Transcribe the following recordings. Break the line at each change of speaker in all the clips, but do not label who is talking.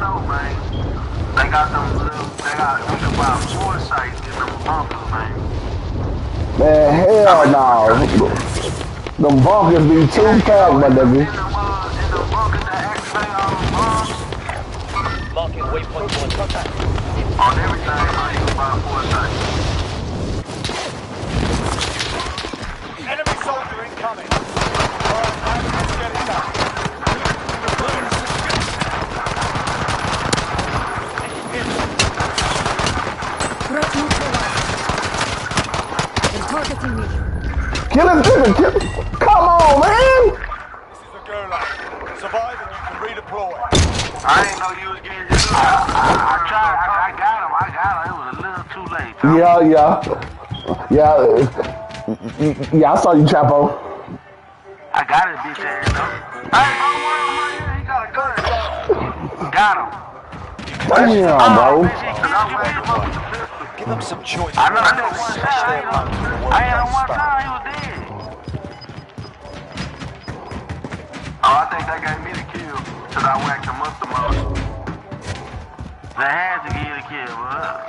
know, man. They got them about foresight in them bunkers, man.
Man, hell no. Them bunkers be too packed, my nigga.
In them bunkers that activate all them bombs.
Marking waypoint 1 contact.
On everything, man, you about foresight.
Enemy soldier incoming. Alright, man, let's get it done.
Threat neutralized. They're targeting me.
Kill him, kill him, kill him. Come on, man.
This is the Gulag. Survive and you can redeploy.
I didn't know you was getting this. I tried. I got him. It was a little too late. Tom.
Yeah, I saw you, Chapo.
I got it, bitch ass though. Hey, he got a gun. Got him.
Damn, bro.
Give them some choice.
I know that one time. I had him one time. He was dead. Oh, I think they gave me the kill because I whacked him up the most. They had to give you the kill, but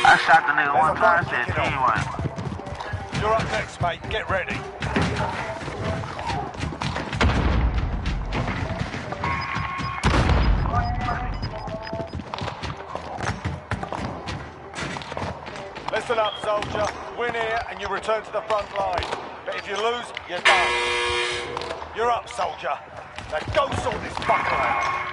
I shot the nigga one time and said, team one.
You're up next, mate. Get ready. Listen up, soldier. Win here and you return to the front line. But if you lose, you're done. You're up, soldier. Now go sort this fucker out.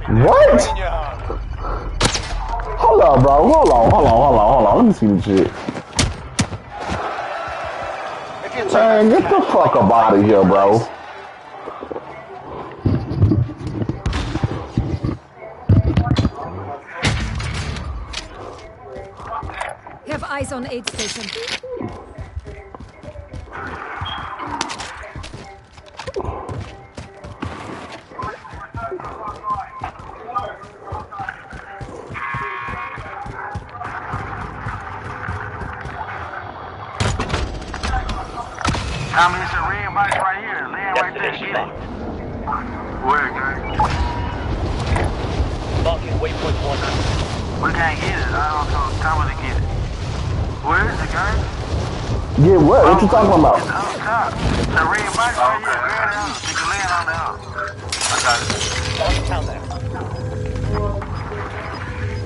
What? Hold up, bro. Hold on. Let me see the shit. Man, get the fuck up out of here, bro.
Have eyes on aid station.
Tommy, it's a red box right here. Land right there. Get it. Where, gang?
Marking waypoint 1.
We can't get it. I don't know. Tommy to get it. Where is it, gang?
Get what? What you talking about?
It's up top. The red box right here. Grab it out. You can land on the house. I got it.
Down there.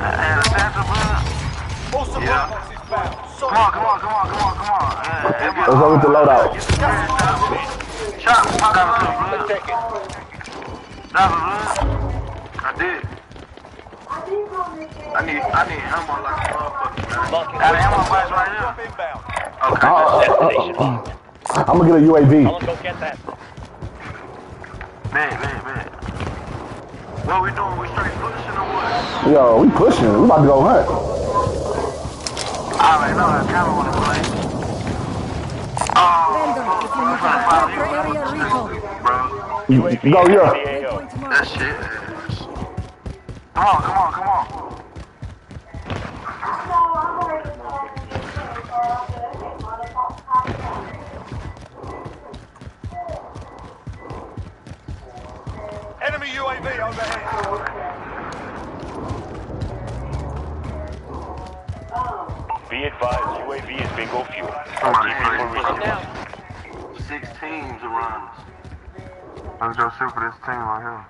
And a satchel blood.
Also,
Yeah.
box is found.
Come on.
Let's go with the loadout.
Shot him. Got him to the blood. Got him blood. I did. I need ammo like a motherfucker, man. Got an ammo box right here. Okay.
I'm gonna get a UAV.
I'm gonna go get that.
Man. What we doing? We straight pushing or what?
Yo, we pushing. We about to go hunt.
I already know that camera wanna play. Oh,
Area recall.
bro.
Go, yeah.
That shit ass. Come on.
Enemy UAV overhead.
Be advised, UAV is bingo fuel.
Somebody
TV for resupply.
6 teams around us. Let's go shoot for this team right here.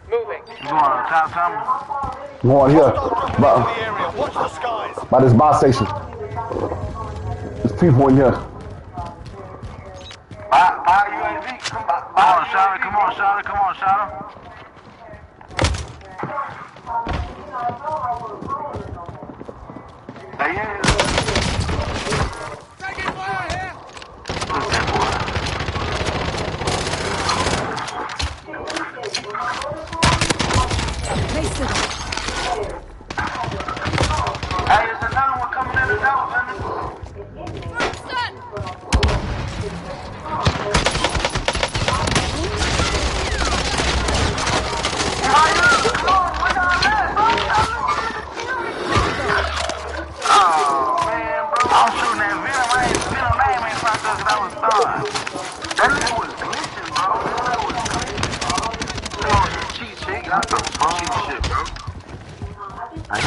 Moving.
You going on top, Tommy?
Go on here.
The area. Watch the skies.
By this buy station. There's people in here.
Buy UAV. Come on, Shawty. Come on, Shawty. Hey, yeah.
Taking fire here.
Who's that boy?
Wasted.
Hey, there's another one coming in the door, man.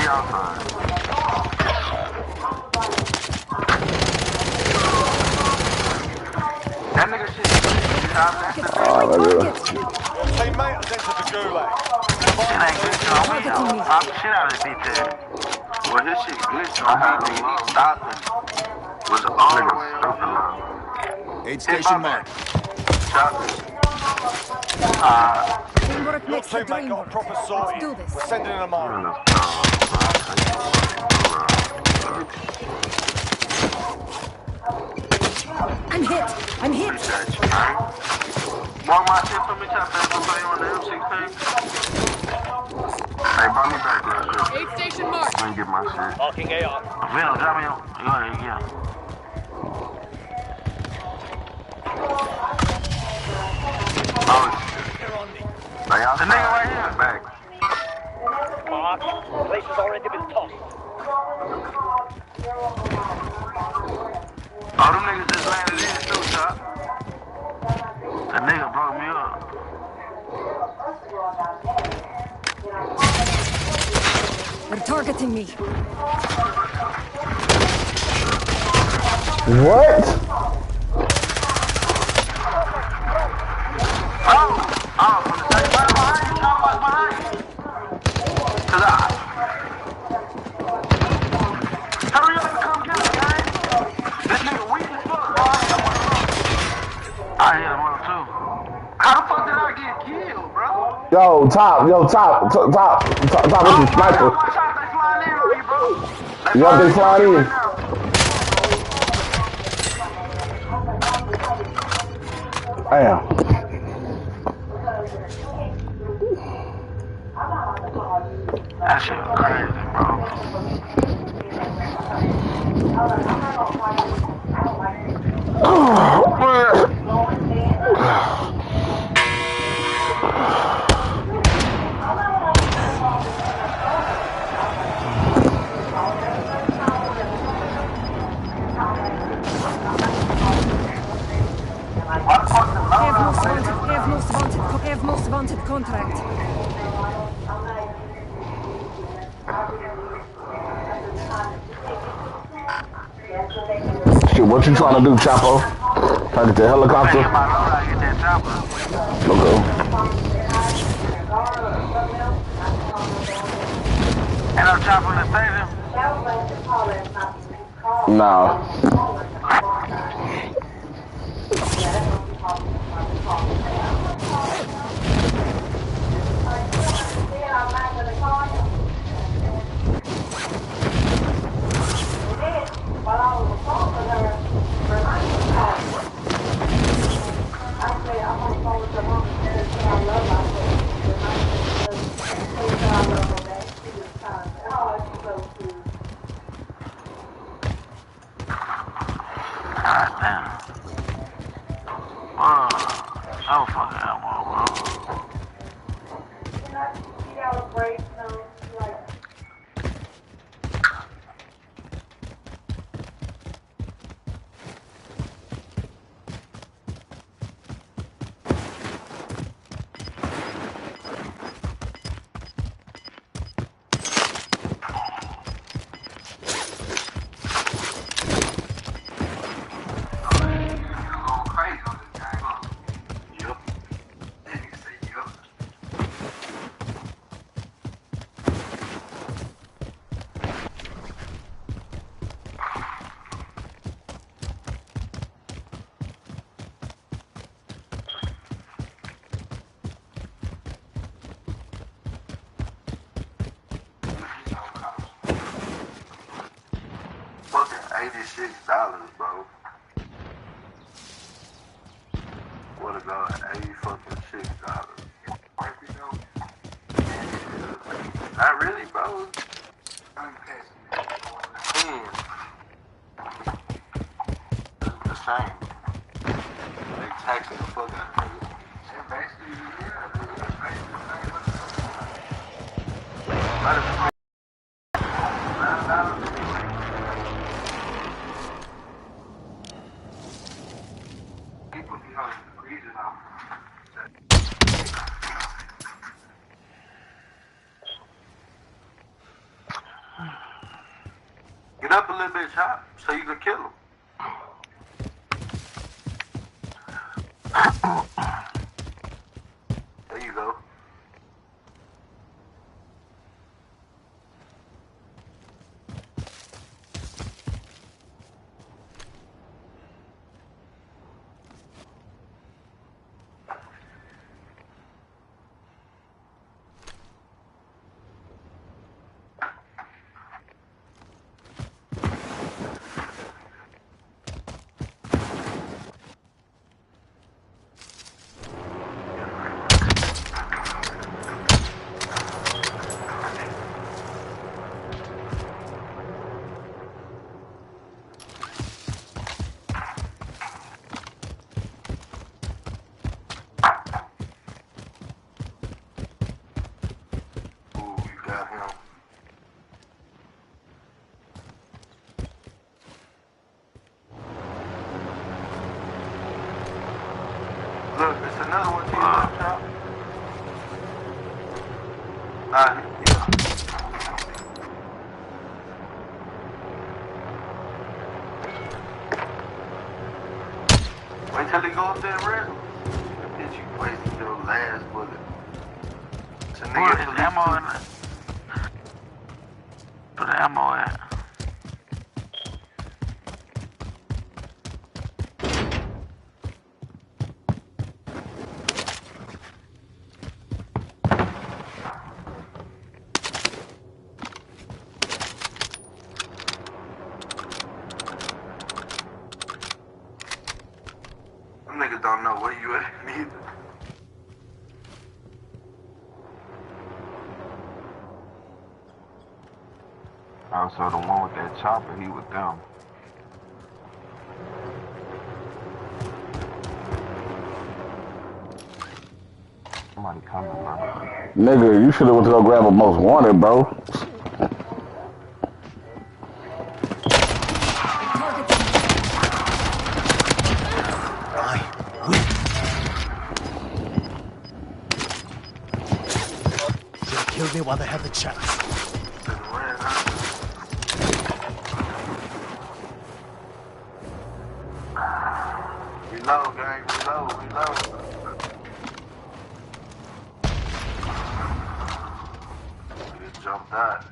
outside. That nigga shit.
Nigga.
Your teammate has entered the gulag.
Shit ain't glitching on me. I'm gonna pop the shit out of this bitch ass. Well, his shit glitched on me, nigga. He stopped and was all the way over.
Aid station marked.
Teamwork
Your
makes the
teammate
dream
got a
work.
proper
Let's
sortie.
do this.
We're sending in a mark.
I'm hit. I'm hit.
Mark my shit for me, chop that for you on the M16. Hey, buy me back real quick.
Aid station marked.
Let me get my shit.
Marking AR.
Vino, drop me on. Go ahead, yeah. Oh, hey, the nigga right here. Back.
Mark. Place has already been tossed.
Oh, them niggas just landed in too, chop. That nigga broke me up.
They're targeting me.
What?
Oh, from the same side behind you, chop was behind you. Cause hurry up and come get him, gang. This nigga weak as fuck, bro. I hit him up too. How the fuck did I get killed, bro?
Yo, top, with the sniper.
Watch out, they flying in on you, bro.
Yup, they flying in. Damn.
That shit was crazy, bro.
Have most wanted contract.
Shit, what you trying to do, Chapo? Trying to get the helicopter?
Get my load out, get that chopper.
Okay.
Ain't no chopper in the stadium?
Nah.
God damn. Whoa. So fucking ammo, bro. $86, bro. What a god, $86. Not really, bro. The same. They taxing the fuck out of me. up a little bit, Chop, so you can kill him. There you go. Look, it's another one to your left, Chop. Yeah. Wait till he go up there and red him. Bitch, you wasted your last bullet. It's a nigga for ammo in it. Put the ammo in. Niggas don't know where you at neither.
Also, the one with that chopper, he with them. Somebody coming, bro.
Nigga, you should have went to go grab a most wanted, bro.
Kill me while they have the chance.
Reload, gang, reload. You just jumped out.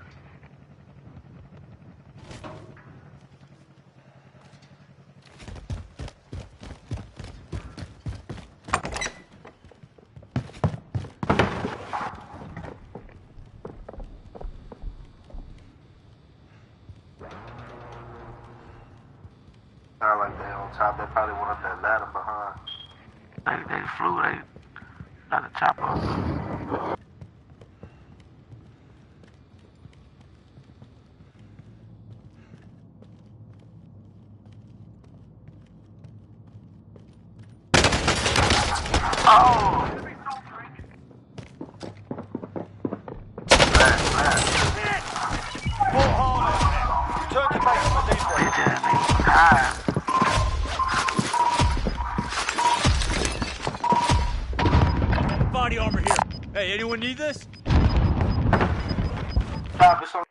Sound like they on top. They probably wanted that ladder behind. They flew. They got the chopper. Oh!
Full hard. Turn to base for defense.
Body armor here. Hey, anyone need this?
Stop, it's on.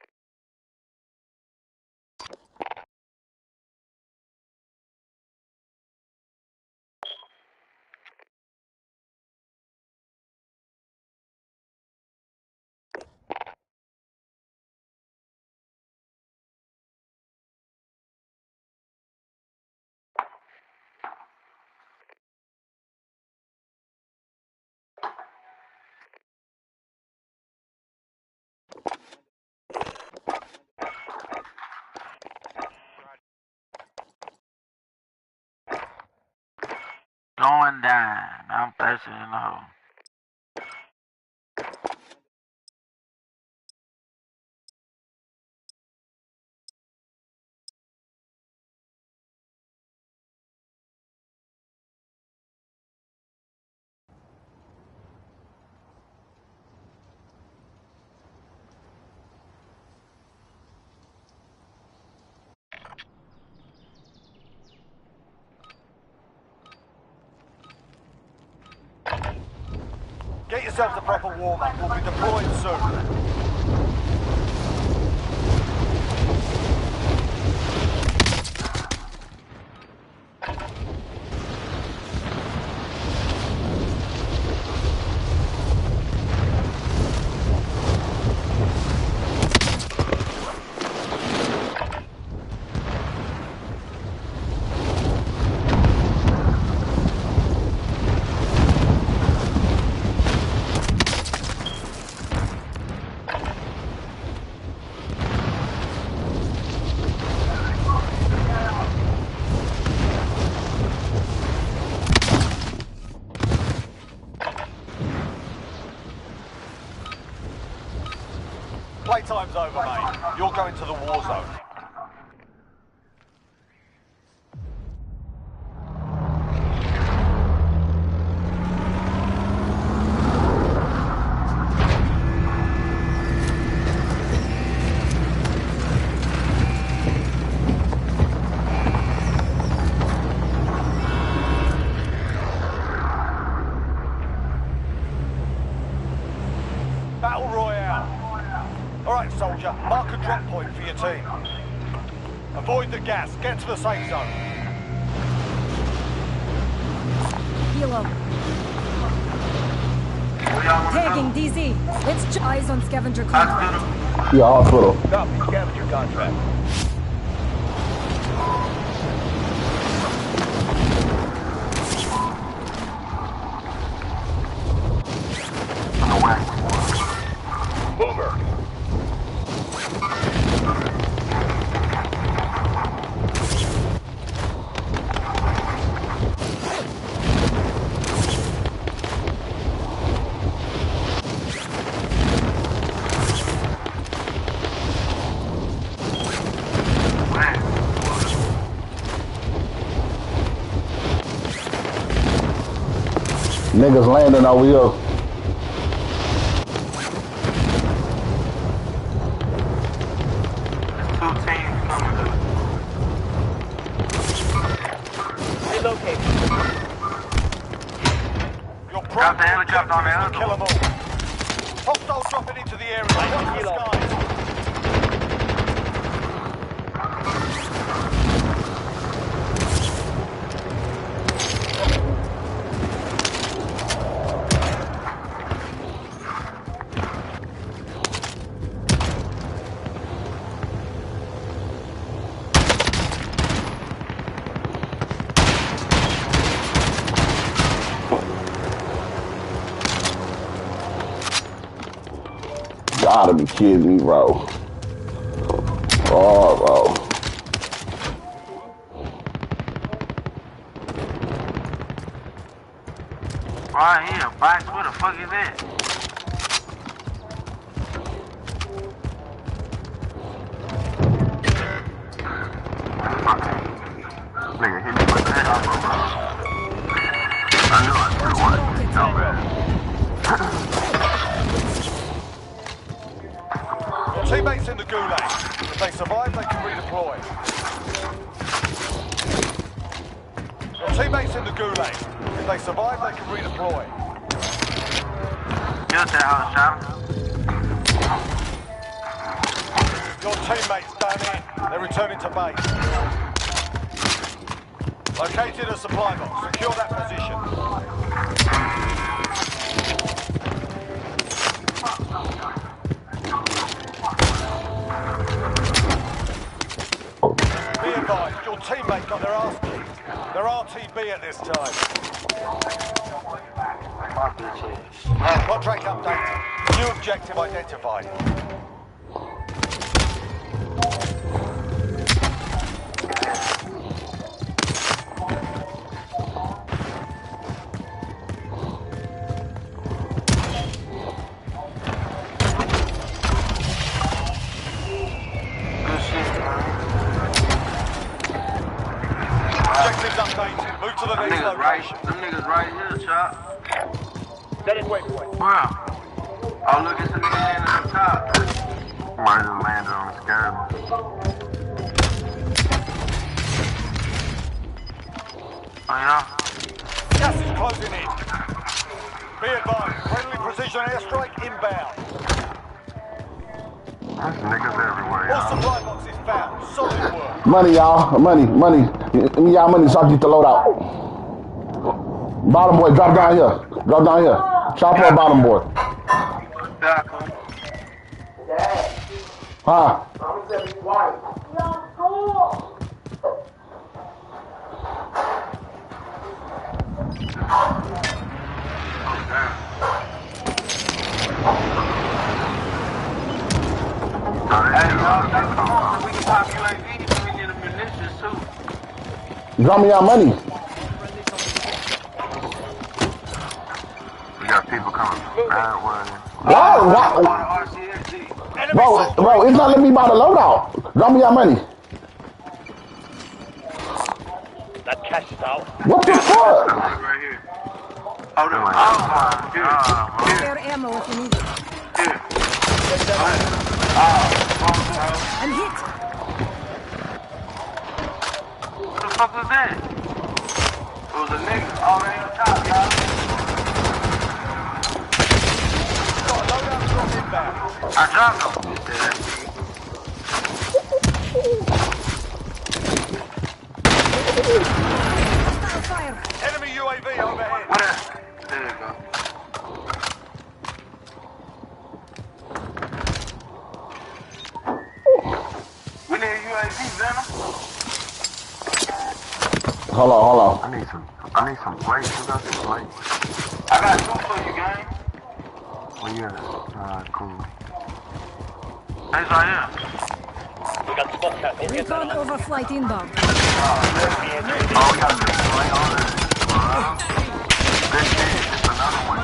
Going down. I'm thirsty in the hole.
Get yourselves a proper warm-up. We'll be deployed soon. Playtime's over, mate. You're going to the war zone. Battle Royale. Alright, soldier, mark a drop point for your team. Avoid the gas, get to the safe zone.
Helo. Tagging DZ. Let's eyes on scavenger contract.
Yeah, hospital.
Copy, scavenger contract. Boomer.
Niggas landing over here.
Relocate.
Your
Drop the helicopter on the
to
other
kill them
one.
all. Hostiles dropping into the area. Watch the skies.
Gotta be kidding me, bro. Oh, bro.
Right here, box. Where the fuck is that?
Nigga hit me with that up, bro. I knew I should have wanted to know, man.
Your teammates in the gulag. If they survive, they can redeploy. Your teammates in the gulag. If they survive, they can redeploy.
Killed that house, shot.
Your teammates done in. They're returning to base. Located a supply box. Secure that position. Be advised, your teammate got their ass kicked. They're RTB at this time. Contract updated. New objective identified. Objectives updated. Move to the
Them
next
niggas right,
location.
them niggas right here, shot.
Setting waypoint.
Wow. Oh, look, it's a nigga landing on top.
Might just landed on the scale.
Oh, yeah?
Gas is closing in. Be advised, friendly precision airstrike inbound.
There's niggas everywhere,
All
y'all.
supply boxes found. Solid work.
Money, y'all. Money. Give me y'all money so I can get the load out. Bottom boy, drop down here. Chop up bottom boy. Huh?
Hey, y'all, that's the home. We can pop UAVs and we get the munitions, too.
Drop me y'all money.
We got people coming from that way.
Why?
RCXG.
Enemy
Bro,
soldier
bro, it's not letting me buy the loadout. Drop me your money.
That cash is out.
What the fuck?
Right here. Hold on. Oh, here.
Spare ammo if you need it.
Here.
I'm hit.
What the fuck was that?
It was a nigga all the way on top, y'all.
got a loadout drop inbound.
I dropped him.
Hostile fire.
Enemy UAV overhead.
What else? There you go. We need a UAV, Venom.
Hold on, hold on.
I need some plates. You got some plates? I got two for you, gang. Well, yeah. Cool.
He's right here.
We got smoke out. We'll get
Recon
that.
overflight inbound.
Oh, we got this right on it. Good shit. It's another one.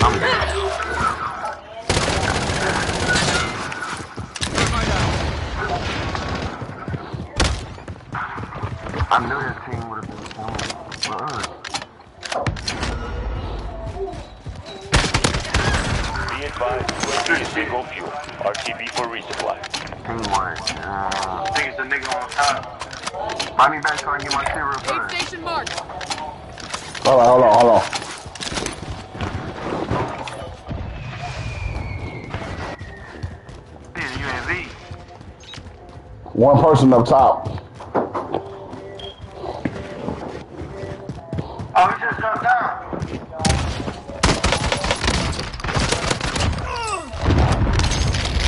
I'm dead. I knew that team would have been coming for us.
Be advised, UAV is bingo fuel. RTB for resupply.
Teamwork. I think it's the nigga on top. Buy me back so I can get my shit real fast.
Station marked.
All right, hold on, hold on.
He's a UAV.
One person up top.
Oh, he just jumped down.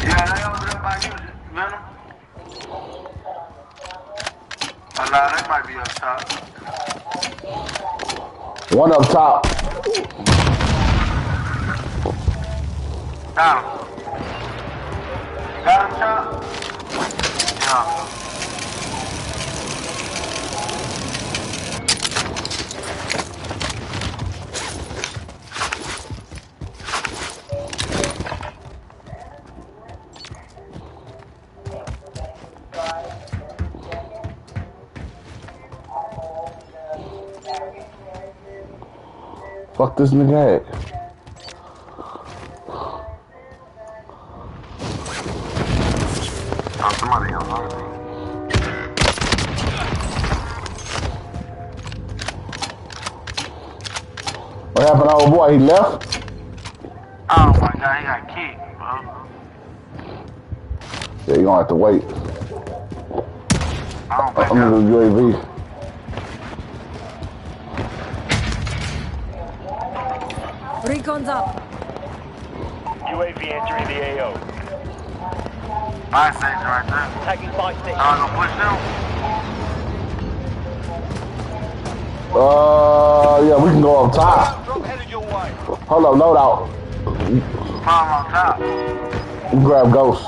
Yeah, they over there by you, Venom. Oh, nah, they might be up top.
One up top.
Got him.
Got him, Chop?
Yeah.
Fuck this nigga head.
Oh, somebody else on me.
What happened, old boy? He left?
Oh my god, he got kicked, bro.
Yeah, you gonna have to wait.
I don't think
I'm gonna do UAV.
Recon's up.
UAV entering the AO.
buy station right there.
Tagging buy station.
I'm gonna push them.
Yeah, we can go up top.
Drop headed your way.
Hold up, load out.
Palm on top.
You grab Ghost.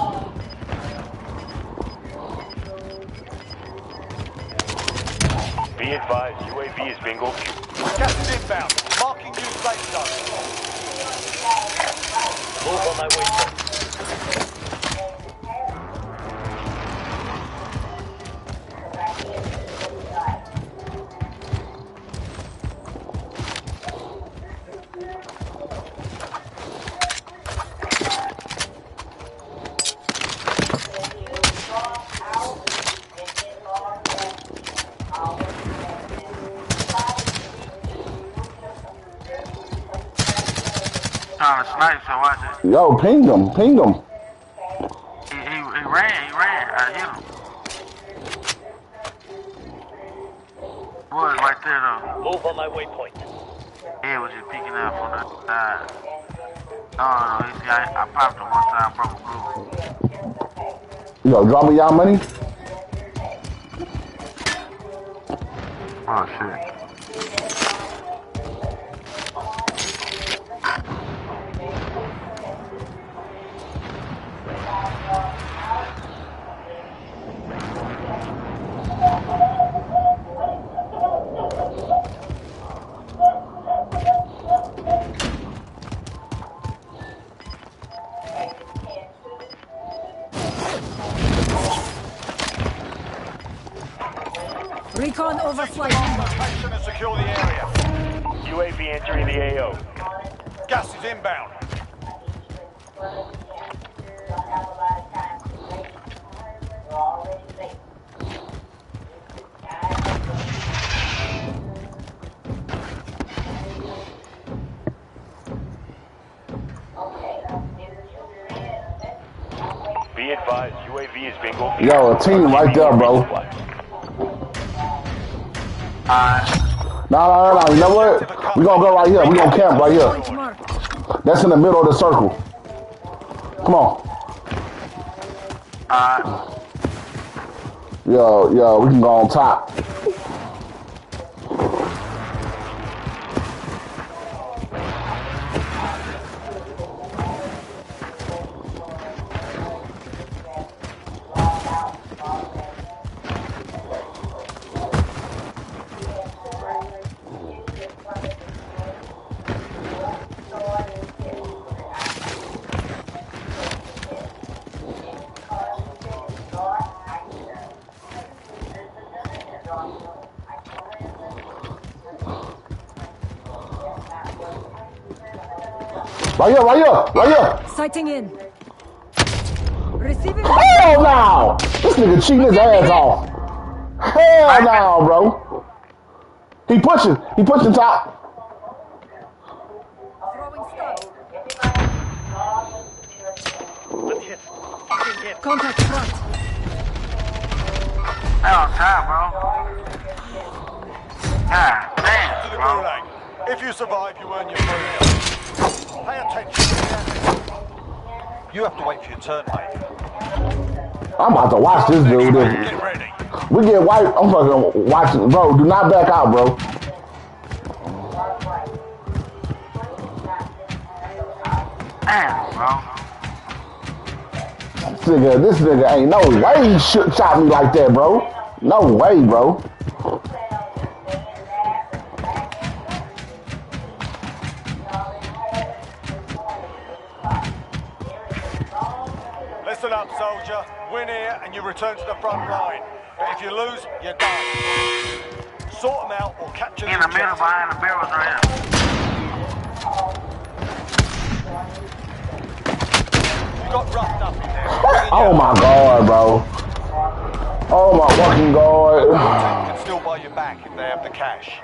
Be advised, UAV is bingo fuel.
Gas is inbound. Marking new safe zone.
Move on my way.
Trying to snipe, so watch it.
Yo, ping him, ping him.
He ran. I hit him. Was right there though.
Move on my waypoint.
Head was just peeking out from the side. No, you see, I popped him one time, broke a blue.
Yo, drop me y'all money.
Oh, shit.
Recon overflight.
Location and secure the area.
UAV entering the AO.
Gas is inbound.
Be advised, UAV is bingo.
Yo, a team right there, bro. No. You know what? We gonna go right here. We gonna camp right here.
Point marked.
That's in the middle of the circle. Come on. Yo, we can go on top. Right here.
Sighting in. Receiving.
Hell no! This nigga cheating his ass off. Hell no, bro. He pushing top.
Throwing stun. Contact front.
Hey, on time, bro. God
To
damn,
the
bro.
gulag. If you survive, you earn your freedom. Pay attention. You have to wait for your turn, mate.
I'm about to watch this dude.
Get ready.
We get white. I'm fucking watching. Bro, do not back out, bro.
Damn, bro.
This nigga ain't no way he shot me like that, bro. No way, bro.
Listen up, soldier. Win here and you return to the front line. But if you lose, you're done. Sort them out or capture
In the middle behind the barrels right here.
You got roughed up in there.
Oh my god, bro. Oh my fucking god.
Can still buy you back if they have the cash.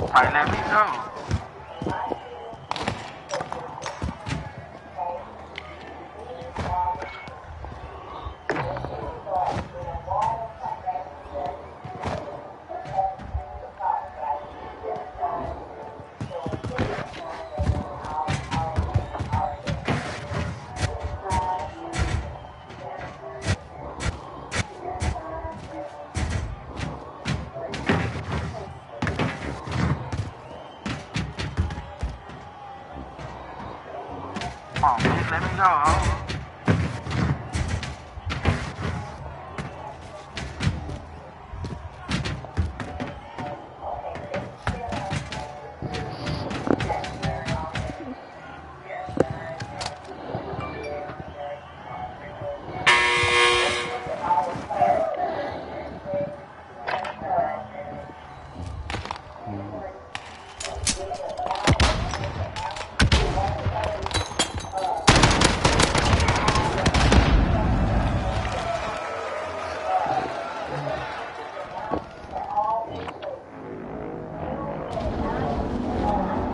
Alright, let me go. Come on, bitch, let me go.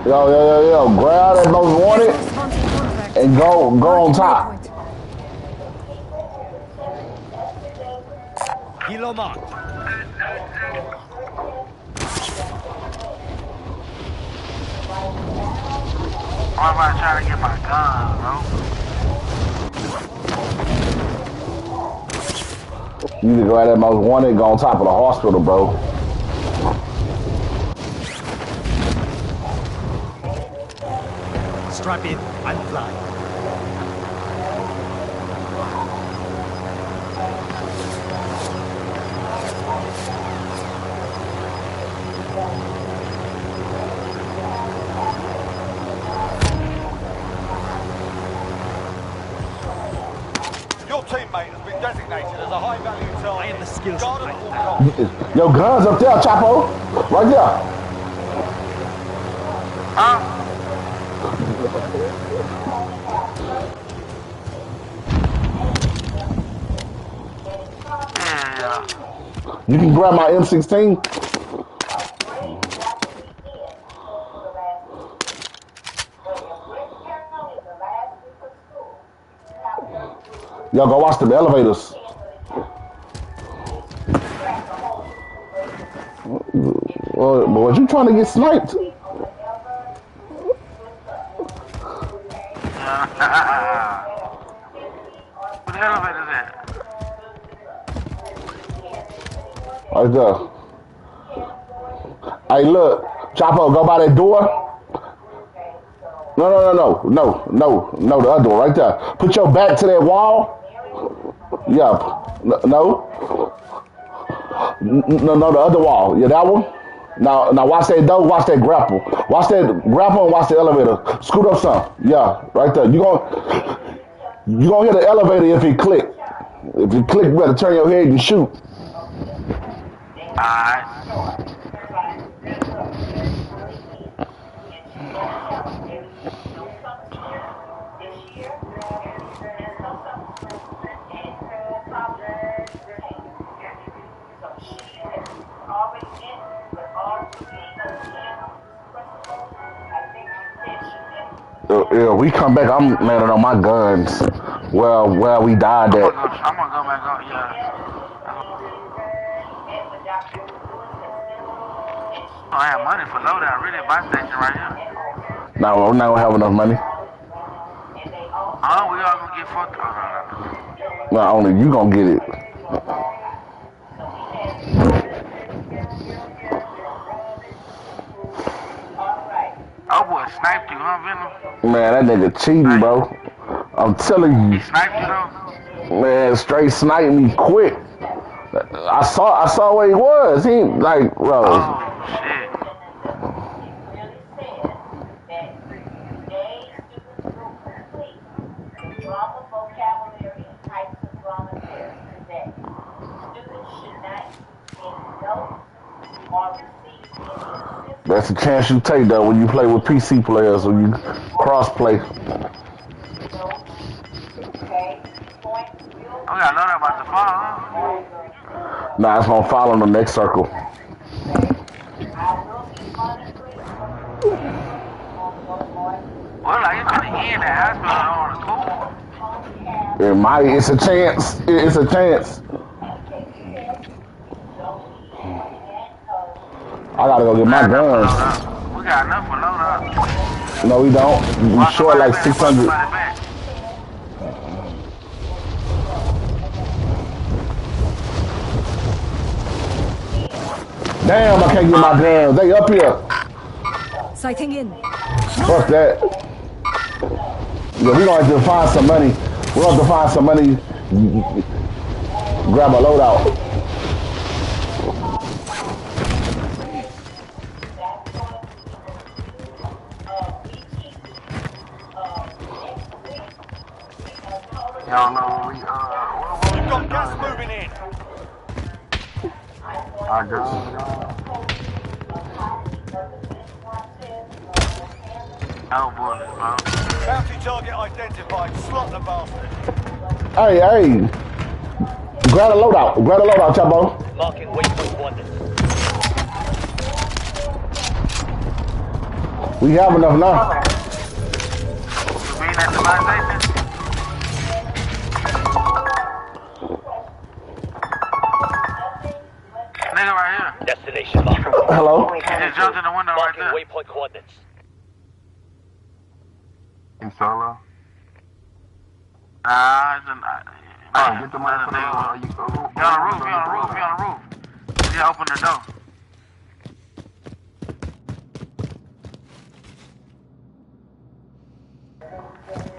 Yo. Grab that most wanted and go on top.
Kilo marked.
I'm about to try to get my gun, bro.
You need to grab that most wanted and go on top of the hospital, bro.
Strap in and fly. Tranquilos.
Guard at all costs.
Yo, guns up there, Chapo. Right there.
Huh? Yeah.
You can grab my M16. Yo, go watch the elevators. But was you trying to get sniped?
What the elevator is that?
Right there. Hey, look, Chapo, go by that door. No, the other one right there. Put your back to that wall. Yeah, no, the other wall. Yeah, that one. Now watch that door. Watch that grapple. Watch that grapple and watch the elevator. Scoot up some. Yeah, right there. You gonna hear the elevator if it click. If you click, you better turn your head and shoot.
Alright.
Yeah, we come back. I'm landing on my guns. Well, where we died at.
I'm gonna go back on, yeah. I have money for loadout, really, buy station right here.
No, we're not gonna have enough money.
Oh, we all gonna get fucked up.
Not only you gonna get it.
Oh boy, sniped you, huh, Venom?
Man, that nigga cheating, bro. I'm telling
He
you.
sniped you though?
Man, straight sniped me quick. I saw where he was. He like, bro.
Oh shit.
That's a chance you take though when you play with PC players, when you cross play.
I got loadout about to fall, huh?
Nah, it's gonna fall on the next circle.
Well, like it's gonna end that hospital on the cool.
It might. It's a chance. It's a chance. I gotta go get my guns.
We got enough for loadout.
No, we don't. We short like 600. Damn, I can't get my guns. They up here.
Sighting in.
Fuck that. Yeah, we gonna have to find some money. We're gonna have to find some money. Grab a loadout.
Y'all know when we,
You've got gas moving in.
I got
Oh boy, bro.
Bounty target identified. Slot the bastard.
Hey. Grab a loadout. Grab a loadout, Chapo.
Marking waypoint coordinates.
We have enough now.
You mean at the buy station? Nigga right here.
Destination marked.
Hello?
He just jumped in the window right
Marking
there.
waypoint coordinates.
in solo.
Get the money for the on the roof. Yeah, open the door.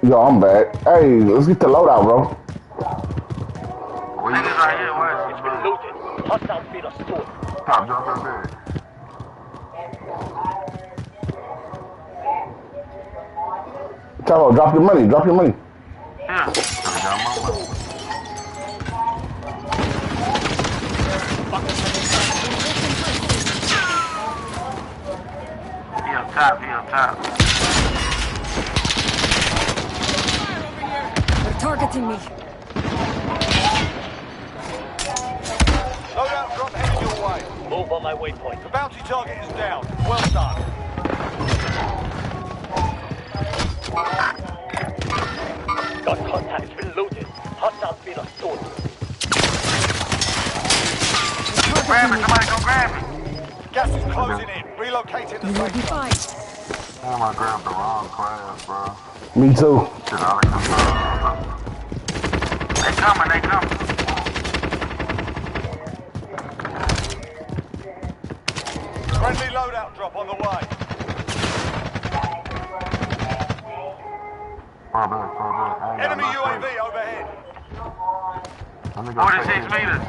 Yo, I'm back. Hey, let's get the loadout, bro.
Niggas right here, what?
It's been looted. Hostile feeder stored.
Top, drop that bag.
Chavo, drop your money.
Yeah.
I got my money.
He up top, he up top.
They're targeting me.
Loadout drop heading your way.
Move on my waypoint.
The bounty target is down. Well done.
Got contacts reloaded. Hostiles being assaulted.
Grab it, somebody go grab it.
Gas is closing in. Relocating the
You will be
safe zone.
fine.
Damn, I grabbed the wrong class, bro.
Me too.
Shit out of control.
They coming, they coming.
Friendly loadout drop on the way.
Fall back, fall back. I ain't got
Enemy
no
UAV
place.
overhead.
Let me go
46
take it.
meters.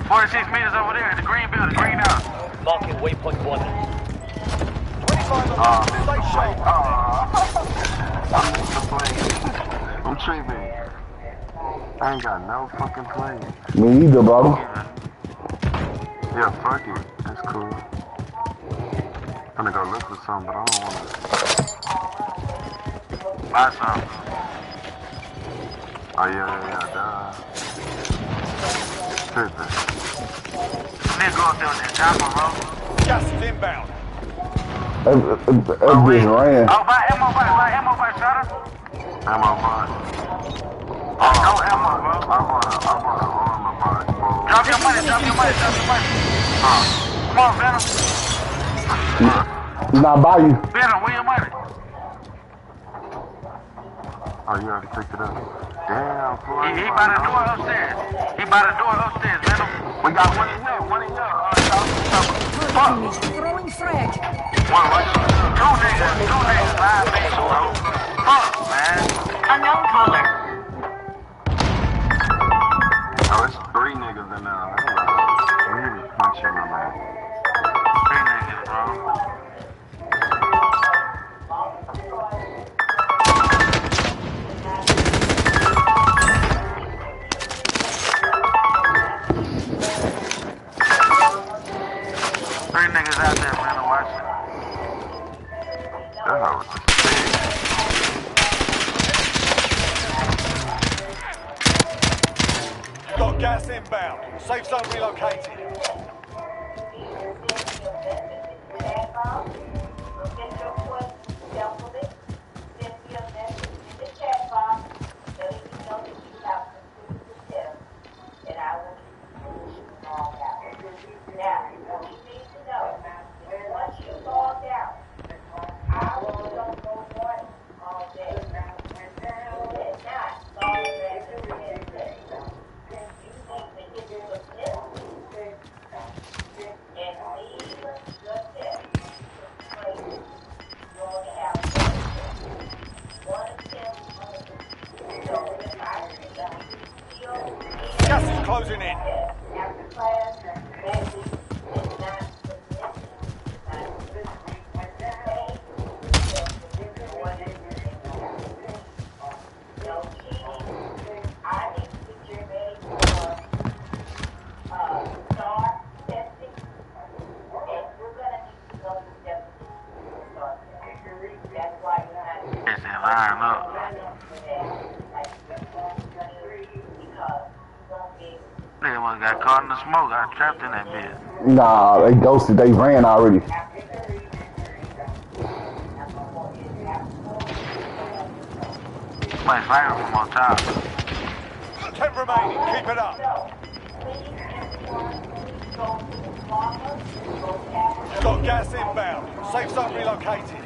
46 meters over there, the green building, green house.
Marking waypoint 1.
25 on the stay sharp.
I missed the play. I'm tripping. I ain't got no fucking play.
Me either, bro.
Yeah, fuck it. That's cool. I'm gonna go look for something, but I don't wanna.
Buy some.
Oh, yeah, duh. Tripping.
Nigga go up there with that chopper, bro.
Gas is inbound.
That bitch ran.
Oh, buy ammo box, Shadow.
Ammo box.
No ammo, bro.
I want an armor box, bro.
Drop your money. Come on, Venom.
He's not by you.
Venom, where your money?
Oh, you already picked it up. Damn, fool.
He by the door upstairs. Venom.
We got one in here.
Targeting me. Throwing frag.
Two niggas, 5 niggas, bro. Fuck, man.
Unknown caller.
Oh, it's 3 niggas in there. We need to punch him, man.
3 niggas, bro. Three niggas out there, man, to watch it.
That hoe was
You've got gas inbound. Safe zone relocated. Gas is closing in.
It's in line up. Nigga must got caught in the smoke. Got trapped in that bitch.
Nah, they ghosted. They ran already.
Somebody's firing from on top.
10 remaining. Keep it up. You've got gas inbound. Safe zone relocated.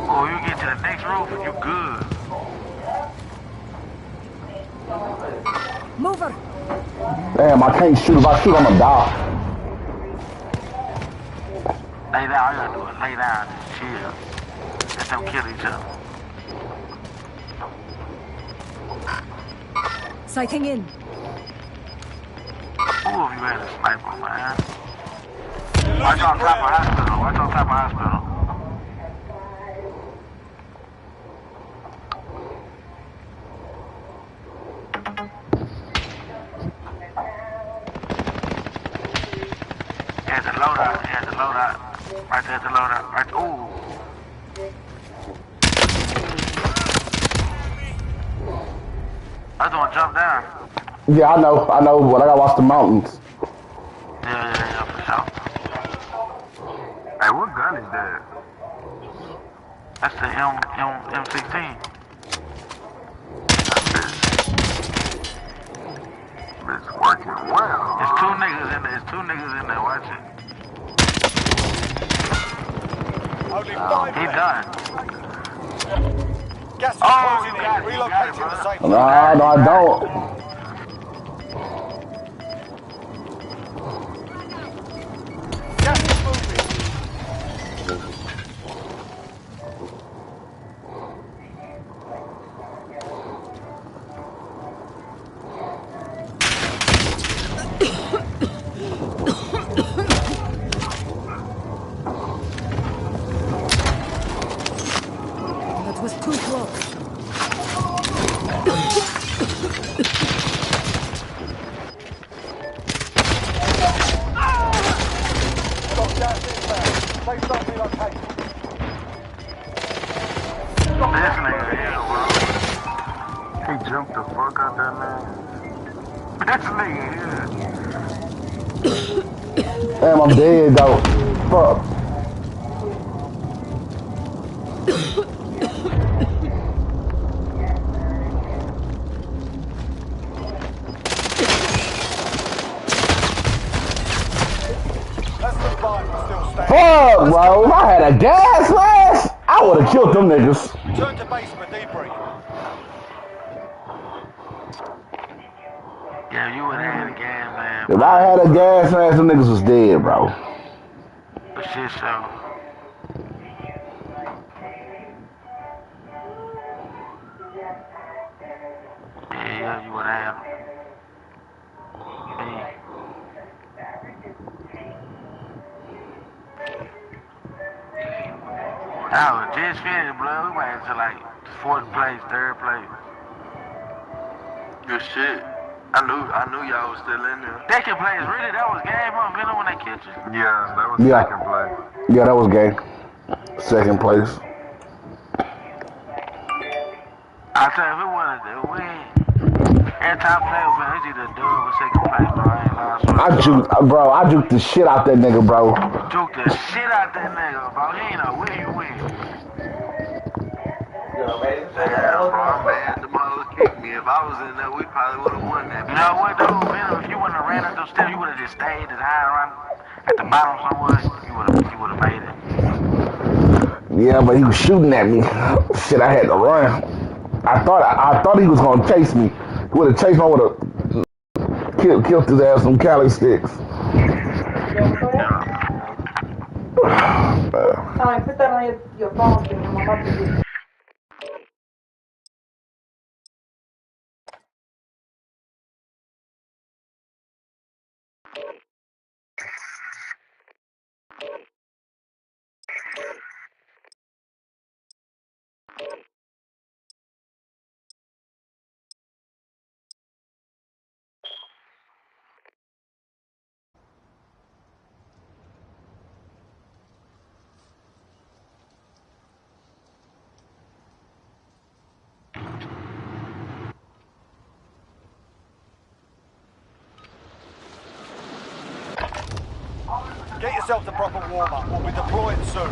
Oh, you get to the next roof and you good.
Mover.
Damn, I can't shoot. If I shoot, I'ma die.
Lay down, all you gotta do is lay down and chill. Let them kill each other.
Sighting in.
Ooh, if you had a sniper, man.
You're
Watch
losing
on top of
ground.
hospital. Watch on top of hospital. At the loadout. At the loadout. Right there at the loadout. Right there. Ooh. I just want to jump down.
Yeah, I know, but I gotta watch the mountains.
Yeah, for sure.
Hey, what gun is that?
That's the M16.
It's working well.
There's two niggas in there. Watch it.
Only 5
He
left.
done.
Gas is
Oh,
closing
you
in.
got it,
Relocating
brother.
the safe
No,
zone.
I don't.
Gas is moving.
That was too close.
Got gas inbound. Safe zone relocated.
This nigga here, bro.
He jumped the fuck out that man.
This nigga here.
Damn, I'm dead though. Fuck.
Less than 5 are still standing.
Fuck, bro. If I had a gas mask, I would have killed them niggas.
Return to base for debrief.
Yeah, you would have had a gas, man.
If I had a gas mask, them niggas was dead, bro.
For shit show. Yeah, you would have. Hey. I was just finished, bro. We went into like 4th place, 3rd place.
Good shit. I knew y'all was still in there.
Second place, really? That was game on Venom when they killed you?
Yeah, that was
Yeah.
second place.
Yeah, that was gay. Second place.
I tell you, if it wasn't a win, every time I play with him, it's either dub or second place, bro. I ain't lying.
I juked the shit out that nigga, bro.
Juke the shit out that nigga, bro. He ain't know where you win.
Yeah, bro, I'm mad the mother kicked me. If I was in there, we probably would have won that.
You know what, though, Venom? If you wouldn't have ran up those steps, you would have just stayed as high around at the bottom somewhere. You would have made it.
Yeah, but he was shooting at me. Shit, I had to run. I thought he was gonna chase me. He would have chased me. I would have killed his ass with some Cali sticks.
Ay, put that on your phone, que mi mamá te dice.
Get yourself the proper warm-up. We'll be deploying soon.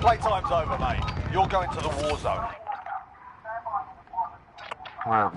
Playtime's over, mate. You're going to the war zone.
Well,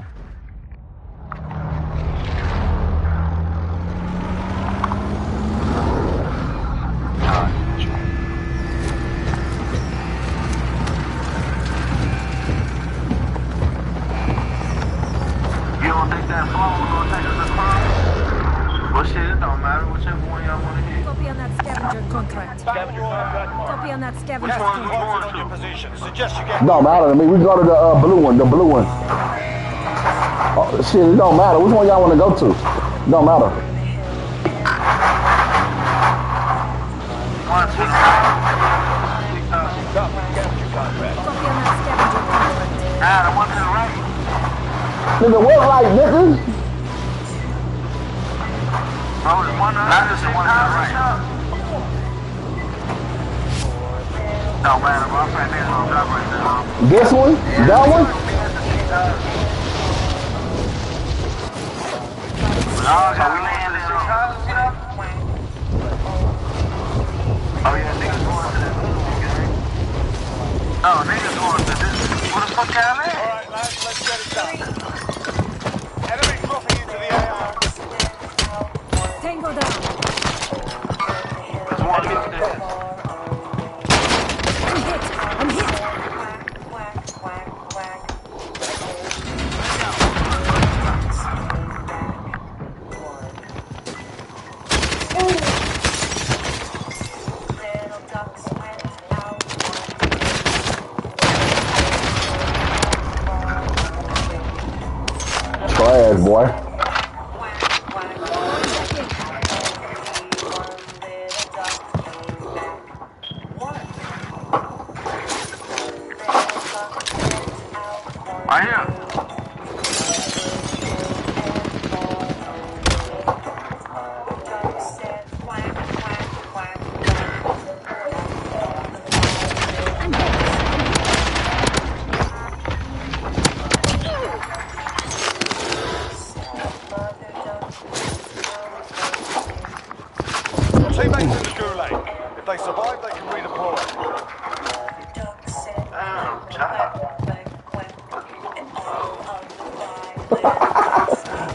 gonna take us across? Well, shit, it don't matter. Whichever one y'all want to hit.
Copy on that scavenger contract. Copy on that scavenger
Gas is
contract.
closing on your position. Suggest you get
No matter to me. We go to the blue one. The blue one. Oh, shit, it don't matter. Which one y'all want to go to? It don't matter.
One, two, three.
Copy, capture contract.
Copy on that scavenger contract.
Nah, the one to the right.
Nigga, what right, nigga?
Bro, the one to the right. Just the one to the right. Don't matter, bro. I'm saying they're gonna drop right now.
This one? That one?
Oh, so we landed on. Oh, yeah, niggas going to this movie, gang. Oh, niggas going to this. What the fuck y'all at?
Alright, lads, let's get it done. Enemy dropping into the AR.
Tango down.
There's one of them.
I'm hit.
Trash, boy.
Right here.
Teammates in the gulag. If they survive, they can redeploy.
Damn, child.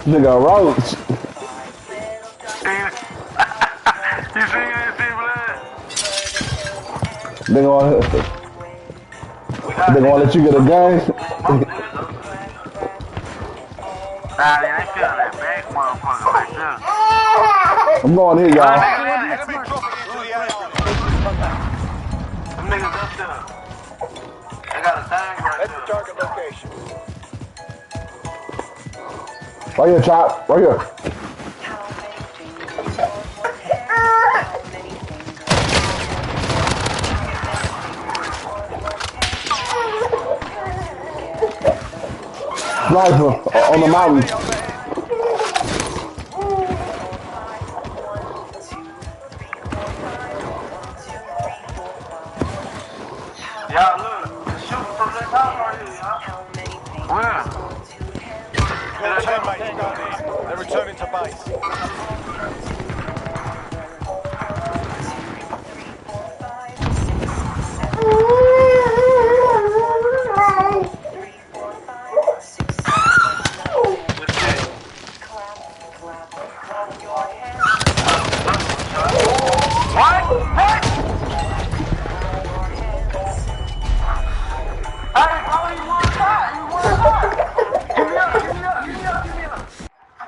Nigga, roach.
You see this shit, blood?
They gonna let you get a gun?
Nah, they ain't feeling that back motherfucker like this.
I'm going here, y'all.
Enemy dropping into the AR.
Them niggas up there. They got a thing right
That's the
there.
target location.
Right here, Chop. Right here. Sniper on the mountain.
Y'all look, shooting from this house right here, y'all. Where?
Your teammates gone in. They're returning to base.
What? What? Hey, bro, you want to fight? You want to fight? Give me up, give me up, give me up, give me up.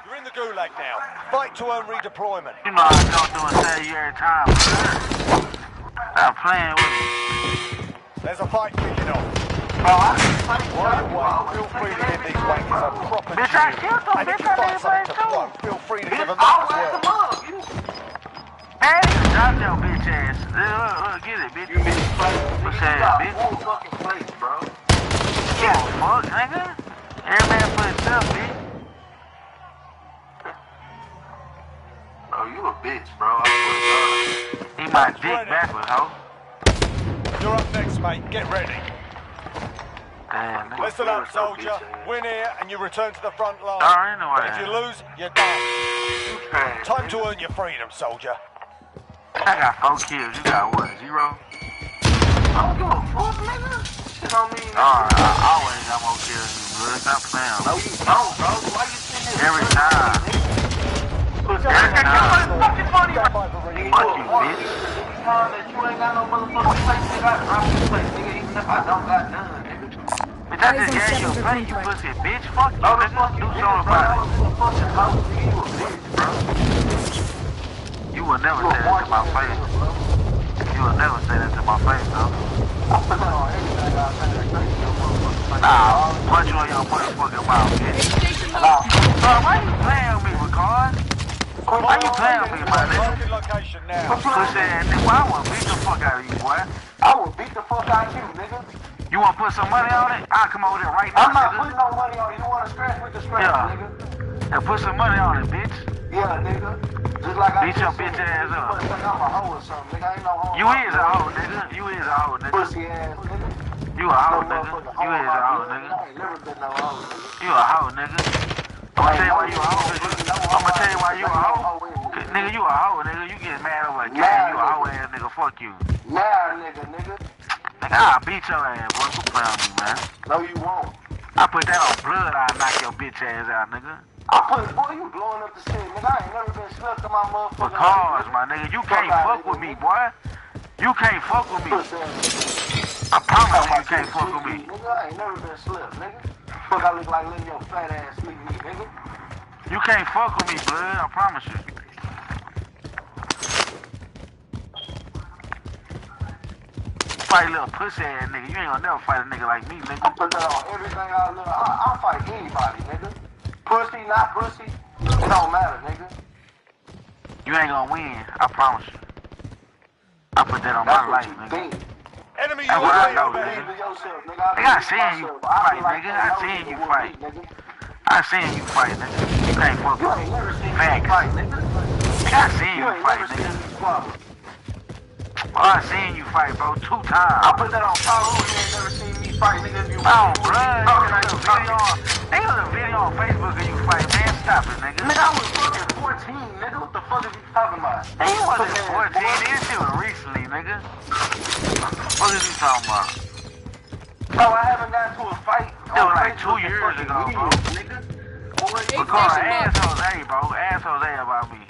You're in the gulag now. Fight to earn redeployment.
You know I don't do it tell you every time, bro. Stop playing with me.
There's a fight kicking off.
Bro, I can fight
While you wait, feel free to give these wankers a proper
Bitch, I
cheer.
killed them,
And if
bitch,
you
I
find
did
something to
play too.
blow, feel free to give them
I'll
that as
whack
well.
them up. Hey, drop your bitch ass. Look, get it, bitch. You bitch play. What's that, bitch? Full fucking place, bro. Yeah, fuck, nigga. Every man for himself, bitch. Bro, you a bitch, bro. I swear to God. He my dick backwards, ho.
You're up next, mate. Get ready.
Damn, nigga.
Listen up, soldier. Win here and you return to the front line.
Alright, no
But
way.
if you lose, you're done.
Trash,
Time to
nigga.
earn your freedom, soldier.
I got 4 kills. You got what? 0? I don't give a fuck, nigga. Shit don't mean nothing. I always got more kills than you, blood. Stop playing. No, you don't, bro. Why you sitting here? Every time. Every time. Fucking funny. Fuck you, bitch. Every time that you ain't got no motherfucking place, nigga, I drop your place, nigga, even if I don't got none, nigga. Bitch, I just gave you a plate, you pussy bitch. Fuck you, nigga. Do something about it. You will never say that to my face. You will never say that to my face, though. Nah, punch you on your motherfucking mouth, bitch. Bro, why you playing with me, Ricard? Why you playing with me, my nigga? Pussy ass nigga, I wanna beat the fuck out of you, boy.
I will beat the fuck out of you, nigga.
You wanna put some money on it? I'll come over there right now,
I'm not
nigga.
putting no money on it. You wanna scratch with the scratch, nigga?
Yeah, put some money on it, bitch.
Yeah, nigga. Just like
beat your bitch ass up.
I'm a hoe or something, nigga. I ain't no hoe.
You is a hoe, nigga. You is a hoe, nigga.
Pussy ass, nigga.
You a hoe, nigga. You is a hoe, nigga.
I ain't never been no hoe, nigga.
You a hoe, nigga. I'ma tell you why you a hoe. I'ma tell you why you a hoe. Nigga, you a hoe, nigga. You get mad over a game. You a hoe ass nigga. Fuck you.
Nah, nigga.
Nigga, I'll beat your ass, boy. Quit playing with me, man.
No, you won't.
I put that on blood. I'll knock your bitch ass out, nigga.
Boy, you blowing up the shit, nigga. I ain't never been slept in my motherfucker.
Because, my nigga, you can't fuck with me, boy. You can't fuck with me. I promise you can't fuck with me.
Nigga, I ain't never been slept, nigga. Fuck, I look like letting your fat ass sleep me, nigga.
You can't fuck with me, blood. I promise you. Fight a little pussy ass nigga. You ain't gonna never fight a nigga like me, nigga.
I put that on everything I love. I'll fight anybody, nigga. Pussy, not pussy, it don't matter, nigga.
You ain't gonna win, I promise you. I put that on my life, nigga.
Enemy,
that's what I know,
nigga.
Nigga, I seen you fight, nigga. I seen you fight. I seen you fight, nigga. You can't fuck with me. Facts. Nigga, I seen you fight, nigga. Oh, I seen you fight, bro, 2 times.
I put that on Paul. You ain't never seen me fight, nigga.
Oh, blood. They got a video on Facebook of you fight, man. Stop it, nigga.
Nigga, I was fucking 14, nigga. What the fuck is you talking about?
Hey, you wasn't 14. This shit was recently, nigga. What is you talking about?
Bro, I haven't got into a fight.
It was like 2 years ago, bro.
Nigga.
Because assholes A, bro. Assholes A about me.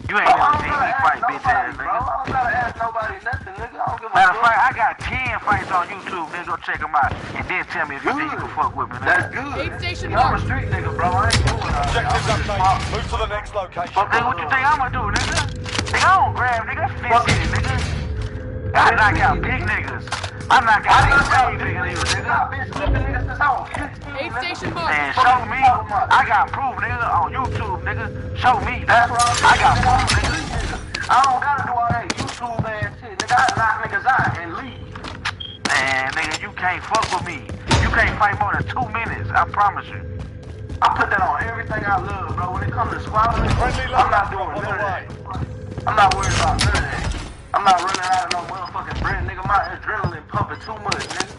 You ain't never seen me fight, bitch ass nigga.
I don't gotta ask nobody nothing, nigga. I don't give a
Matter of
fuck.
fact, I got 10 fights on YouTube, nigga. Go check them out. And then tell me if you think you can fuck with me, nigga.
That's good.
Aid station
I'm a street nigga, bro. I ain't doing that.
Objectives update. Move to the next location.
Nigga, what you think I'ma do, nigga? Nigga, I don't grab, nigga. Fist it, nigga. I knock out big niggas. I knock out these same niggas, nigga.
I've been slipping niggas since I was 15.
Aid station marked.
And show me. I got proof, nigga, on YouTube, nigga. Show me. I got proof, nigga.
I don't gotta do all that YouTube ass shit, nigga. I knock niggas out and leave.
Man, nigga, you can't fuck with me. You can't fight more than 2 minutes. I promise you.
I put that on everything I love, bro. When it comes to squabbling, I'm not doing none of that. I'm not worried about none of that. I'm not running out of no motherfucking bread, nigga. My adrenaline pumping too much, nigga.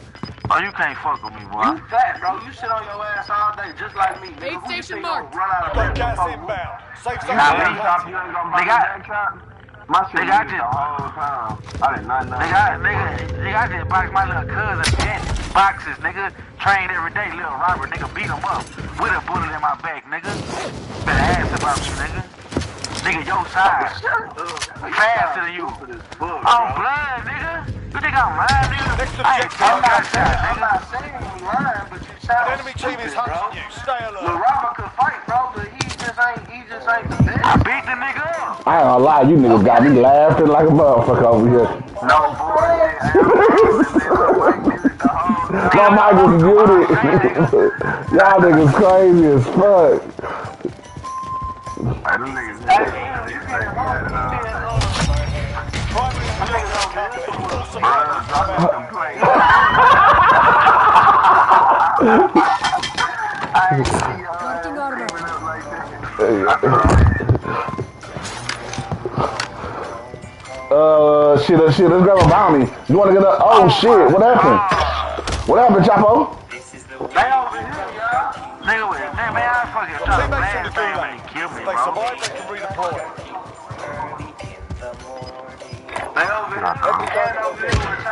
Oh, you can't fuck with me, boy.
You fat, bro. You sit on your ass all day just like me, nigga.
Aid station marked.
Run out of
Got
bread.
gas inbound. Safe zone.
Nah, me.
Nigga, my shit
Nigga, I
the
just-
whole time. I did not know.
Nigga, I just boxed my little cousin 10 boxes, nigga. Trained every day, little Robert, nigga, beat him up with a bullet in my back, nigga. Better ask about me, nigga. Nigga, your size. Faster than you. Oh, blood, nigga. You think I'm lying, nigga?
Next
I ain't
objective.
talking that shit,
I'm
nigga.
not saying you lying, but you sound
An enemy team is
stupid, bro.
hunting you. Stay
Lil
alert.
Robert could fight, bro, but he just ain't the best.
I beat the nigga up.
I ain't gonna lie, you niggas got me laughing like a motherfucker over here.
No bullshit.
My mic was muted. Y'all niggas crazy as fuck.
Marking armor.
Shit, let's grab a bounty. You wanna get a, oh shit, what happened? What happened, Chapo?
Nigga, man, I fucking trying to
Teammates in
blast
the
him
gulag.
and he killed me,
If they
bro.
survive, they can redeploy.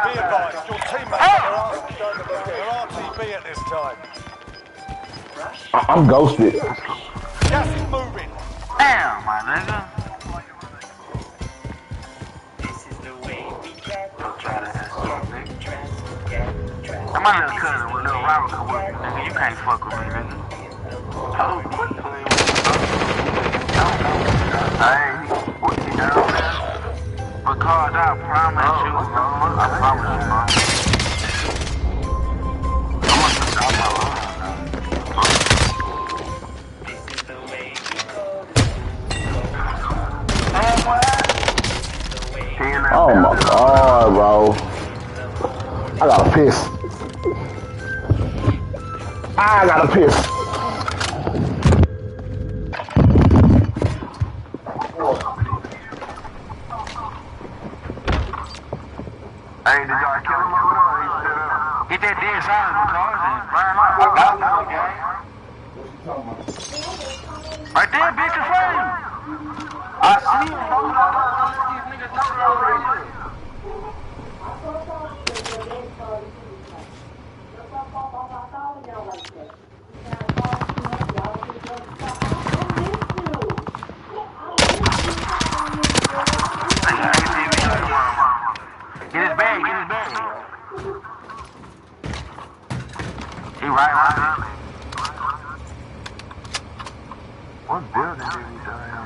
Be advised, your teammates are RTB at this time.
I'm ghosted.
Gas is moving.
Damn, my nigga. I'm my little cousin with little Robert come with me, nigga. You can't fuck with me, nigga.
Oh, quit playing with me, bro. Hey, what you down there?
Because I promise you, bro. I promise you, bro. I'm gonna stop my life.
Oh my God, bro. I gotta piss. I gotta piss.
Hey, did y'all kill him over there or he still there?
Get that dead silent because and burn up.
I got one, gang.
Right there, bitch, in front of you.
I see him, bro. I don't let these niggas know that I'm right here.
Get his bag, get his bag. He right around me.
What building did he die on?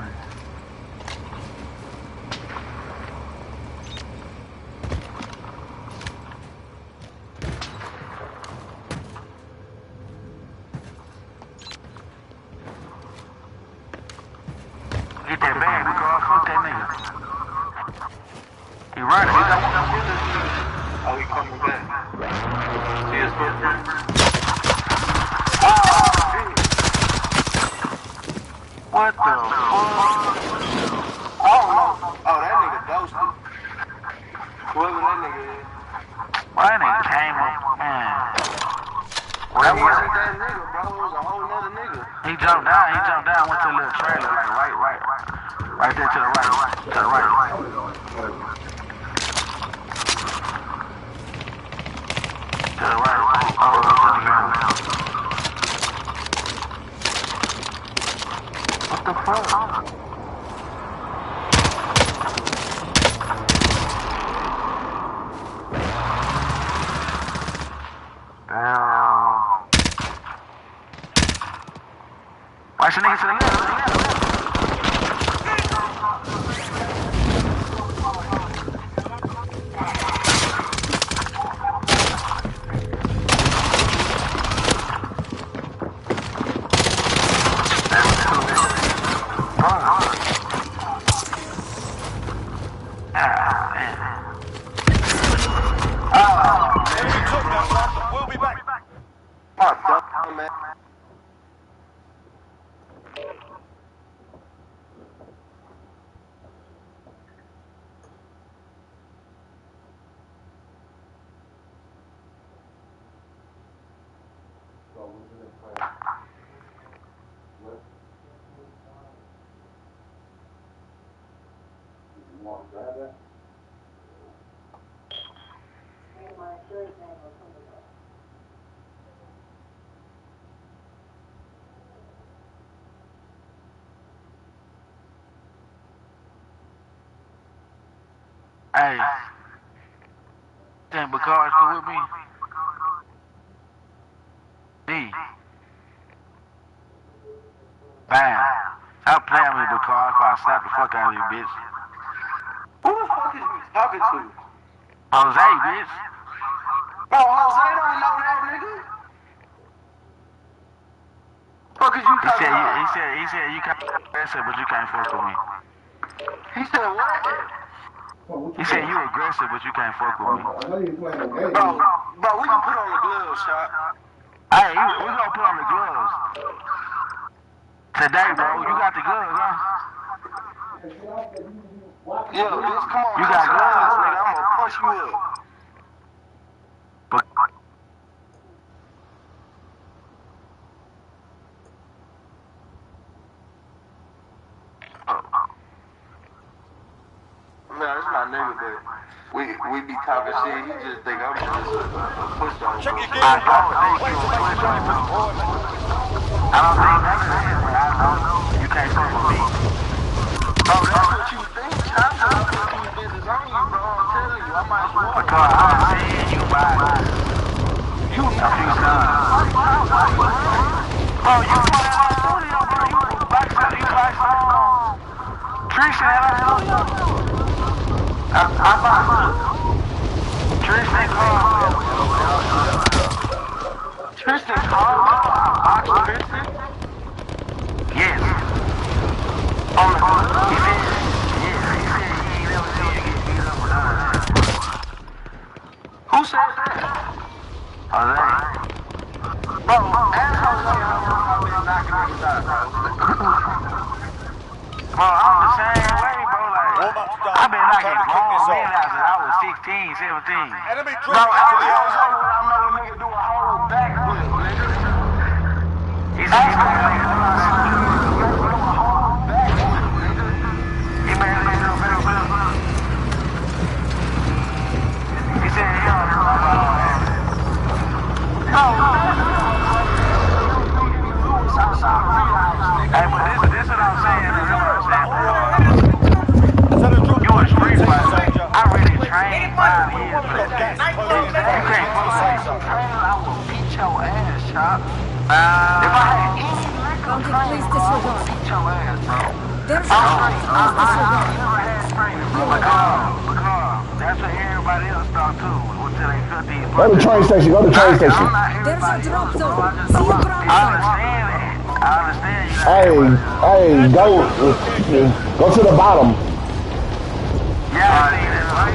Get that bag, because fuck that nigga. He running.
Oh, he coming back. See his footprint?
What the fuck?
Oh, no. Oh, that nigga ghosted. Whoever that nigga is.
Why that nigga came up, man?
That wasn't that nigga, bro. It was a whole nother nigga.
He jumped down, went to a little trailer, like right there to the right. To the right. What the fuck?
Damn.
Watch the nigga to the left. Hey, damn, because come with me. D. Bam. Stop playing with me, because I slap the fuck out of you, bitch.
Who the fuck is you talking to?
Jose, bitch.
Bro, Jose don't know that nigga. Fuck is you talking about?
He said you can't aggressive, but you can't fuck with me.
He said what?
He said you aggressive, but you can't fuck with me.
Bro, we can put on the gloves, shot.
Hey, we gonna put on the gloves. Today, bro, you got the gloves, huh?
Yeah, bitch, come on.
You got gloves,
nigga. I'm gonna punch you up.
But
Man, it's my nigga, but we be talking shit. He just think I'm just a pushover.
Check your gear.
I don't think you a pushover. I don't think none of that, but I know you can't fuck with me.
Bro, that's what you think. I'm trying to put these bitches on you, bro. I'm telling you, I might as well.
Because I'm seeing you by.
You
A few times. Bro, you put that on studio, bro. You like Tristan at our studio. I bought Tristan called. Tristan called. Tristan? Yes. On the hook. He said, yeah, he said he ain't never seen you get beat up with her. Who said that? Jose. Bro, ask Jose how long I've been knocking niggas out, bro. Bro, I'm the same way, bro. Like, I've been knocking grown men out since I was 16, 17.
Enemy
Bro,
dropping into the
I
area.
know a nigga do a whole backflip, nigga. He's a nigga do a whole backflip, nigga. He made a nigga do a backflip. He said, yo, hey, but this what I'm saying. You a street fighter. I really trained 5 years for this game. You can't fuck with me. I will beat your ass, Chop. If I had any
Bounty, please disregard.
beat your ass, bro.
There's a please disregard.
never had training, bro. Because that's what everybody else thought too. Until they felt these.
Go to the train station. Go to the train station.
There's a drop zone. See you ground
I
side.
understand that. I understand you.
Hey, go to the bottom.
Yeah, I need it, right?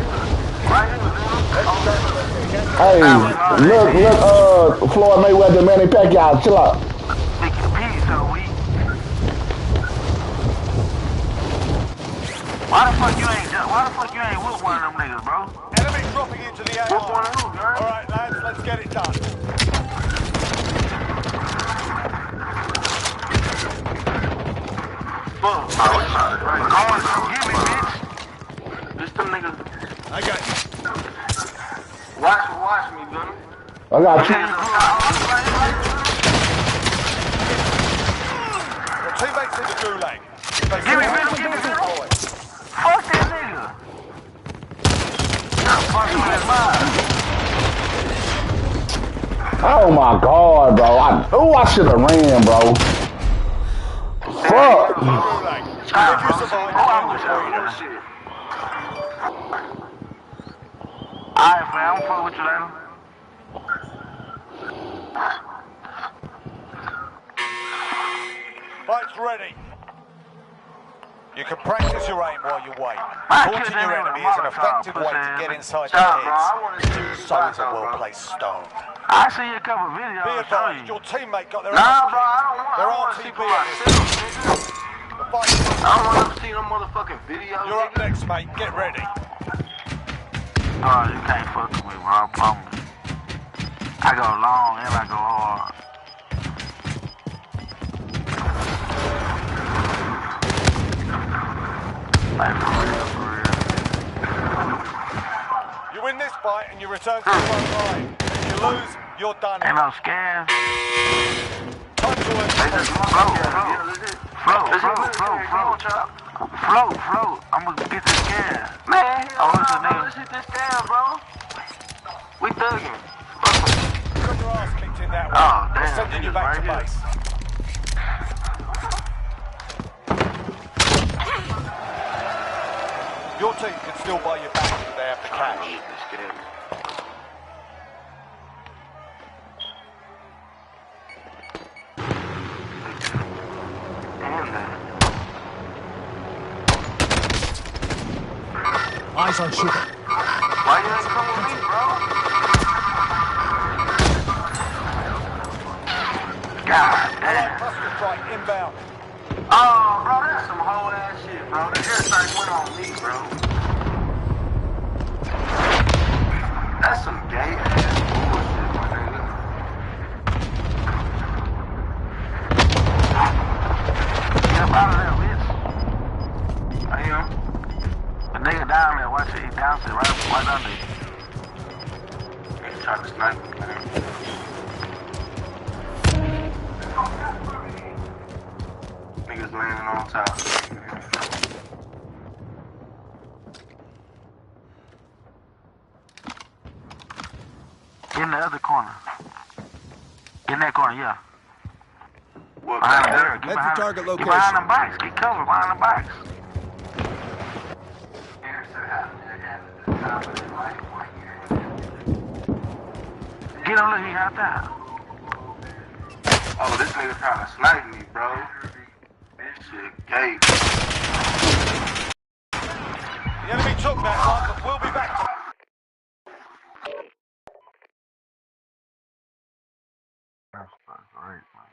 Hey, look, Floyd Mayweather, Manny Pacquiao, chill out.
We compete, so we. Why the fuck you ain't with one of them niggas, bro?
Enemy dropping into the area. Alright, lads, let's get it done.
Fuck. Come get me, bitch. Just them niggas.
I got you.
Watch me, Gunner.
I got you.
Your teammates in the gulag.
Give me middle. Fuck that nigga. I'm fucking with his mind.
Oh my God, bro. I should have ran, bro. Fuck.
If you survive,
Shit. Alright, fam, I'm fucking with you later.
fight's ready. You can practice your aim while you wait. Taunting your enemy is an effective way to get inside their heads. So is a well-placed stone.
I see a couple videos.
Be advised, your teammate got their
Nah,
ass
bro, I
kicked.
don't want to see for myself, nigga.
The fight.
I don't want to see no motherfucking videos.
You're up next, mate. Get ready.
Oh, you can't fuck with me, bro. I promise. I go long and I go hard. Like, for real, for real.
You win this fight and you return to the front line. If you lose, you're done.
Ain't no scam.
Time to win.
They just float. I'm gonna get this scam. Man, let's hit this scam, bro. We thugging.
You got your ass kicked in that way.
Oh, damn.
We're sending you back to base. Your team can still buy you back if they have the cash.
Eyes on shooter.
Why you ain't come with me, bro? God damn.
Cluster strike inbound.
Oh, bro, that's some whole ass shit, bro. The airstrike went on me, bro. That's some gay ass bullshit, my nigga. Get up out of there, bitch. I hear him. The nigga down there, watch it, he bouncing right under you. He tried to snipe me, man. Niggas landing on top. In the other corner. In that corner, yeah.
What,
Behind
back
the
there?
girl. Get
Head
behind,
to target
get behind
location.
the box. Get covered behind the box. Get on, look, he hopped out.
Oh, this nigga trying to snipe me, bro. Shit, gay.
The enemy took that one, but we'll be back.
That's great, man.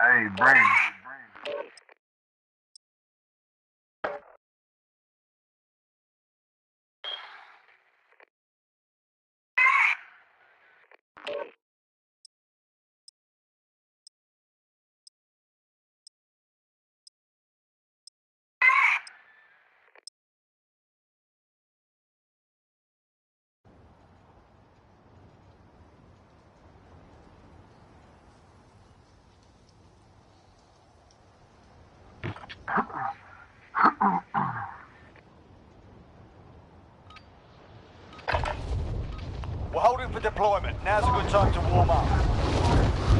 Hey, Brandon.
We're holding for deployment. Now's a good time to warm up.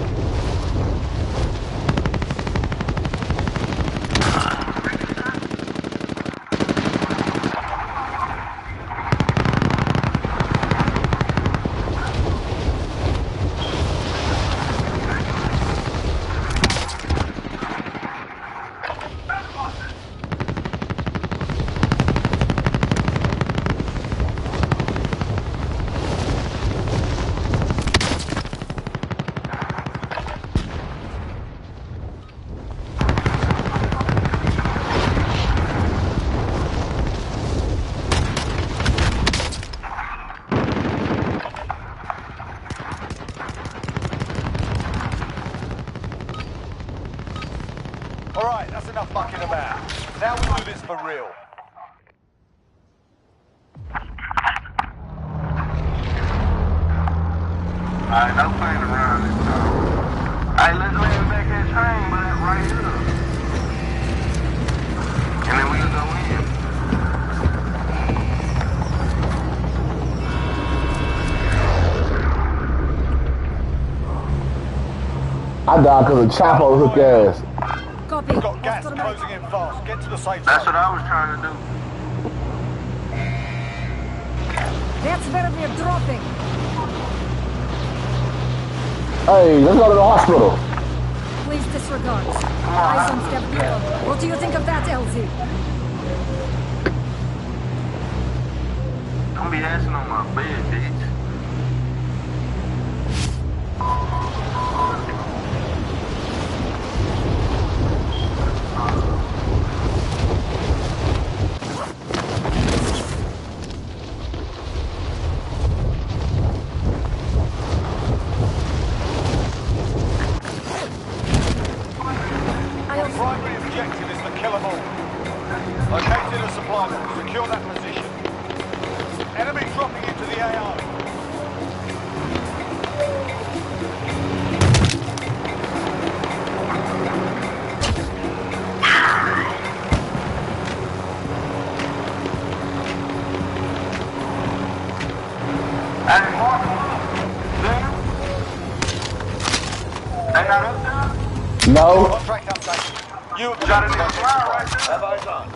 Alright, that's enough fucking about. Now we'll do this for real.
Alright, no playing around this time. Alright, let's land back that train, but right here. And then we can go in.
I died because of Chapo hook ass.
Copy.
We've got gas
Hostile right.
closing in fast. Get to the safe
That's
zone.
what I was trying to do.
That's where we're dropping.
Hey, let's go to the hospital.
Please disregard. Eyes on step zero. What do you think of that, LZ?
Don't be asking on my bed, bitch.
Our primary objective is to kill them all. Located a supply box. Secure that position. Enemy dropping into the AO.
Hey, Mark, they not up there?
No.
Contract update. You
Got a nigga fly right there.
Have eyes on.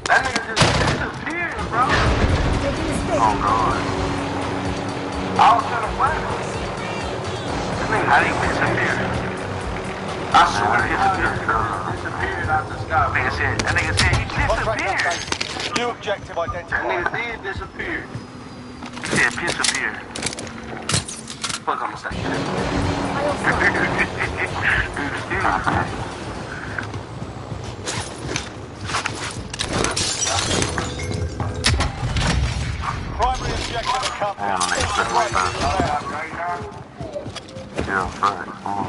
That nigga just disappeared, bro.
Taking a stick.
Oh, God. I was trying to find him. That nigga, how did he disappear? I swear he disappeared. Disappeared out the sky.
That nigga said he
Contract
disappeared.
update. New objective
That
identified.
nigga did disappear.
He said disappear.
Fuck, I'm gonna say that.
I'll stop.
Primary objective of the company.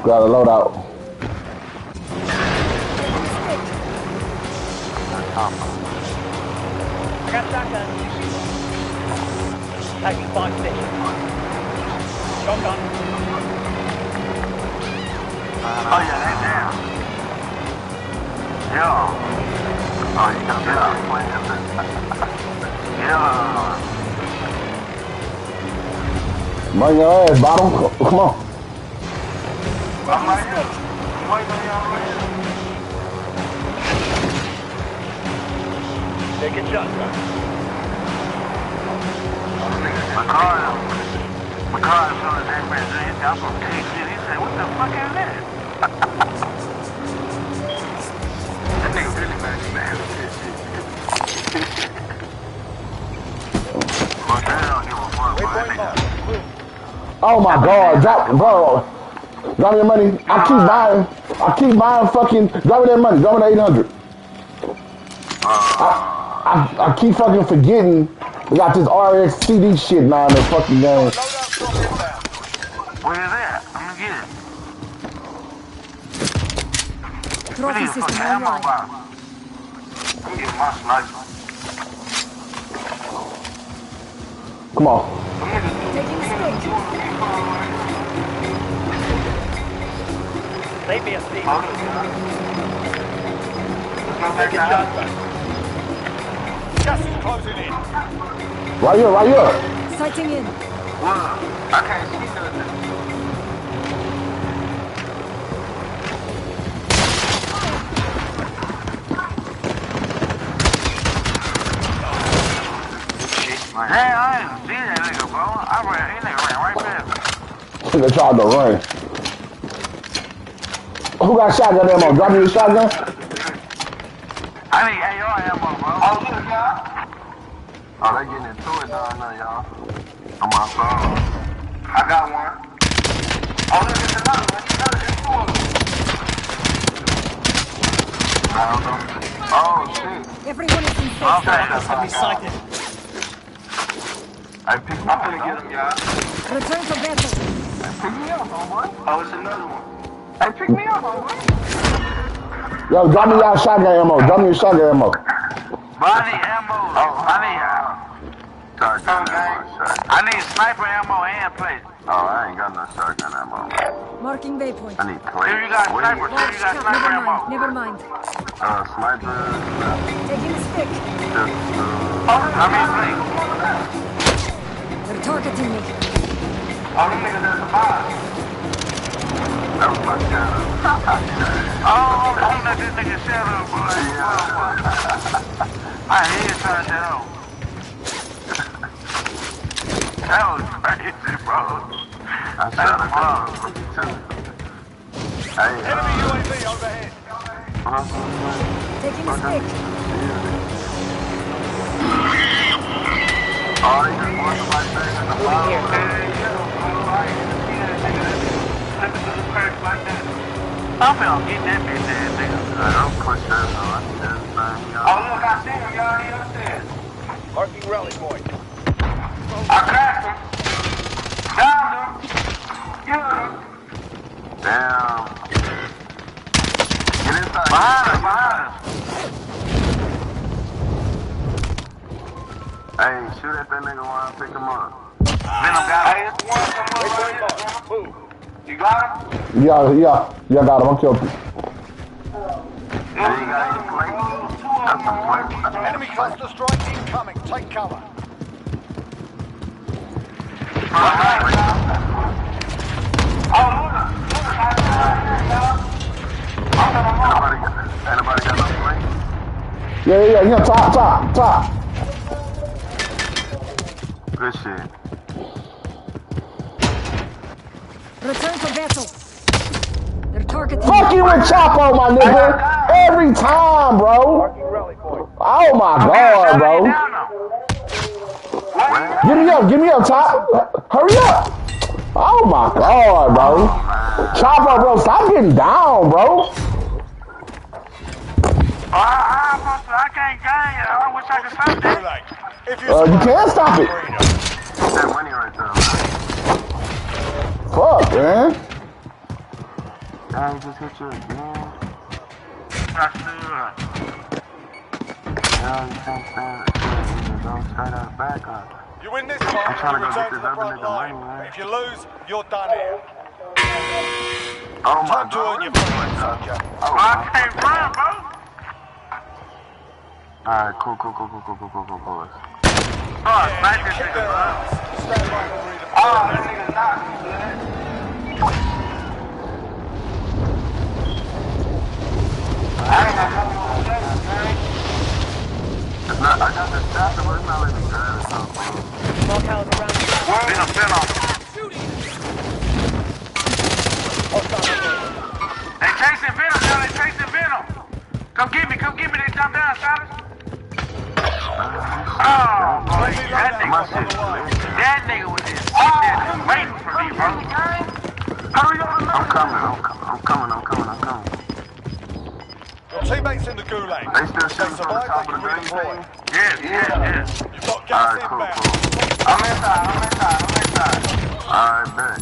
Got a loadout.
I got shotgun. Taking 5 sticks. Shotgun.
Oh yeah, they down. Yo. Oh, you got me out playing this. Yo.
Bring your ass, bottom. Come on.
I'm right here. Waiting on y'all right here.
Take a shotgun.
My car is on that man. I'm from KC. He said, what the fuck is that? That nigga really mad as shit. My dad don't give a fuck, bro. That nigga.
Oh my God, bro. Drop me your money. I keep buying fucking, drop me that money. Drop me the 800. I keep fucking forgetting we got this RX CD shit now in the fucking game.
Where is that? I'm gonna get it.
Trophy system online.
I'm getting my sniper.
Come on.
Taking stage.
Save me a seat.
Take a shotgun.
Gas is closing in.
Right here, right here.
Sighting in.
Whoa, I can't see nothing. Hey, I didn't see that nigga, bro. He nigga ran right past me.
They tried to run. Who got shotgun ammo? Drop me your shotgun.
I need AR ammo, bro. Oh, look, y'all. Oh, they getting into it down there, y'all. On my phone. I got one. Oh, look, it's another one. It's two of them. I don't know. Oh, shit.
Everyone is in safe.
Okay,
That's gonna be sighted.
I'm gonna get him, y'all.
Return to battle.
Pick me up, homeboy. Oh, it's another one. Hey, pick me up, homeboy.
Yo, drop me your shotgun ammo. Drop me your shotgun ammo.
But I need ammo. Oh, I need sniper ammo and plate. Oh, I ain't got no shotgun ammo.
Marking waypoint.
I need plate. Here you got sniper. Here you got sniper ammo.
Never mind.
Sniper.
Taking stick.
How many plate?
They're targeting me.
All them niggas at the bottom. That was my shadow. Oh, don't let this nigga shadow, boy. Yeah. I headshot that out. That was crazy, bro. I shot him too.
Enemy UAV overhead.
Taking a stick.
Oh, he just wants my thing in the bottom. I'm gonna get that bitch ass nigga. Don't push that on. I need that thing, y'all. Oh, look, I see him, y'all. He upstairs.
Marking rally point.
I cracked him. Downed him. Killed him. Damn. Get inside. Behind us, behind us. Hey, shoot at that nigga while I pick him up. Venom got him. Hey, it's one somewhere right here. Move. You got him?
Yeah, got him. I'm killed.
Yeah, you got any plate? Got some plate.
Enemy cluster strike incoming. Take cover.
Anybody got no plate?
Yeah, top.
Good shit.
Return to battle. They're targeting
Fuck
me.
you with Chapo, my nigga. Every time, bro.
Marking rally point.
Oh my God, bro. Give me up, top. Hurry up. Oh my God, bro. Chopper, bro, stop getting down, bro.
I can't gang it. I wish I could stop that.
If
You can't stop it.
That money right there, man.
Fuck, man.
I just hit you again. I should. No, you can't stand it. You go straight out back up.
You win this fight, you return to the front line. If you lose, you're done here.
Oh my
Time to
God.
earn your freedom, soldier.
I can't run, bro. Alright, cool. Oh, snipe this nigga, bro.
Stand by and redeploy.
Oh, that nigga knocked me, man. I ain't got nothing more to say, man. It's not, I got the chopper, but it's not letting me drive it, so, bro.
Small caliber round.
Spin him. They chasing Venom, y'all. They chasing Venom. Come get me. They jump down, Silas. Oh, boy. That nigga was just sitting there just waiting for me, bro. I'm coming.
Your teammates in the gulag.
They still
If they
shooting from the
survive,
top
they
of the
can
green
redeploy.
thing? Yeah.
You've got gas
Alright, cool.
inbound.
I'm inside. Alright, bet.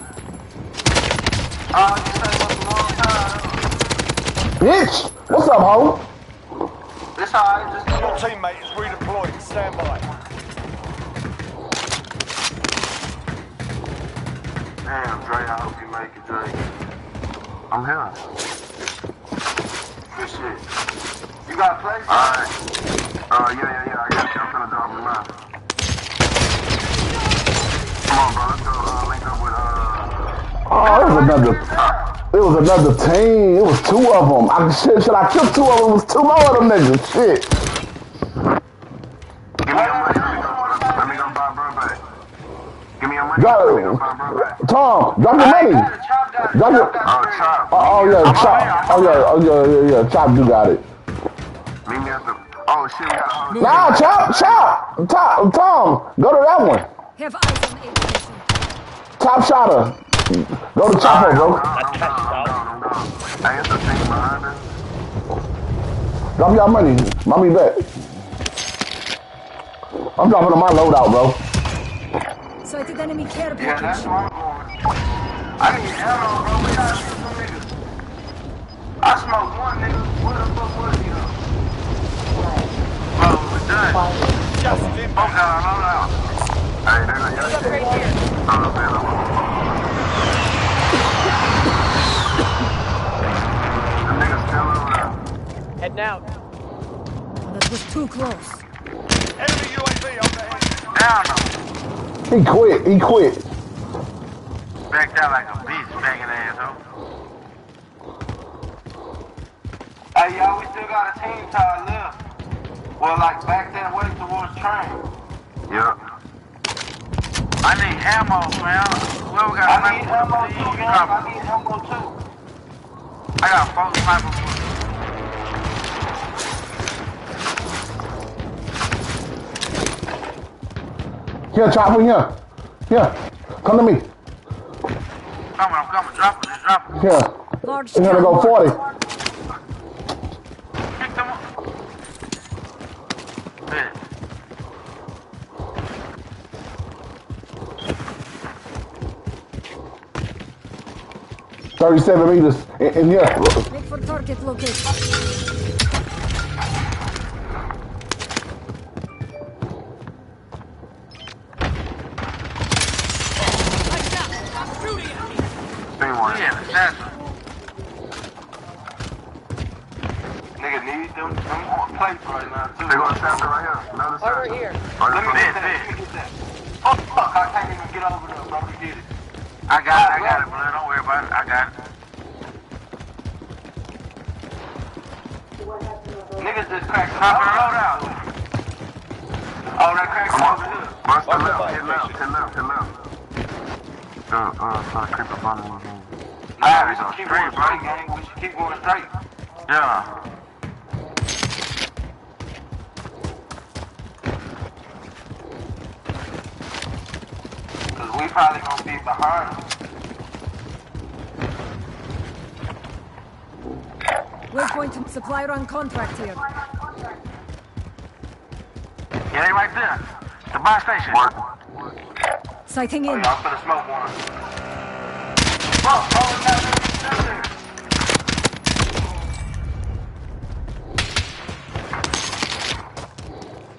Oh, you said it was a long time.
Bitch, what's up, ho?
It's alright, just
Your teammate is redeploying. Stand by.
damn, Dre, I hope you make it, Dre. I'm here. Good shit. You got a place? Alright. Yeah, I got you. I'm finna drop him now. Come on, bro, let's go link up with,
Oh, it was another team. It was two of them. Should I kill two of them? It was two more of them niggas. Shit.
Give me your money. Let me go buy bro back. Give me your money.
Tom, drop your money. Drop your.
Chop.
Yeah, Chop. Yeah. Chop, you got it.
Meet me at the. Oh shit, we got a whole.
Nah, Chop. Tom, go to that one.
Have eyes on A position.
Top shotter. Go to Chopper, bro.
Hey, it's a thing behind us.
Drop your money. Mommy back. I'm dropping on my loadout, bro.
Sighted enemy care
Yeah, that's
package.
where I'm going. I need ammo, bro. We gotta shoot some niggas. I smoked one nigga. Where the fuck was he, though? Bro, we're done.
Just
Both
inbound.
got our loadout. Hey, they're not young. The nigga's still over there.
Heading out.
That was too close.
Enemy UAV overhead.
Down him.
He quit.
Backed out like a bitch, banging asshole. Hey, y'all, we still got a team to our left. Well, like back that way towards train. Yep. I need ammo, man. Well, we got I need ammo too, man. I need ammo too. I got 4 sniper bullets.
Here, Chopper, here. Come to me.
I'm coming. Drop it.
Here.
Large
We're gonna go 40.
Pick them up. Bet.
37 meters in here.
Make for target location.
Nigga need them plates right now too. They gonna stand right here. Another side.
Over here.
Let me get that. Oh fuck, I can't even get over there, bro. We did it. I got it, bro. Don't worry about it. I got it. Niggas just cracked the load out. Oh, that crack's over here. Bust the left, hit left. Start creep up on them. Nah, we should keep going straight, gang. We should keep going straight. Yeah. Cause we probably gonna be behind.
Waypoint supply run contract here.
Yeah, they right there. The buy station.
Sighting in.
I'm gonna smoke one. Fuck, oh,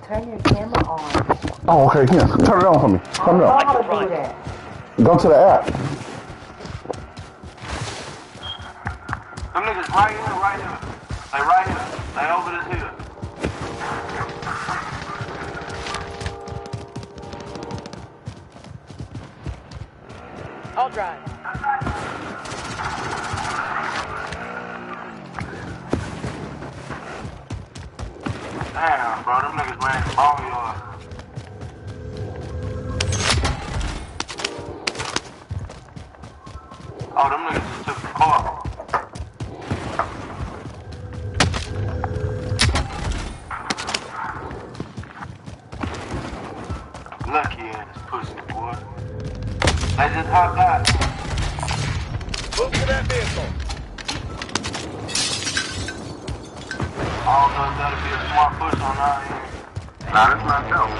Turn your camera on.
Oh, okay, here. Turn it on for me. Turn it on.
How to do that?
Go to the app.
them niggas right here, right here. They right here. They over this hill.
I'll drive.
Damn, bro, them niggas ran the ball yard. Oh, them niggas just took the car. Lucky ass pussy, boy. They just hopped out.
Move to that vehicle.
I don't know if that'll be a smart push on our end. Nah, that's not dope.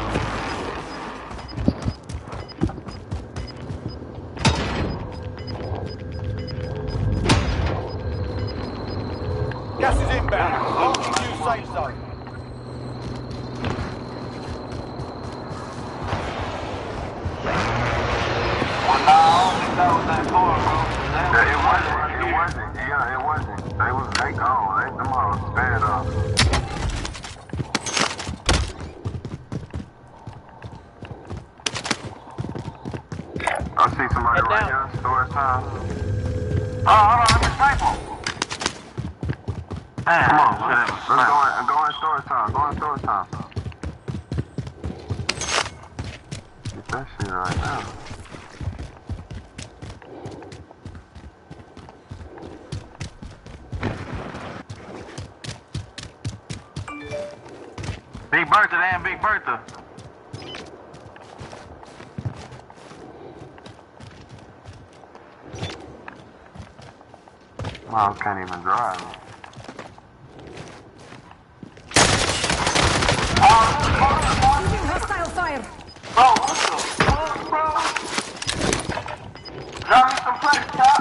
Gas is inbound. Marking new safe zone.
Well, nah, I don't think that was that car, bro.
Yeah, it wasn't. Yeah, it wasn't. They gone. Them hoes sped up. I see somebody right here. Storage time. Oh, hold on. Let me snipe him. Damn, come on. Let's go in storage time. Go in storage time. Get that shit right now. Big Bertha, damn Big Bertha. Mom can't even drive.
Using hostile fire.
Bro, what the fuck, bro? Drop me some plates, Top.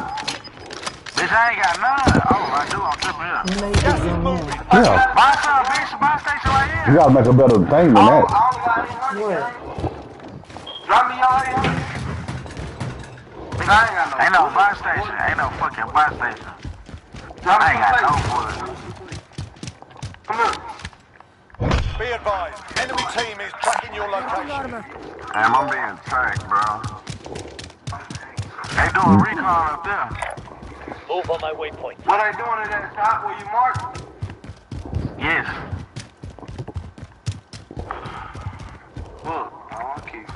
Bitch, I ain't got none. Oh, I do. I'm tripping here.
Gas is moving.
Yeah.
Buy some, bitch. Buy station right here.
You gotta make a better thing than
I
that.
only got 800. Drop me y'all 800. Nigga, I ain't got no.
Ain't no buy station. Ain't no fucking buy station.
Drop me
I ain't got no
some
bullets.
plates. Come here.
Be advised, enemy team is tracking your location.
Armor.
Damn, I'm being tracked, bro. They doing recon up there.
Move on my waypoint.
What they doing at that top where you marked?
Yes.
Look, I want to keep.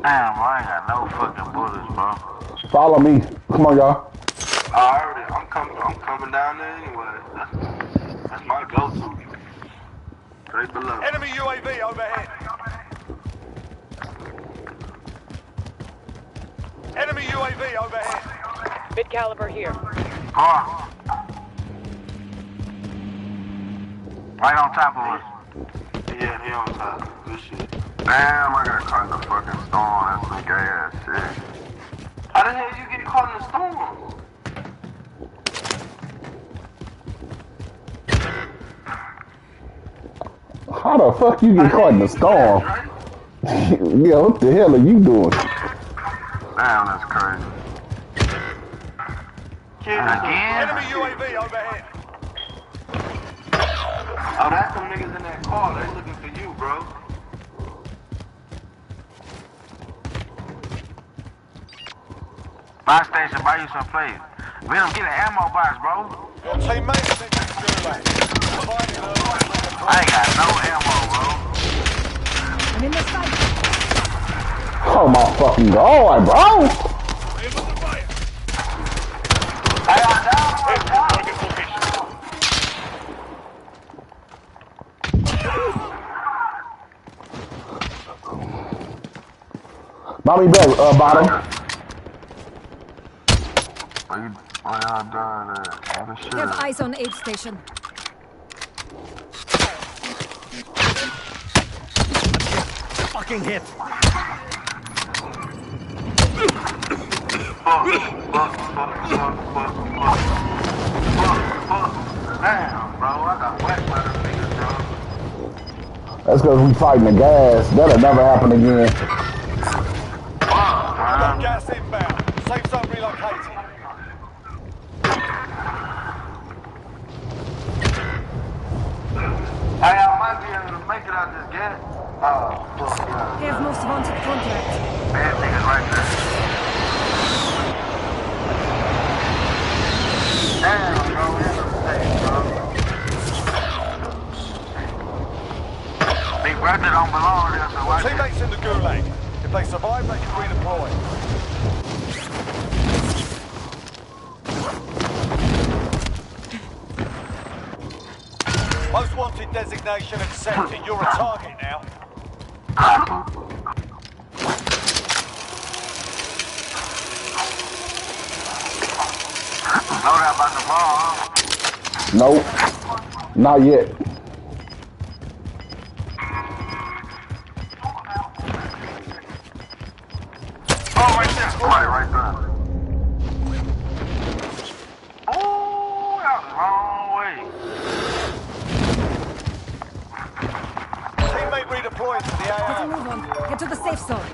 Damn, I ain't got no fucking bullets, bro.
Follow me. Come on, y'all.
I'm coming down there anyway. That's my go-to. Right below.
Enemy UAV overhead. Enemy UAV overhead.
Mid caliber here.
Car. Right on top of us.
Yeah, he on top. Good shit.
Damn, I got caught in the fucking storm. That's some gay ass shit.
How the hell you get caught in the storm?
How the fuck you get caught in the storm? Yeah, what the hell are you doing?
Damn, that's crazy. Again?
Enemy UAV overhead.
Oh, that's some niggas in that car. They looking for you, bro.
Buy station, buy you some plates. We don't get an ammo box, bro.
Your teammate sent you to gulag. Providing
I ain't got no ammo, bro.
I'm in the fight.
Oh my fucking god, bro!
I got down.
Target location.
Buy me back, bottom.
Why y'all doing that?
We have eyes on aid station.
Fucking hit.
Damn, bro, I got whacked by them niggas, bro.
That's because we fighting the gas. That'll never happen again.
Got gas inbound. Safe zone relocated.
Hey, I might be able to make it out this gas. Oh, fuck yeah.
We have most wanted contract.
Bad niggas right there. Damn, bro, we're in the state, bro. Big brother don't belong there, so watch it.
Teammates in the gulag. If they survive, they can redeploy. Most wanted designation accepted. You're a target now.
Know that about the ball, huh?
Nope. Not yet.
Oh, right there. Somebody right there. Oh, that was a long way.
Teammate redeploying to the
Let's
AO.
move on. Get to the safe zone.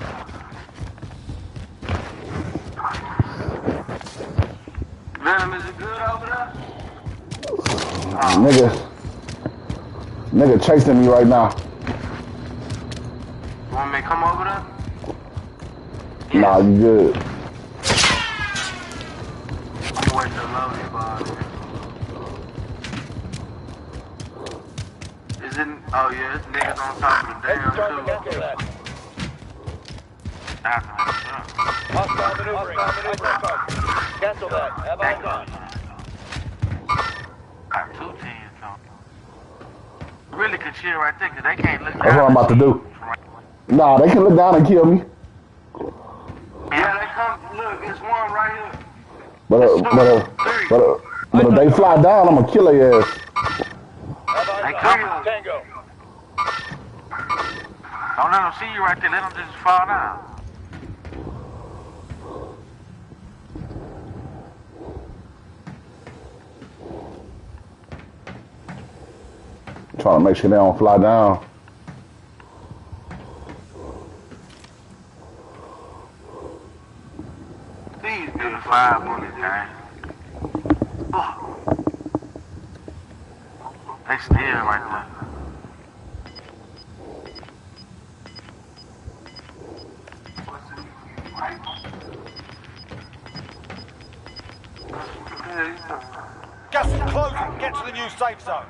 Venom, is it good over there?
Nigga chasing me right now.
You want me to come over there?
Nah, you good.
I'm waiting to love you, body. Is it? Oh yeah, it's niggas on top of the damn too.
Hostile maneuvering. Cancel that. Have eyes on.
Got 2 teams on. Really could chill right there, cause they can't look down.
That's what I'm about to do. Nah, they can look down and kill me.
Yeah, they come. Look, it's one right here.
But if they fly down, I'm gonna kill their ass.
They come.
Tango.
Don't let them see you right there. Let them just fall down.
Trying to make sure they don't fly down.
These good 5 bullets, gang. Oh. They still right there.
Gas is closing. Get to the new safe zone.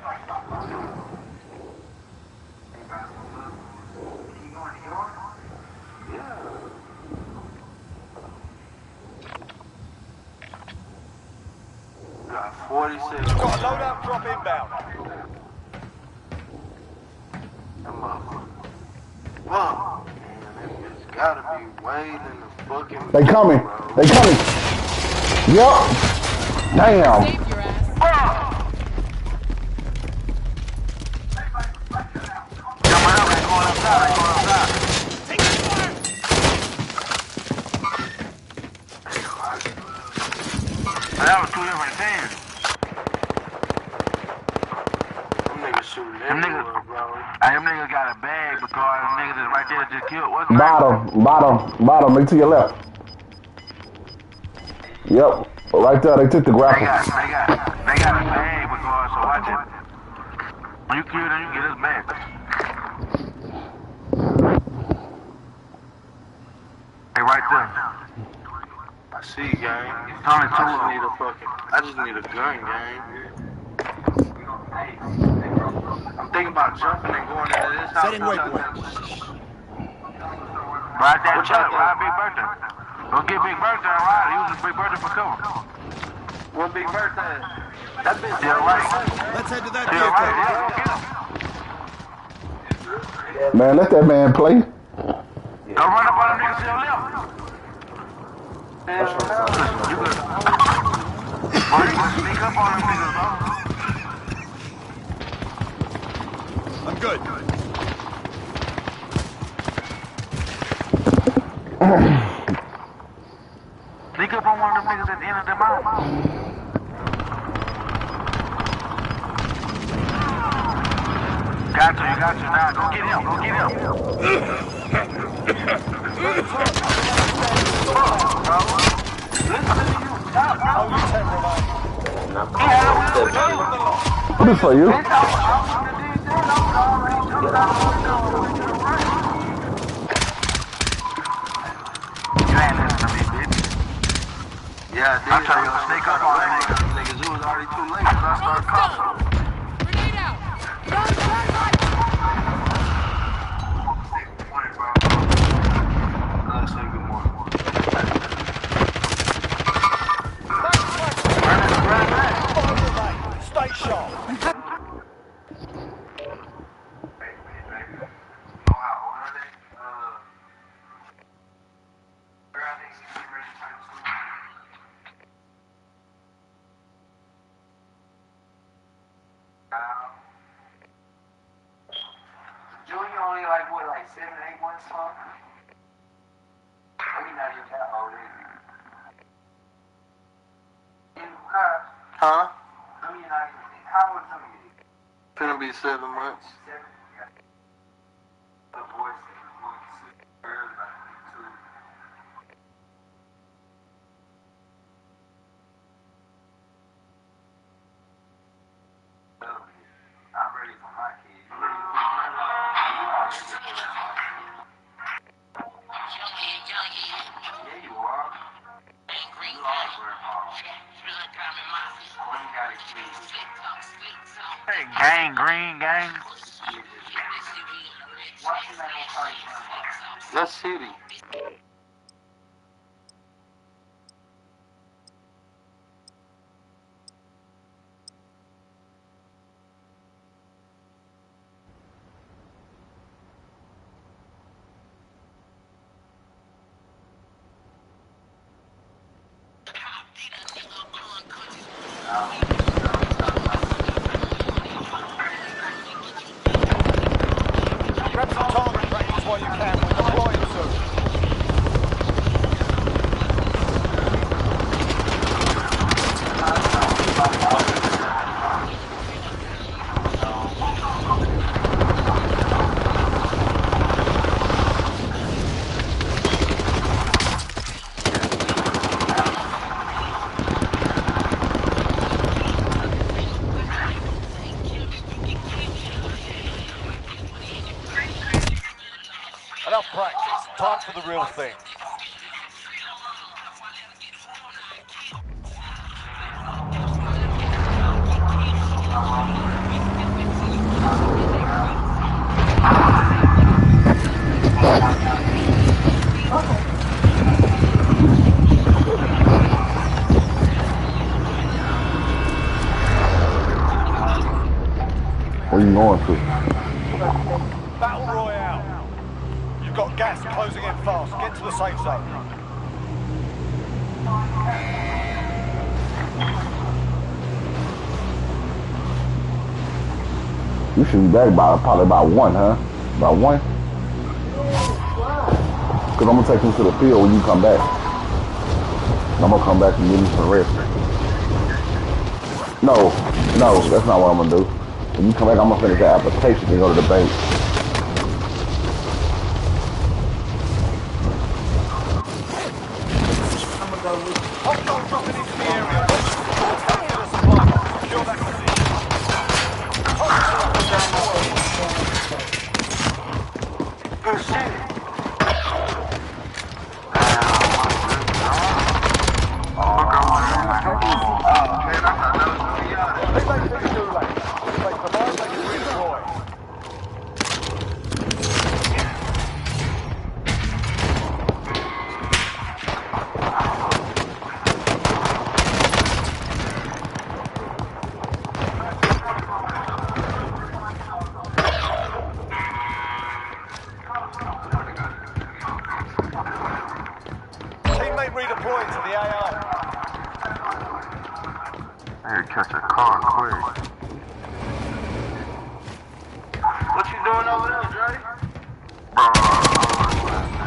Got 46.
Got a loadout drop inbound.
Fuck. It's gotta be way in the fucking.
They coming. They coming. Yup. Damn.
Save your ass.
That was 2 different teams. Them niggas shooting everywhere, bro. Them niggas got a bag because them niggas is right there that just killed. What's the
Bottom. Look to your left. Yep. Right there, they took the grapple.
They got a bag because, so watch it. When you kill them, you get his bag. Hey, right there. I see, gang. It's only 2 of them. I just need a gun, gang. I'm thinking about jumping and going into this house.
Setting waypoint.
Ride that truck, ride Big Birthday. Go get Big Birthday and ride. He was a Big Birthday for cover. What Big Birthday? That bitch still right.
Let's head to that
Still right.
vehicle.
Yeah, go get him.
Man, let that man play.
Yeah,
Go run up on them niggas to your left. You good. Boy, you gonna sneak up on them niggas, bro.
I'm good.
Sneak up on one of them niggas at the end of the mouth. Got you now. Go get him.
What is for you?
Yeah, I'm trying to sneak up on that niggas. It was already too late because I started coughing.
Grenade out!
Say good morning.
Stay sharp.
Junior only like what, like 7, 8 months long? Maybe not even that old, is he? Huh? How old is he?
Finna be 7 months.
7? Yeah. The boys, 7 months. Girls, like 2. I'm ready for my kids. You ready for my Yeah, you are. You are grandma. When you got a kid.
Hey, gang, green gang.
What's your name? Call you grandma.
That's City.
Grab some target practice while you can. We're deploying soon. Enough practice. Time for the real thing.
Where you going to?
Battle Royale. You've got gas closing in fast. Get to the safe zone.
You should be back by probably about 1, huh? About 1? Because I'm going to take you to the field when you come back. I'm going to come back and give you some rest. No, that's not what I'm going to do. When you come back, I'm going to finish that application and go to the bank.
Hostile dropping into the area. Capture the supply box. Secure that position.
Good shit.
Teammate redeploying to the AO.
I had to catch a car quick. What you doing over there, Dre?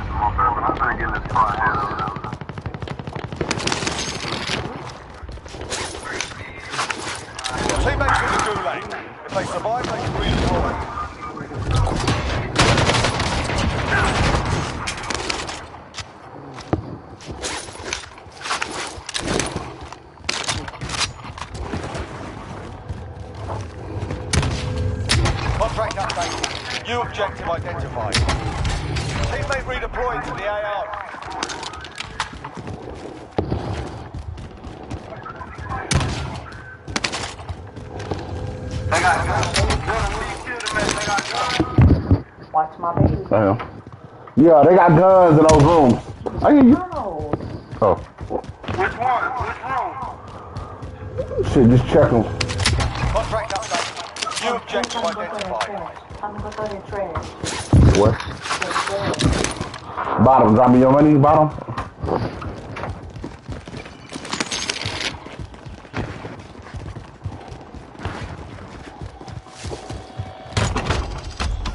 My bad, but I'm trying to get in this car ahead of them.
Your teammates in the gulag. If they survive, they can redeploy. Contract update. New objective identified. Teammate redeployed to the AO.
They got guns.
Watch my baby.
Damn. Yeah, they got guns in those rooms. I hear you.
No.
Oh.
Which one? Which room?
Shit, just check them.
Contract update. New objective identified.
I'm gonna go to the trash.
What? Bottom, drop me your money, bottom.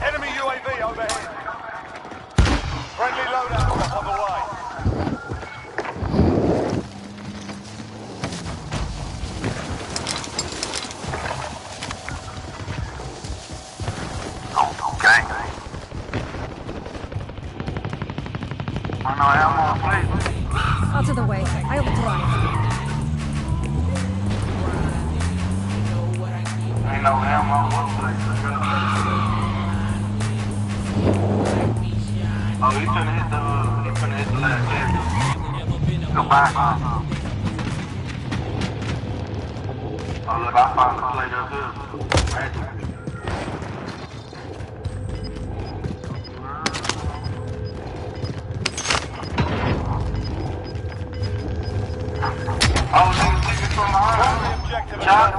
Enemy UAV overhead. Friendly loadout drop on the way.
Gang. I know I'm on place.
Out of the way. I'll drive.
Ain't no ammo on place. Oh, he finna hit the last hit. Go back. Oh, look, I found the plate up here. Oh, niggas from my
Objective
John.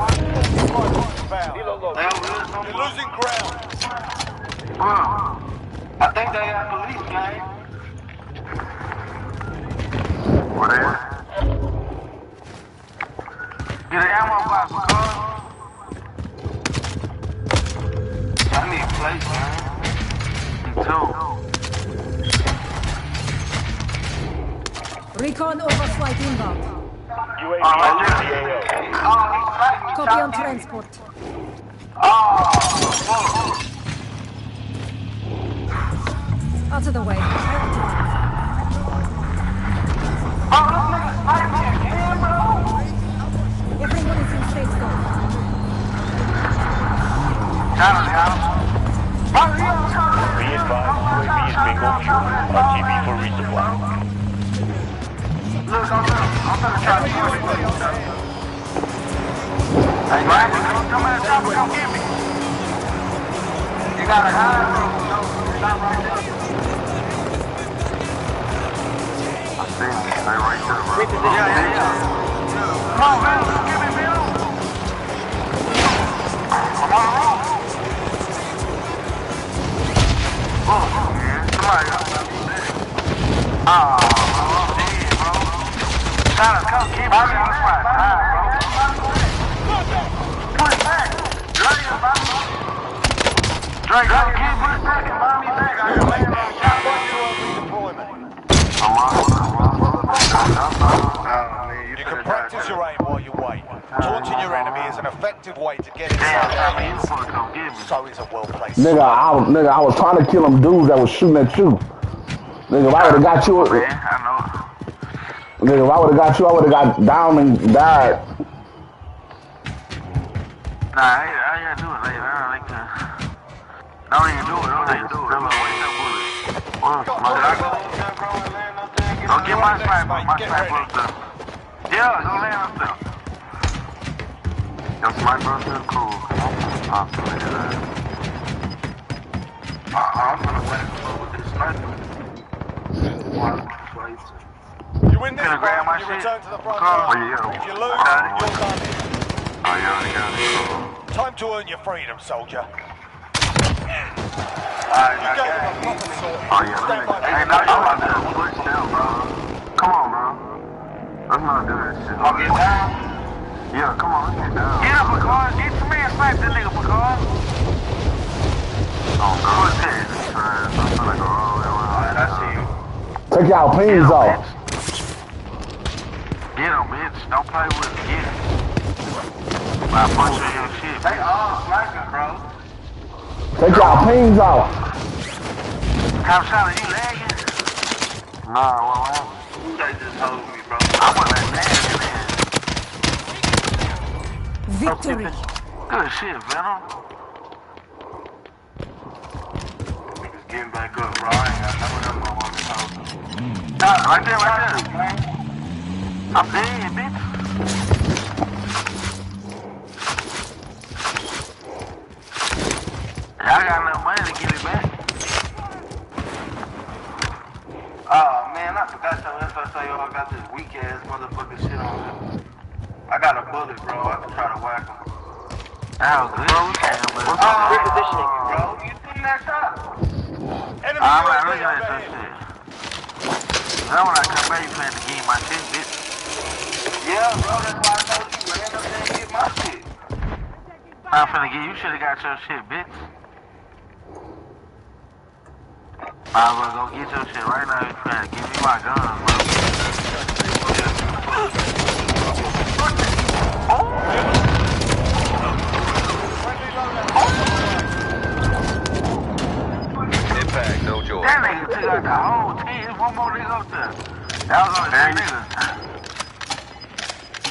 You're losing ground.
I think they got police, gang. What is it? Get an ammo box, cuz. I need plates, man. Me too.
Recon overflight inbound.
UAV
Oh,
entering
he's
the AO.
fighting me.
Copy on transport.
Oh, fuck.
Out of the way. I'll drive.
Oh, this nigga sniped me again, bro.
Everyone is in safe zone.
Got him.
Be advised, UAV is bingo fuel. RTB for resupply.
Look, I'm gonna try to kill you. Hey, man, come here, come get me. You got a high road, stop right there. I see him, they right there, bro. Yeah. Come on, man, give me Bill. I'm on the road. Oh, man, somebody got me. Oh, damn, bro. Trying to come keep me on the spot. Bro. Put it back. Drake, keep put it back and buy me back. I can lay it on the shot.
You can practice your aim while you wait. Taunting your enemy is an effective way to get inside areas. So is a well-placed
Nigga, I was trying to kill them dudes that was shooting at you. Nigga, if I would've got you.
Man, I know.
Nigga, if I would've got you, I would've got down and died.
Nah, I ain't do it later. Don't even do it. Don't even do it. Don't wait that bullet. Don't get my sniper. My sniper up there. Yeah, don't land up there. Your sniper up there, cool. I'm gonna win with this sniper.
You win this
Gonna grab my
round, you
shit.
return to the front
Oh,
line.
yeah.
If you lose,
Got it.
you're done.
Oh, yeah.
Time to earn your freedom, soldier.
Alright,
You gave him a proper sword.
Oh, yeah.
Stand by
Hey, now I'm about to push down, bro. Come on, bro. Walk it down.
Yeah, come on, let's get down. Get up, because get some man snipe that nigga, because. Oh, what's that? I'm gonna go all the way around.
Alright, I see you.
Take y'all pings off.
Get him, bitch. Don't play with it. Get him. I punch you in your shit.
They all sniping, bro.
Take y'all pings off.
Cop shot, are you lagging? Nah, what happened?
They just hold me, bro.
I wasn't lagging, man.
Victory.
Good shit, Venom.
Niggas getting back up, bro. I ain't got none of them motherfuckers holding.
Nah, right there. I'm dead, bitch. I got enough money to get it back.
Oh, man, I forgot your FSAO. I got this weak-ass motherfucking shit on it. I got a bullet, bro. I can try to whack him.
That was good. Bro, we can't help it.
Repositioning.
Bro, you seen that shot?
Enemy
I'm not
UAV
looking at that
overhead.
shit. Now when I come back, you plan to give my shit, bitch.
Yeah, bro, that's why I told you ran up there and get my shit.
I'm finna get you should've got your shit, bitch. Might as well go get your shit right now. You finna give me my guns, bro.
Impact, no joy.
That nigga took out the whole team. There's one more nigga up there. That was only 3 niggas.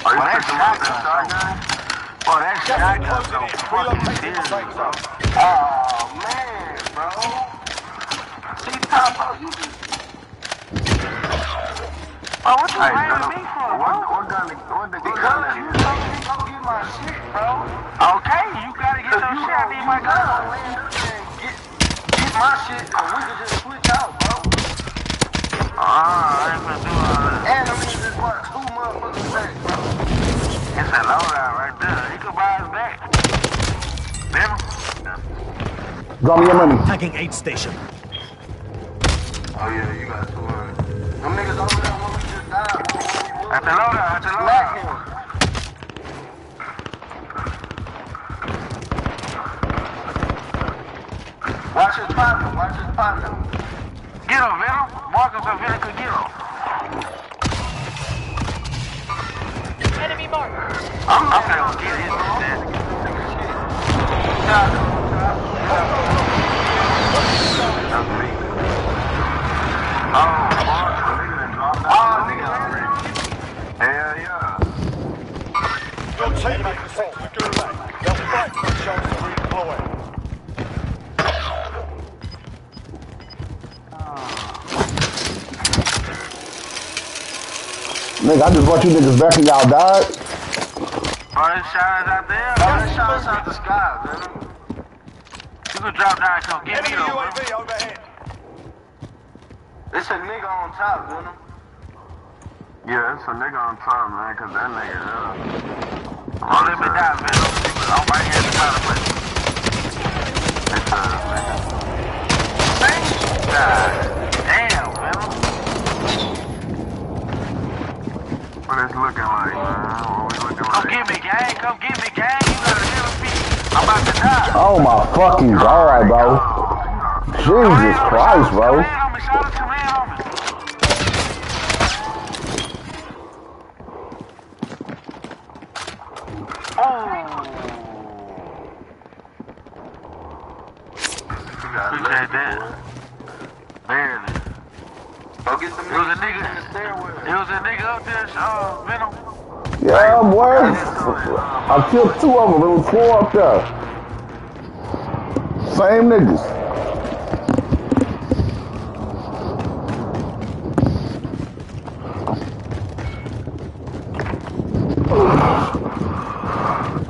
Oh, that shotgun. Oh, that shotgun so fucking serious, bro.
Oh, man, bro. See, Tombo, you just...
Oh, what you blaming me for, bro?
Because you told me go get my shit, bro.
Okay, you gotta get your shit. I need my gun.
Get my shit, and we can just switch out, bro.
I ain't gonna do all that.
And I mean, just want 2 motherfuckers back, bro.
It's a loadout right there. He could buy us back. Never.
Drop me your money.
Tagging aid station.
Oh, yeah, you got 200. Them niggas over there when we just died, bro.
At the loadout, at the
Smack
loadout.
him. Watch his partner, watch his partner.
Get him, Venom. Marcus or Venom could get him.
Enemy marked.
I'm finna go get his shit.
Hell yeah.
Your teammate was sent to the gulag. They'll fight for a chance to redeploy.
Nigga, I just brought you niggas back and y'all died.
Oh, there's shots out there.
Oh, there's shots out the sky, man.
You can drop down and come get me
Enemy
though, bro.
UAV overhead.
It's a nigga on top, Venom.
Yeah, it's a nigga on top, man, cause that nigga, don't let me die, Venom. I'm right here at the top of it. It's nigga. God damn, Venom. What it's looking like, man? What we looking like? Come get me, gang. Come get me, gang. You gotta hear me. I'm about to die.
Oh my fucking god, bro. Jesus Christ, bro.
Command on me, shout out, command on me. Appreciate that. Barely.
Go get them
It was a
niggas
nigga.
in the stairwell.
It was a nigga up there, Venom.
Yeah, boy. I killed 2 of them. There was 4 up there. Same niggas.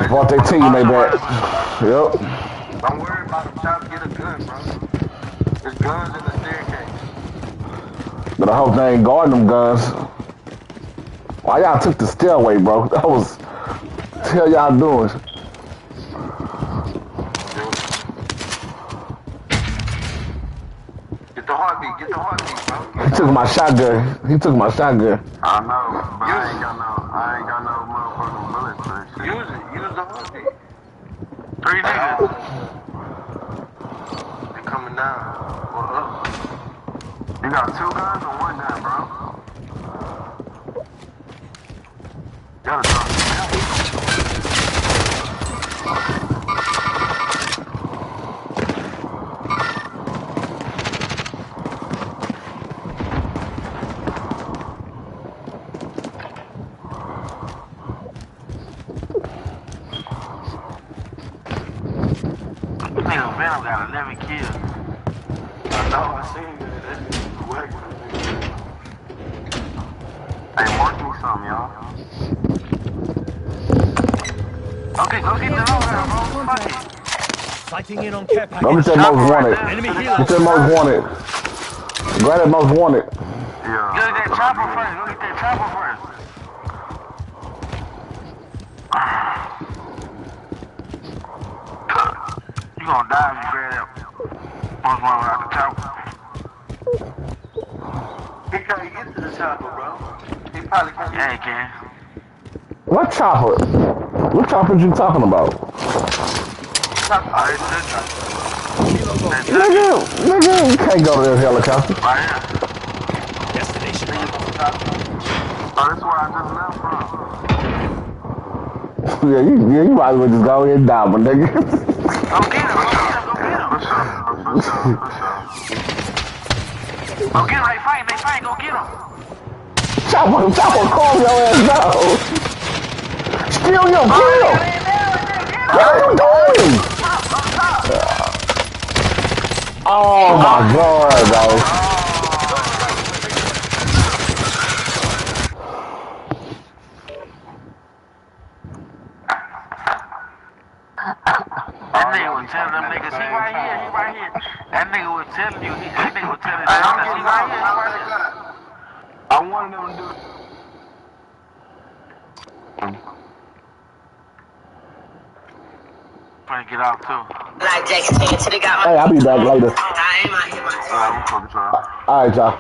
Brought their teammate back. Yep.
Don't worry about them trying to get a gun, bro. There's guns in the staircase.
But I hope they ain't guarding them guns. Why y'all took the stairway, bro? That was... What the hell y'all doing?
Get the heartbeat, bro.
He took my shotgun. He took my shotgun.
I know, but I ain't got no motherfucking bullets for this shit. Use the hoodie. 3 niggas. They coming down. What up? You got 2 guns or 1 gun, bro? Gotta talk.
Nigga Venom got 11 kills.
I know, I seen that. That nigga's whack. Hey, mark me something, y'all.
Okay, go get the low ground, bro. Fuck it.
Sighting in on care
Let me
package.
say most wanted.
Enemy
Let me
helo.
say most wanted. Grab that most wanted.
Go get that chopper first. Go get that chopper first. You gonna die if you grab that most one without the chopper.
He can't get to the chopper, bro. He probably can't.
Yeah, he can.
What chopper? What chopper you talking about? Nigga, you can't go to this helicopter.
Right here.
Destination.
Oh, that's where I just left from.
Yeah, you might as well just go ahead and die, my nigga.
Go get him.
For sure.
Go get him. They fighting. Go get him.
Chopper, calm your ass down. Steal your kill. What are you doing? Oh my god, bro.
That nigga was telling them niggas, he right here. That nigga was telling you, that nigga was telling them niggas, he right here.
I wanted them to do
Trying to get off too.
Hey, I'll be back later.
I'm fucking trying.
Alright, y'all.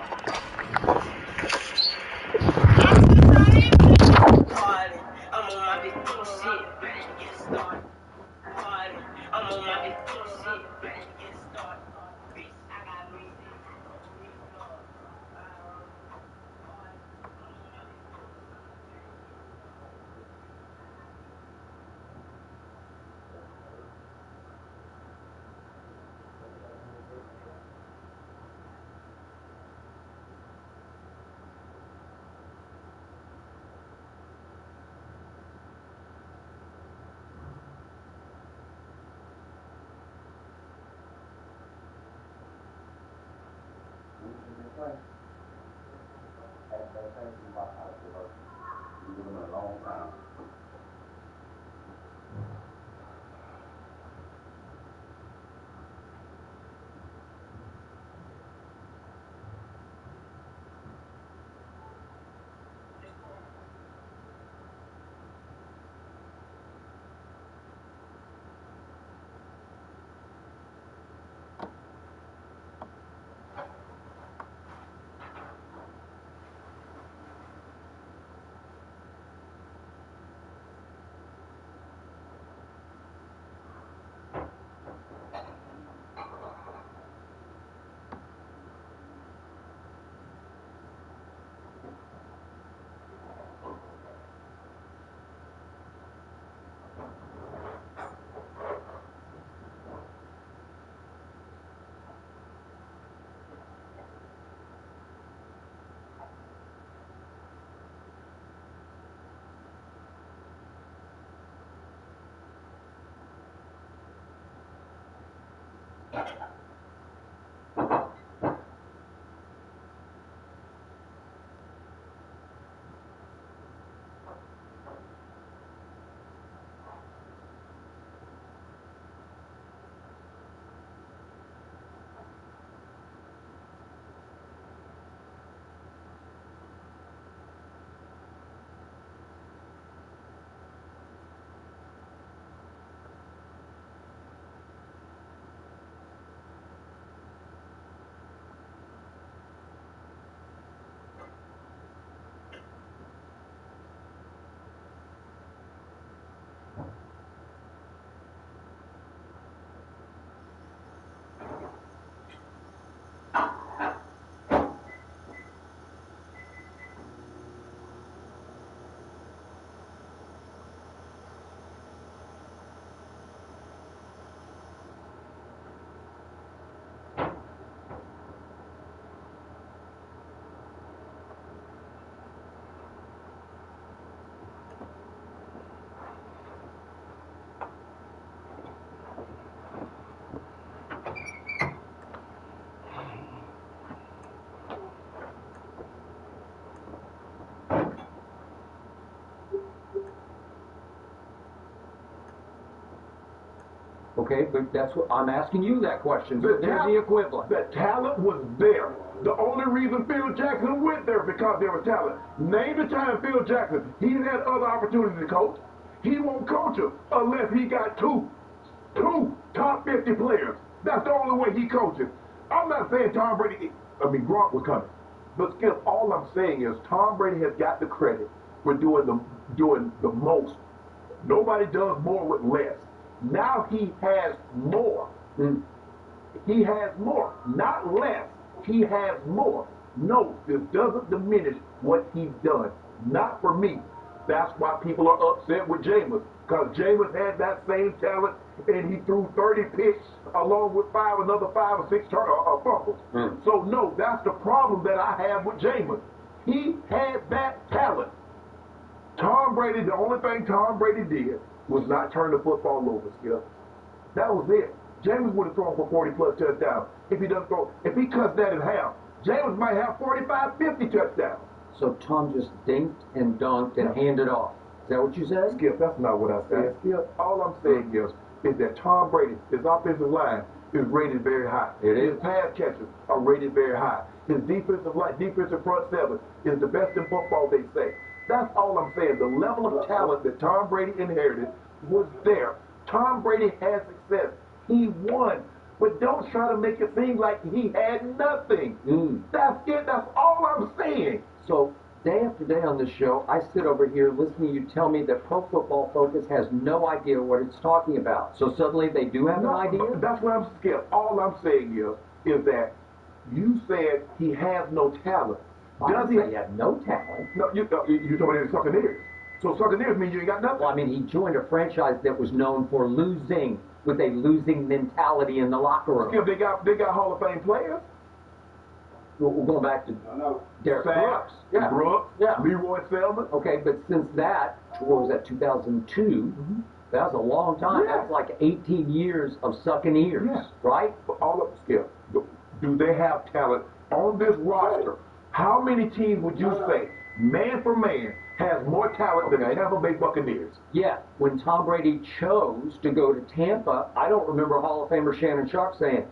Okay, but that's what I'm asking you that question. So there's the equivalent.
The talent was there. The only reason Phil Jackson went there because there was talent. Name the time Phil Jackson, he's had other opportunities to coach. He won't coach them unless he got two top 50 players. That's the only way he coaches. I'm not saying Tom Brady, Gronk was coming. But Skip, all I'm saying is Tom Brady has got the credit for doing the most. Nobody does more with less. Now he has more. He has more, not less. He has more. No, this doesn't diminish what he's done. Not for me. That's why people are upset with Jameis. Because Jameis had that same talent, and he threw 30 picks along with another five or six fumbles. So, no, that's the problem that I have with Jameis. He had that talent. Tom Brady, the only thing Tom Brady did was not turn the football over, Skip. That was it. Jameis would have thrown for 40-plus touchdowns if he cuts that in half. Jameis might have 45, 50 touchdowns.
So Tom just dinked and dunked and handed off. Is that what you said?
Skip, that's not what I said. Skip, all I'm saying is that Tom Brady, his offensive line is rated very high. His pass catchers are rated very high. His defensive front seven is the best in football, they say. That's all I'm saying. The level of talent that Tom Brady inherited was there. Tom Brady had success. He won. But don't try to make it seem like he had nothing. That's it. That's all I'm saying.
So day after day on this show, I sit over here listening to you tell me that Pro Football Focus has no idea what it's talking about. So suddenly they do have an idea?
That's what I'm scared. All I'm saying is that you said he has no talent.
Does he have no talent?
No, you told me he's Succaneers. So Succaneers mean you ain't got nothing.
Well, I mean, he joined a franchise that was known for losing, with a losing mentality in the locker room.
Skip, they got Hall of Fame players.
We're going back to Derek Brooks.
Yeah. Brooks. Yeah. Leroy Selman.
Okay, but since that, what was that, 2002? That was a long time.
Yeah.
That's like 18 years of sucking ears, right?
But all of Skip, do they have talent on this roster? How many teams would you say, man for man, has more talent than the Tampa Bay Buccaneers?
Yeah, when Tom Brady chose to go to Tampa, I don't remember Hall of Famer Shannon Sharp saying,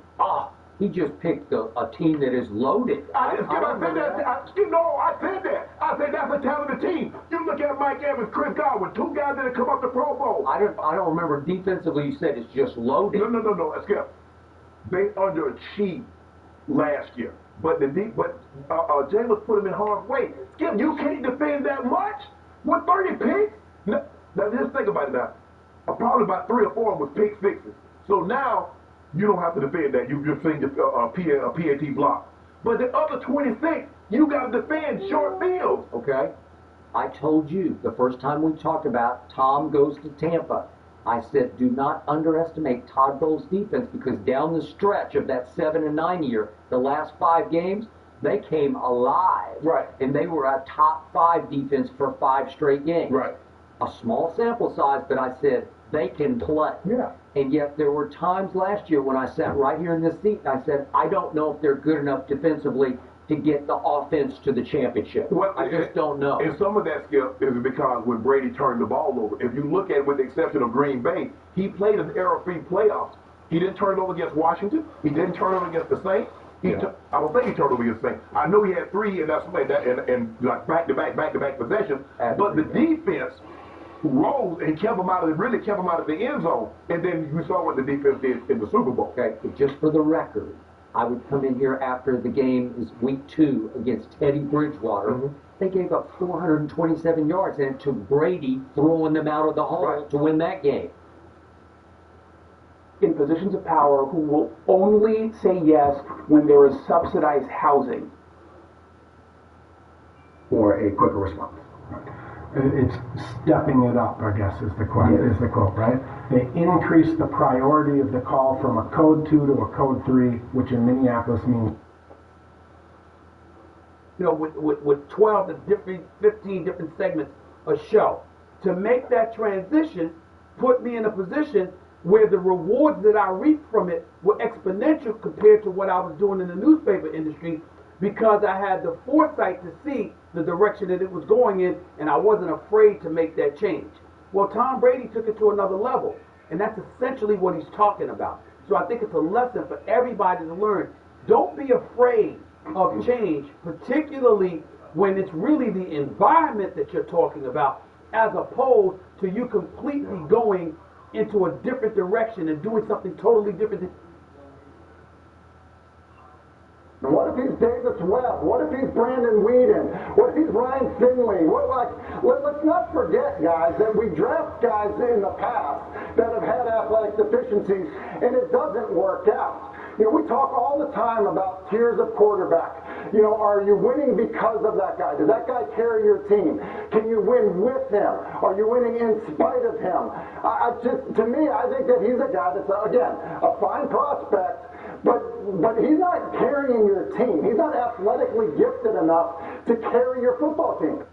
he just picked a team that is loaded.
I said that. I said that's a talented team. You look at Mike Evans, Chris Godwin, two guys that have come up to Pro Bowl.
I don't remember defensively you said it's just loaded.
No. Skip. They underachieved last year. But Jameis put him in harm's way. Skip, you can't defend that much with 30 picks. Now just think about it now. Probably about 3 or 4 was pick sixes. So now you don't have to defend that. You're seeing a PAT block. But the other 26, you got to defend short fields.
Okay. I told you the first time we talked about Tom goes to Tampa, I said, do not underestimate Todd Bowles' defense, because down the stretch of that 7 and 9 year, the last 5 games, they came alive.
Right.
And they were a top 5 defense for 5 straight games.
Right.
A small sample size, but I said, they can play.
Yeah.
And yet there were times last year when I sat right here in this seat and I said, I don't know if they're good enough defensively to get the offense to the championship.
Well,
I just don't know.
And some of that, Skip, is because when Brady turned the ball over, if you look at it with the exception of Green Bay, he played an error-free playoffs. He didn't turn it over against Washington. He didn't turn it over against the Saints. I don't think he turned over against the Saints. I know he had 3 and like back-to-back possessions. But the defense rose and kept him out of the end zone. And then you saw what the defense did in the Super Bowl.
Okay, but just for the record, I would come in here after the game is week 2 against Teddy Bridgewater. They gave up 427 yards, and it took Brady throwing them out of the hole to win that game.
In positions of power who will only say yes when there is subsidized housing.
Or a quicker response. It's stepping it up, I guess, is the quote, right? They increase the priority of the call from a code 2 to a code 3, which in Minneapolis means,
with 12 to 15 different segments a show. To make that transition put me in a position where the rewards that I reaped from it were exponential compared to what I was doing in the newspaper industry, because I had the foresight to see the direction that it was going in, and I wasn't afraid to make that change. Well, Tom Brady took it to another level. And that's essentially what he's talking about. So I think it's a lesson for everybody to learn. Don't be afraid of change, particularly when it's really the environment that you're talking about, as opposed to you completely going into a different direction and doing something totally different.
What if he's Davis Webb? What if he's Brandon Whedon? What if he's Ryan Finley? Let's not forget, guys, that we draft guys in the past that have had athletic deficiencies, and it doesn't work out. You know, we talk all the time about tiers of quarterback. You know, are you winning because of that guy? Does that guy carry your team? Can you win with him? Are you winning in spite of him? To me, I think that he's a guy that's, again, a fine prospect, but he's not carrying your team. He's not athletically gifted enough to carry your football team.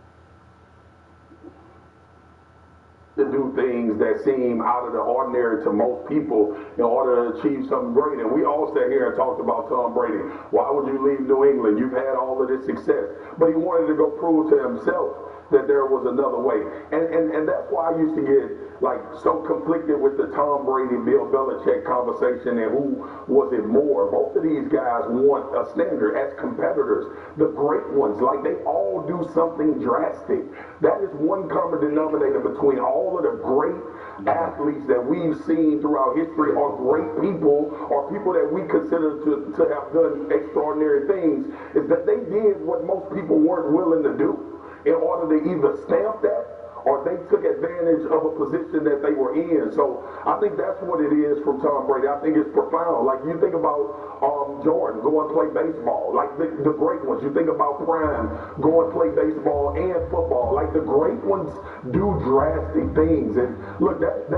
To do things that seem out of the ordinary to most people in order to achieve something great. And we all sat here and talked about Tom Brady. Why would you leave New England? You've had all of this success. But he wanted to go prove to himself that there was another way. And that's why I used to get like so conflicted with the Tom Brady, Bill Belichick conversation and who was it more. Both of these guys want a standard as competitors. The great ones, like they all do something drastic. That is one common denominator between all of the great athletes that we've seen throughout history, or great people, or people that we consider to have done extraordinary things, is that they did what most people weren't willing to do in order to either stamp that or they took advantage of a position that they were in. So I think that's what it is from Tom Brady. I think it's profound. Like you think about Jordan go and play baseball, like the great ones. You think about Prime go and play baseball and football. Like the great ones do drastic things. And look, that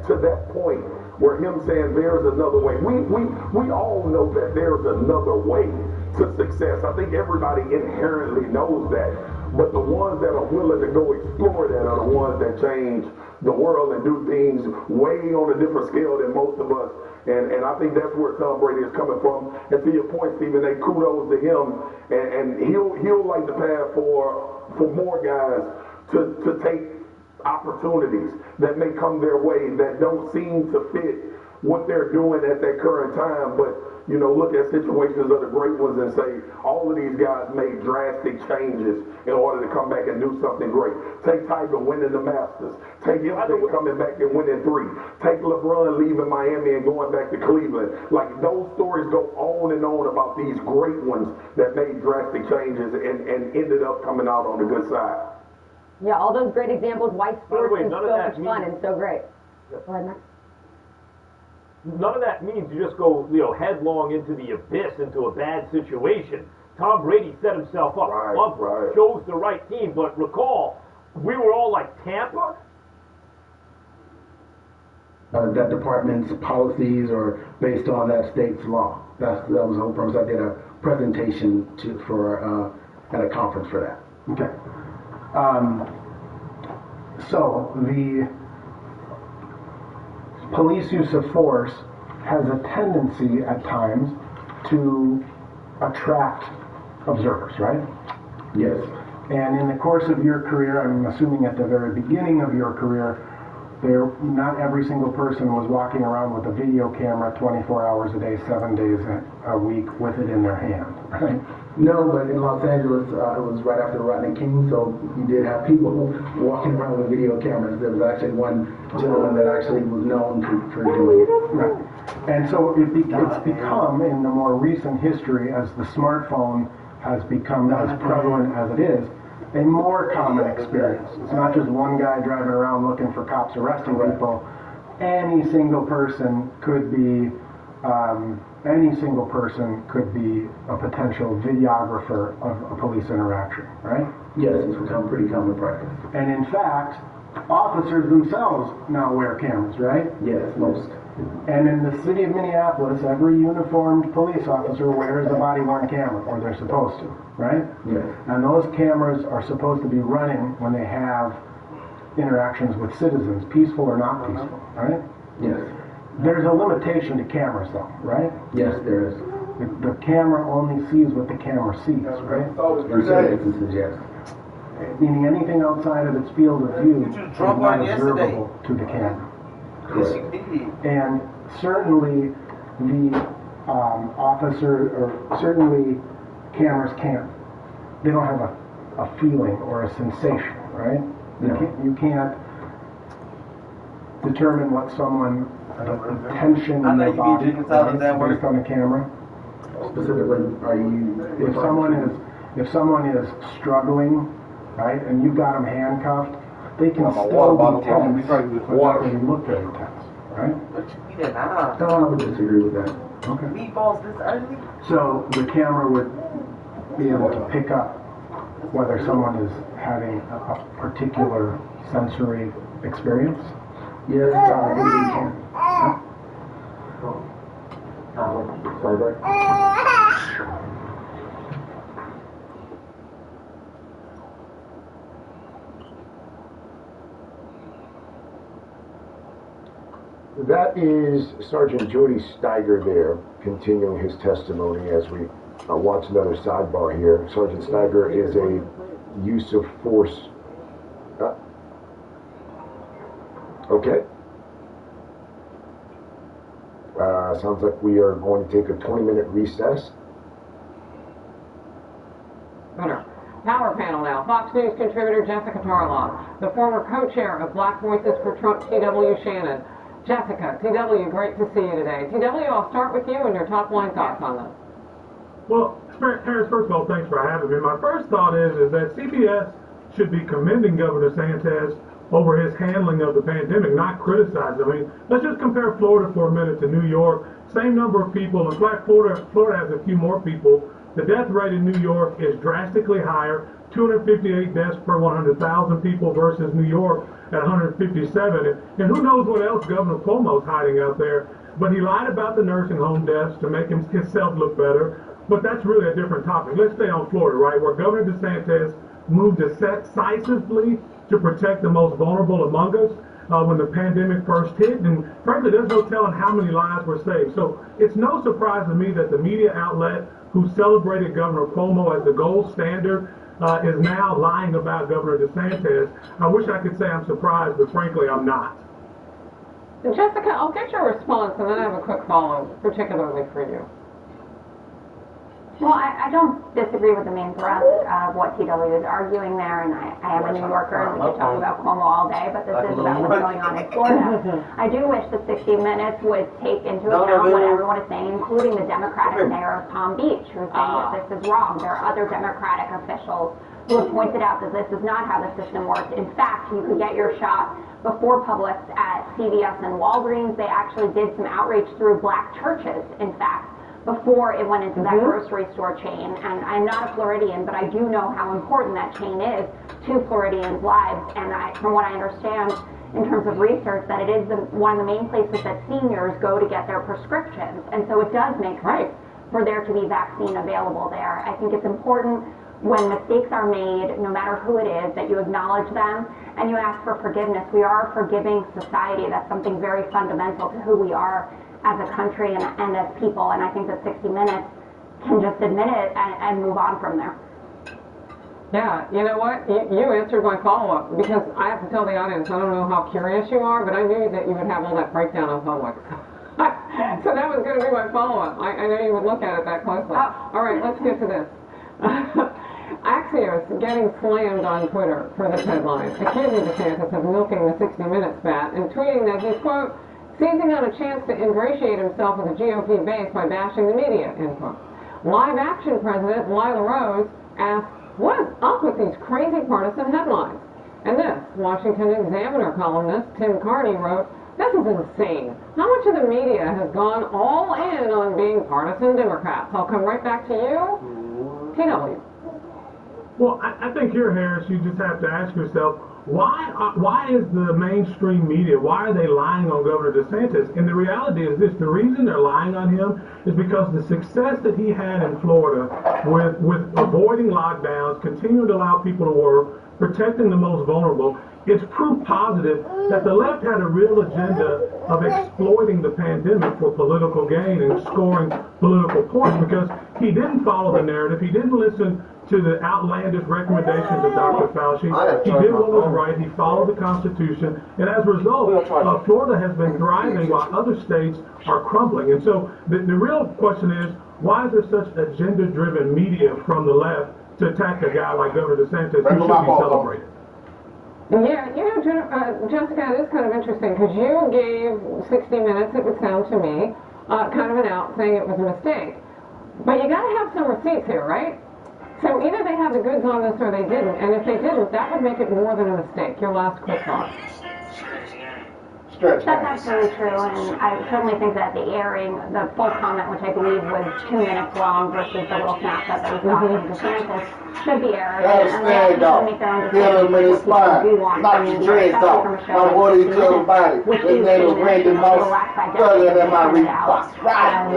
to that point where him saying there's another way. We all know that there's another way to success. I think everybody inherently knows that. But the ones that are willing to go explore that are the ones that change the world and do things way on a different scale than most of us. And I think that's where Tom Brady is coming from. And to your point, Stephen, they kudos to him. And he'll light the path for more guys to take opportunities that may come their way that don't seem to fit what they're doing at that current time. But you know, look at situations of the great ones and say, all of these guys made drastic changes in order to come back and do something great. Take Tiger winning the Masters. Take him coming back and winning 3. Take LeBron leaving Miami and going back to Cleveland. Like, those stories go on and on about these great ones that made drastic changes and ended up coming out on the good side.
Yeah, all those great examples, why sports is so much fun and so great.
Yep.
Go ahead, Matt.
None of that means you just go, headlong into the abyss, into a bad situation. Tom Brady set himself up.
Right.
Chose the right team. But recall, we were all like Tampa.
That department's policies are based on that state's law. That was the whole purpose. I did a presentation at a conference for that.
Okay. So the police use of force has a tendency at times to attract observers, right?
Yes.
And in the course of your career, I'm assuming at the very beginning of your career, not every single person was walking around with a video camera 24 hours a day, 7 days a week with it in their hand, right?
No, but in Los Angeles, it was right after Rodney King, so you did have people walking around with video cameras. There was actually one gentleman that actually was known for doing it.
Right. And so it's become, in the more recent history, as the smartphone has become as prevalent as it is, a more common experience. It's not just one guy driving around looking for cops arresting people. Any single person could be a potential videographer of a police interaction, right?
Yes, it's become pretty common practice.
And in fact, officers themselves now wear cameras, right?
Yes, most.
And in the city of Minneapolis, every uniformed police officer wears a body-worn camera, or they're supposed to, right?
Yes.
And those cameras are supposed to be running when they have interactions with citizens, peaceful or not peaceful, right?
Yes.
There's a limitation to cameras, though, right?
Yes, there is.
The camera only sees what the camera sees, right? Meaning anything outside of its field of view is not observable to the camera.
Yes, you did. And certainly the officer, or certainly cameras can't, they don't have a feeling or a sensation, right? You can't determine what someone, the tension in their body based on the camera. Specifically, if someone is struggling, right, and you've got them handcuffed, they can still be tense without really look very tense, right? No, I would disagree with that. Okay.
Meatballs this ugly?
So the camera would be able to pick up whether someone is having a particular sensory experience? Yes, I believe it can. Sorry,
That is Sergeant Jody Steiger there, continuing his testimony as we watch another sidebar here. Sergeant Steiger is a use of force. Okay. Sounds like we are going to take a 20-minute recess.
Power panel now. Fox News contributor Jessica Tarloff, the former co-chair of Black Voices for Trump, T.W. Shannon. Jessica, TW, great to see you today. TW, I'll start with you and your top line thoughts on this.
Well, Harris, first of all, thanks for having me. My first thought is that CBS should be commending Governor DeSantis over his handling of the pandemic, not criticizing. I mean, let's just compare Florida for a minute to New York. Same number of people. In fact, Florida has a few more people. The death rate in New York is drastically higher, 258 deaths per 100,000 people versus New York at 157. And who knows what else Governor Cuomo's hiding out there. But he lied about the nursing home deaths to make himself look better. But that's really a different topic. Let's stay on Florida, right, where Governor DeSantis moved decisively to protect the most vulnerable among us when the pandemic first hit. And frankly, there's no telling how many lives were saved. So it's no surprise to me that the media outlet who celebrated Governor Cuomo as the gold standard is now lying about Governor DeSantis. I wish I could say I'm surprised, but frankly, I'm not.
Jessica, I'll get your response, and then I have a quick follow-up, particularly for you.
Well, I don't disagree with the main thrust of what TW is arguing there, and I am a New Yorker, and we could talk about Cuomo all day, but this is about what's going on in Florida. I do wish that 60 Minutes would take into account what everyone is saying, including the Democratic mayor of Palm Beach, who's saying that this is wrong. There are other Democratic officials who have pointed out that this is not how the system works. In fact, you could get your shot before Publix at CVS and Walgreens. They actually did some outreach through black churches, in fact, before it went into that grocery store chain. And I'm not a Floridian, but I do know how important that chain is to Floridians' lives. And from what I understand in terms of research, that it is one of the main places that seniors go to get their prescriptions. And so it does make sense for there to be vaccine available there. I think it's important when mistakes are made, no matter who it is, that you acknowledge them and you ask for forgiveness. We are a forgiving society. That's something very fundamental to who we are as a country and as people, and I think that 60 Minutes can just admit it and move on from there.
Yeah, you know what? You answered my follow-up, because I have to tell the audience, I don't know how curious you are, but I knew that you would have all that breakdown on Publix. So that was going to be my follow-up. I know you would look at it that closely. All right, let's get to this. Axios getting slammed on Twitter for this headline, accusing DeSantis of milking the 60 Minutes bat and tweeting that he's, quote, seizing on a chance to ingratiate himself with the GOP base by bashing the media, end quote. Live Action President Lila Rose asked, what is up with these crazy partisan headlines? And this Washington Examiner columnist Tim Carney wrote, this is insane. How much of the media has gone all in on being partisan Democrats? I'll come right back to you. TW.
Well, I think here, Harris, you just have to ask yourself, why is the mainstream media, why are they lying on Governor DeSantis? And the reality is this, the reason they're lying on him is because the success that he had in Florida with avoiding lockdowns, continuing to allow people to work, protecting the most vulnerable, it's proof positive that the left had a real agenda of exploiting the pandemic for political gain and scoring political points because he didn't follow the narrative. He didn't listen to the outlandish recommendations of Dr. Fauci. He did what was right. He followed the Constitution. And as a result, Florida has been thriving while other states are crumbling. And so the real question is, why is there such agenda-driven media from the left to attack a guy like Governor DeSantis who should be celebrated?
Yeah, you know, Jessica, it is kind of interesting because you gave 60 Minutes, it would sound to me, kind of an out saying it was a mistake. But you got to have some receipts here, right? So either they have the goods on this or they didn't, and if they didn't, that would make it more than a mistake. Your last quick thought.
That's absolutely true, and I certainly think that the airing, the full comment, which I believe was 2 minutes long versus the little snapshot that we saw from DeSantis, should be aired. And they actually make their own decisions what people do want from media, especially from a show like 60 Minutes, which is being relaxed by decades and pointed out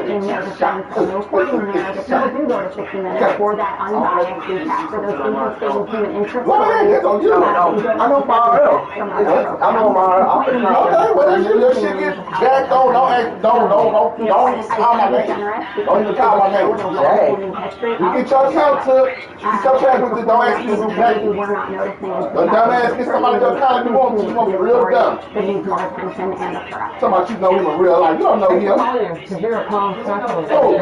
in their defense of the reporting there that people do go to 60 Minutes for that unbiased recap, for those interesting human interest stories.
I know Mario. I know Mario. Well, your shit get jacked on. Don't even call my name. Don't even call my name. You get your account took. You get your account took. Don't ask me who paid you. The dumbass get somebody to call you want to. You gonna be real dumb. Somebody you know him in real life. You don't know him.
You're a calm specialist.
You don't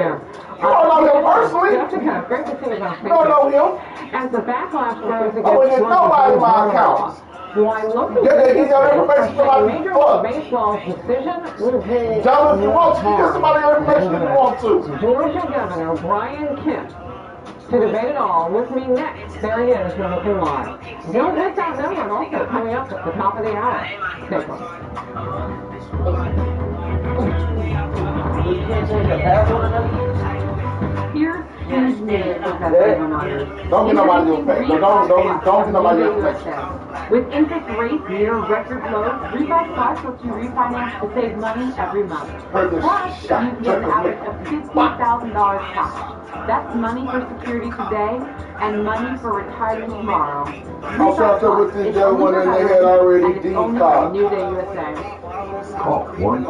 know him personally.
Jessica, great to see you guys.
You don't know him.
As the backlash grows against
there's nobody in my account.
Why looking
they give your information to somebody
Major League Baseball's decision will be
tell them if you want to. Give somebody your information if you want to.
Georgia Governor Brian Kemp to debate it all with me next. There he is. We're looking live. Don't miss out that one also coming up at the top of the hour. Stay close.
Here's huge news for homeowners.
Don't get nobody your face. Don't get nobody your face.
With interest rates near record lows, Refi Plus lets you refinance to save money every month. Plus, you can get an average of $15,000 cash. That's money for security today and money for retirement tomorrow.
Also, with this young one and they had already D card.
New Day USA.
Call 1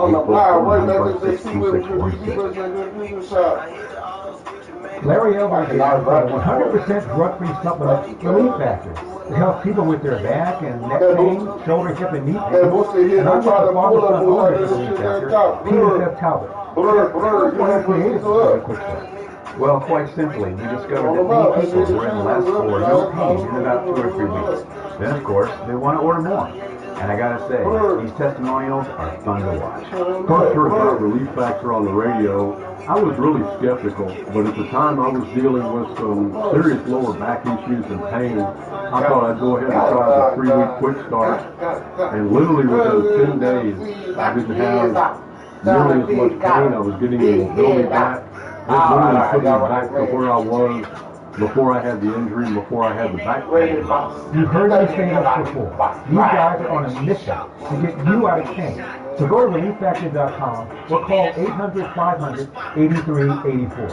Larry Elder is a 100% drug-free supplement relief factor. It helps people with their back and neck pain, shoulder, hip, and knee pain. And I'm just the father-son owner of the relief factor, Peter F. Talbot.
Well, quite simply, we discovered that many people were in less or no pain in about 2 or 3 weeks. Then, of course, they want to order more. And I gotta say, these testimonials are fun to watch.
First heard about Relief Factor on the radio, I was really skeptical, but at the time I was dealing with some serious lower back issues and pain. I thought I'd go ahead and try the 3-week quick start, and literally within 10 days, I didn't have nearly as much pain. I was getting the mobility back. It literally put me back to where I was before I had the injury and before I had the back pain.
You've heard me say this before. These guys are on a mission to get you out of pain. So go to relieffactor.com or call 800-500-8384.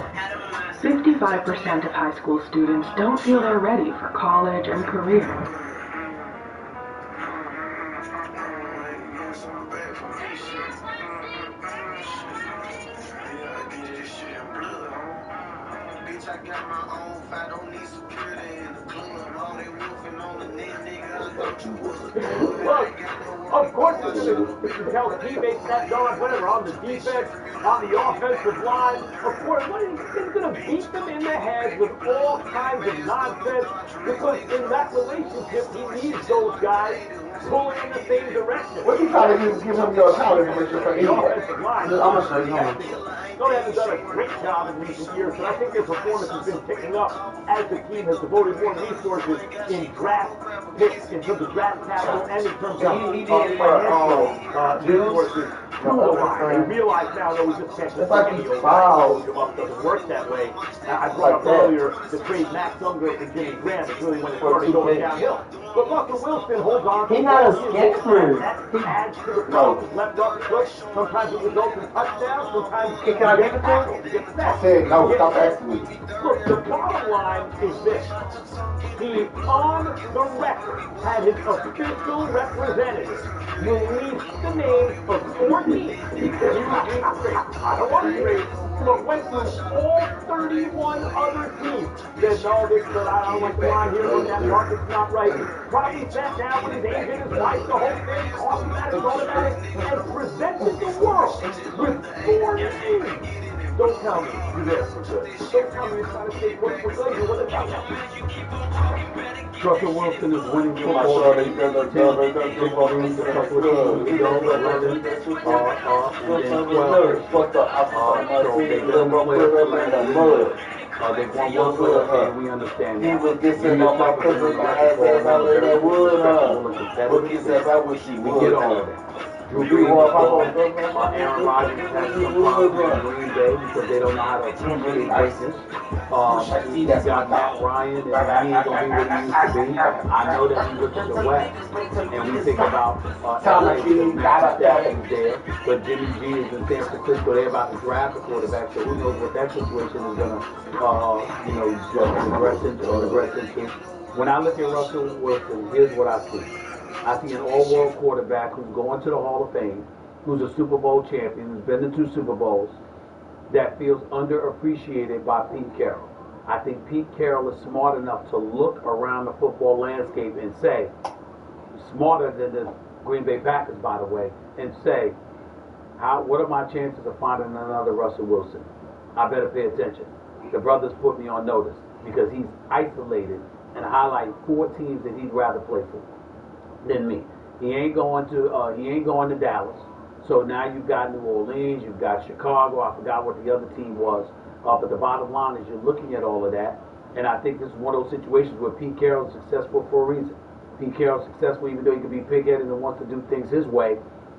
55% of high school students don't feel they're ready for college and career.
Well, of course you can tell teammates that going, whatever, on the defense, on the offensive line. Of course, he's going to beat them in the head with all kinds of nonsense because in that relationship, he needs those guys pulling in the same direction.
What you trying to give him your account information for
the offensive line?
I'm going to show you.
They haven't done a great job in recent years, but I think their performance has been picking up as the team has devoted more resources in draft picks, in terms of draft capital, and in terms of financial resources to the line. They realize now that we just can't just any old doesn't work that way. I brought up earlier the trade Max Unger for Jimmy Graham. It's really when it started going downhill. But Russell Wilson holds on.
He's not a skipper.
He adds to the problems left off the foot. Sometimes it results in touchdowns. Sometimes
Can I give it to him? I said no. Stop asking me.
Look, the bottom line is this. He, on the record, had his official representative release the names of 4 teams. I don't want to trade, but went through all 31 other teams. Said, no, this, but I don't like the line here, and that market's not right. Probably sat down with his agent, his wife, the whole thing, coffee mat, thought about it, and presented the world with 4 names. Don't tell me you're there for good. Don't tell me you're trying to stay put for good. You're with it. Russell Wilson is winning football.
They won one player, we understand that. He was getting on my cousin, I had that wood, we get all of that. Drew Brees, Aaron Rodgers has some problems in Green Bay because they don't know how to appreciate greatness. You got Matt Ryan, and he ain't going to be what he used to be. I know that we look at the West, and we think about LA because Matthew Stafford is there, but Jimmy G is in San Francisco. They're about to draft a quarterback, so who knows what that situation is going to, regress into. When I look at Russell Wilson, here's what I see. I see an all-world quarterback who's going to the Hall of Fame, who's a Super Bowl champion, who's been to 2 Super Bowls, that feels underappreciated by Pete Carroll. I think Pete Carroll is smart enough to look around the football landscape and say, smarter than the Green Bay Packers, by the way, and say, what are my chances of finding another Russell Wilson? I better pay attention. The brother's put me on notice because he's isolated and highlighting 4 teams that he'd rather play for than me. He ain't going to Dallas. So now you've got New Orleans, you've got Chicago. I forgot what the other team was. But the bottom line is you're looking at all of that, and I think this is one of those situations where Pete Carroll is successful for a reason. Pete Carroll's successful even though he can be pig-headed and wants to do things his way.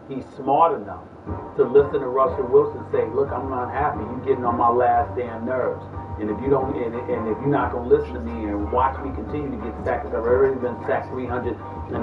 He's smart enough to listen to Russell Wilson say, look, I'm not happy. You're getting on my last damn nerves. And if you don't, and if you're not going to listen to me and watch me continue to get sacked, because I've already been sacked 394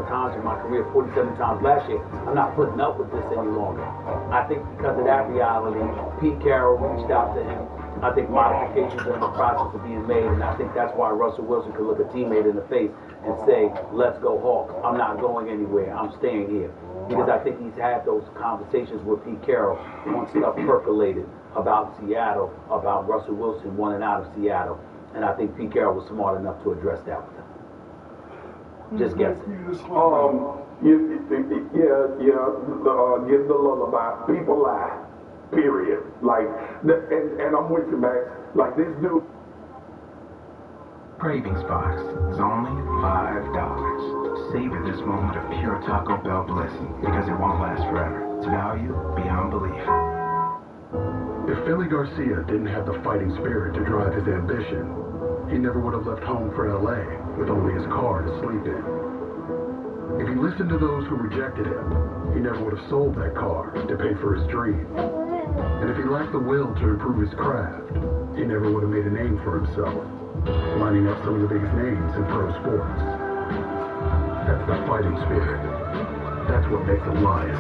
times in my career, 47 times last year, I'm not putting up with this any longer. I think because of that reality, Pete Carroll reached out to him. I think modifications are in the process of being made, and I think that's why Russell Wilson could look a teammate in the face and say, let's go Hawks. I'm not going anywhere. I'm staying here. Because I think he's had those conversations with Pete Carroll once stuff percolated about Seattle, about Russell Wilson wanting out of Seattle. And I think Pete Carroll was smart enough to address that with him. Just guessing. Give the lullaby. People lie. Period. Like, and I'm with you, Max. Like this dude.
Cravings Box is only $5. Savor this moment of pure Taco Bell blessing because it won't last forever. It's value beyond belief.
If Philly Garcia didn't have the fighting spirit to drive his ambition, he never would have left home for LA with only his car to sleep in. If he listened to those who rejected him, he never would have sold that car to pay for his dream. And if he lacked the will to improve his craft, he never would have made a name for himself, lining up some of the biggest names in pro sports. That's the fighting spirit. That's what makes a lion.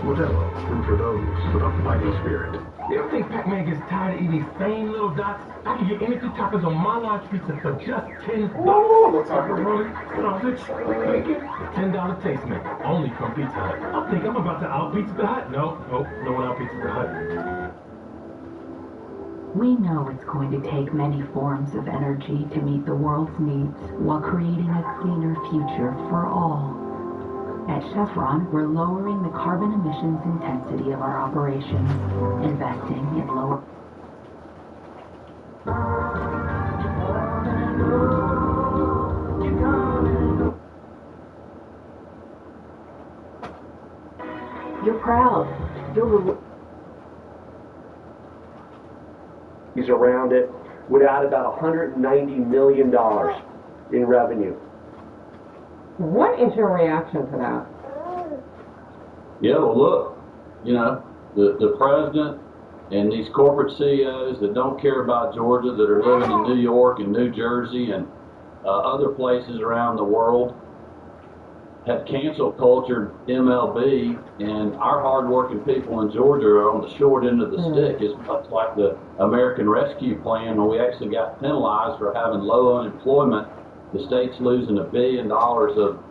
Modelo, root for those with a fighting spirit.
You ever think Pac-Man gets tired of eating these same little dots? I can get any 2 tacos on my large pizza for just $10. Pepperoni, sausage, bacon, $10 taste maker, only from Pizza Hut. I think I'm about to out-Pizza the Hut. No one out-Pizza the Hut.
We know it's going to take many forms of energy to meet the world's needs while creating a cleaner future for all. At Chevron, we're lowering the carbon emissions intensity of our operations, investing in lower... You're proud.
He's around it without about $190 million in revenue.
What is your reaction to that?
Yeah, well, look, the president and these corporate CEOs that don't care about Georgia, that are living in New York and New Jersey and other places around the world have cancel cultured MLB, and our hardworking people in Georgia are on the short end of the stick. It's much like the American Rescue Plan, where we actually got penalized for having low unemployment. The state's losing $1 billion of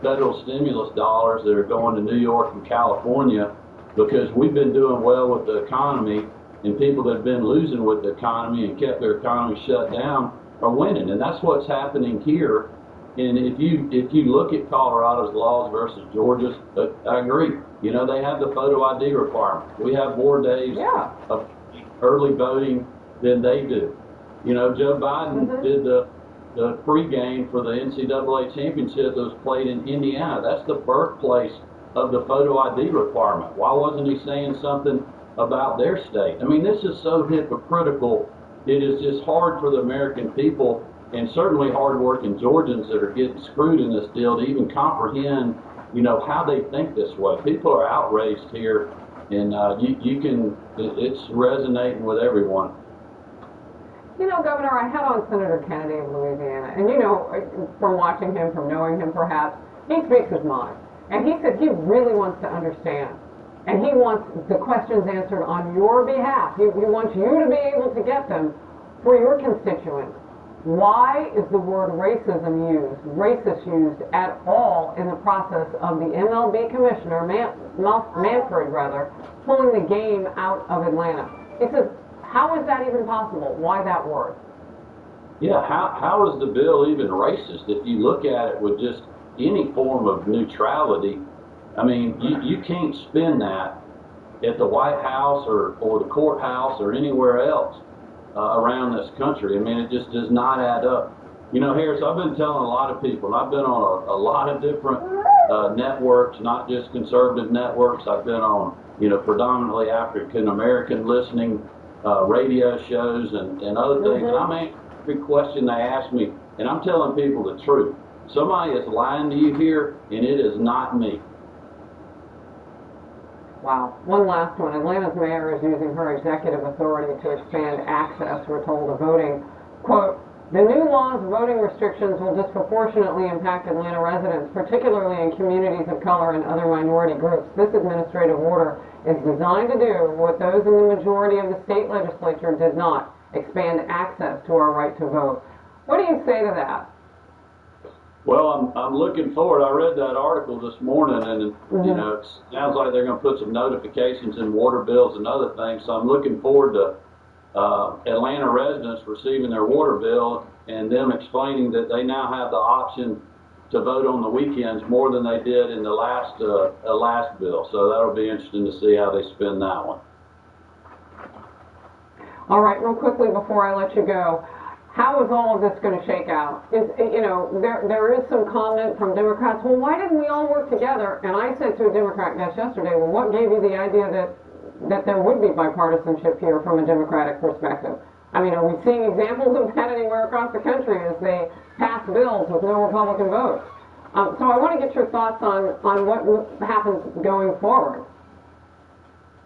federal stimulus dollars that are going to New York and California because we've been doing well with the economy, and people that have been losing with the economy and kept their economy shut down are winning. And that's what's happening here. And if you look at Colorado's laws versus Georgia's, I agree. You know, they have the photo ID requirement. We have more days of early voting than they do. You know, Joe Biden did the pregame for the NCAA championship that was played in Indiana. That's the birthplace of the photo ID requirement. Why wasn't he saying something about their state? I mean, this is so hypocritical. It is just hard for the American people, and certainly hard-working Georgians that are getting screwed in this deal, to even comprehend, you know, how they think this way. People are outraged here, and it's resonating with everyone.
You know, Governor, I had on Senator Kennedy of Louisiana, and you know, from watching him, from knowing him perhaps, he speaks his mind. And he said he really wants to understand. And he wants the questions answered on your behalf. He wants you to be able to get them for your constituents. Why is the word racism used, racist used at all in the process of the MLB commissioner, Manfred rather, pulling the game out of Atlanta? He says, how is that even possible? Why that word?
Yeah, how is the bill even racist? If you look at it with just any form of neutrality, I mean, you can't spin that at the White House or the courthouse or anywhere else around this country. I mean, it just does not add up. You know, Harris, I've been telling a lot of people, and I've been on a lot of different networks, not just conservative networks. I've been on, you know, predominantly African American listening radio shows and other things. And I'm answering every question they ask me, and I'm telling people the truth. Somebody is lying to you here, and it is not me.
Wow. One last one. Atlanta's mayor is using her executive authority to expand access, we're told, to voting. Quote, the new law's voting restrictions will disproportionately impact Atlanta residents, particularly in communities of color and other minority groups. This administrative order is designed to do what those in the majority of the state legislature did not, expand access to our right to vote. What do you say to that?
Well, I'm looking forward. I read that article this morning, and you know, it sounds like they're going to put some notifications in water bills and other things. So I'm looking forward to Atlanta residents receiving their water bill and them explaining that they now have the option to vote on the weekends more than they did in the last bill. So that'll be interesting to see how they spin that one.
All right, real quickly before I let you go. How is all of this going to shake out? You know, there is some comment from Democrats, well, why didn't we all work together? And I said to a Democrat guest yesterday, well, what gave you the idea that there would be bipartisanship here from a Democratic perspective? I mean, are we seeing examples of that anywhere across the country as they pass bills with no Republican votes? So I want to get your thoughts on what happens going forward.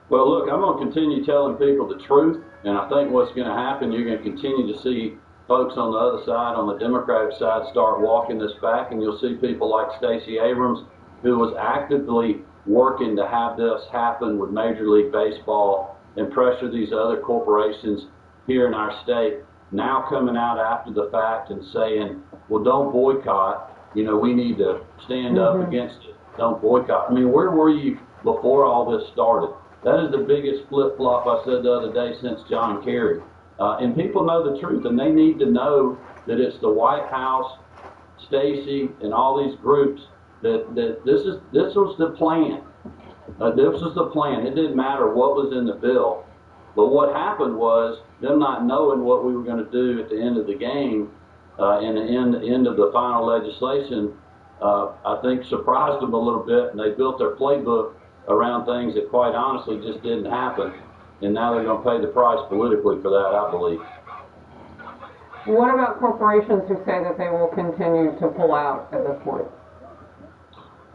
Well, look, I'm going to continue telling people the truth, and I think what's going to happen, you're going to continue to see folks on the other side, on the Democratic side, start walking this back, and you'll see people like Stacey Abrams, who was actively working to have this happen with Major League Baseball and pressure these other corporations here in our state, now coming out after the fact and saying, well, don't boycott, you know, we need to stand up against it, don't boycott. I mean, where were you before all this started? That is the biggest flip-flop I said the other day since John Kerry. And people know the truth, and they need to know that it's the White House, Stacey, and all these groups that this was the plan. This was the plan. It didn't matter what was in the bill. But what happened was them not knowing what we were going to do at the end of the game, and the end of the final legislation, I think surprised them a little bit, and they built their playbook around things that quite honestly just didn't happen. And now they're going to pay the price politically for that, I believe.
What about corporations who say that they will continue to pull out at this point?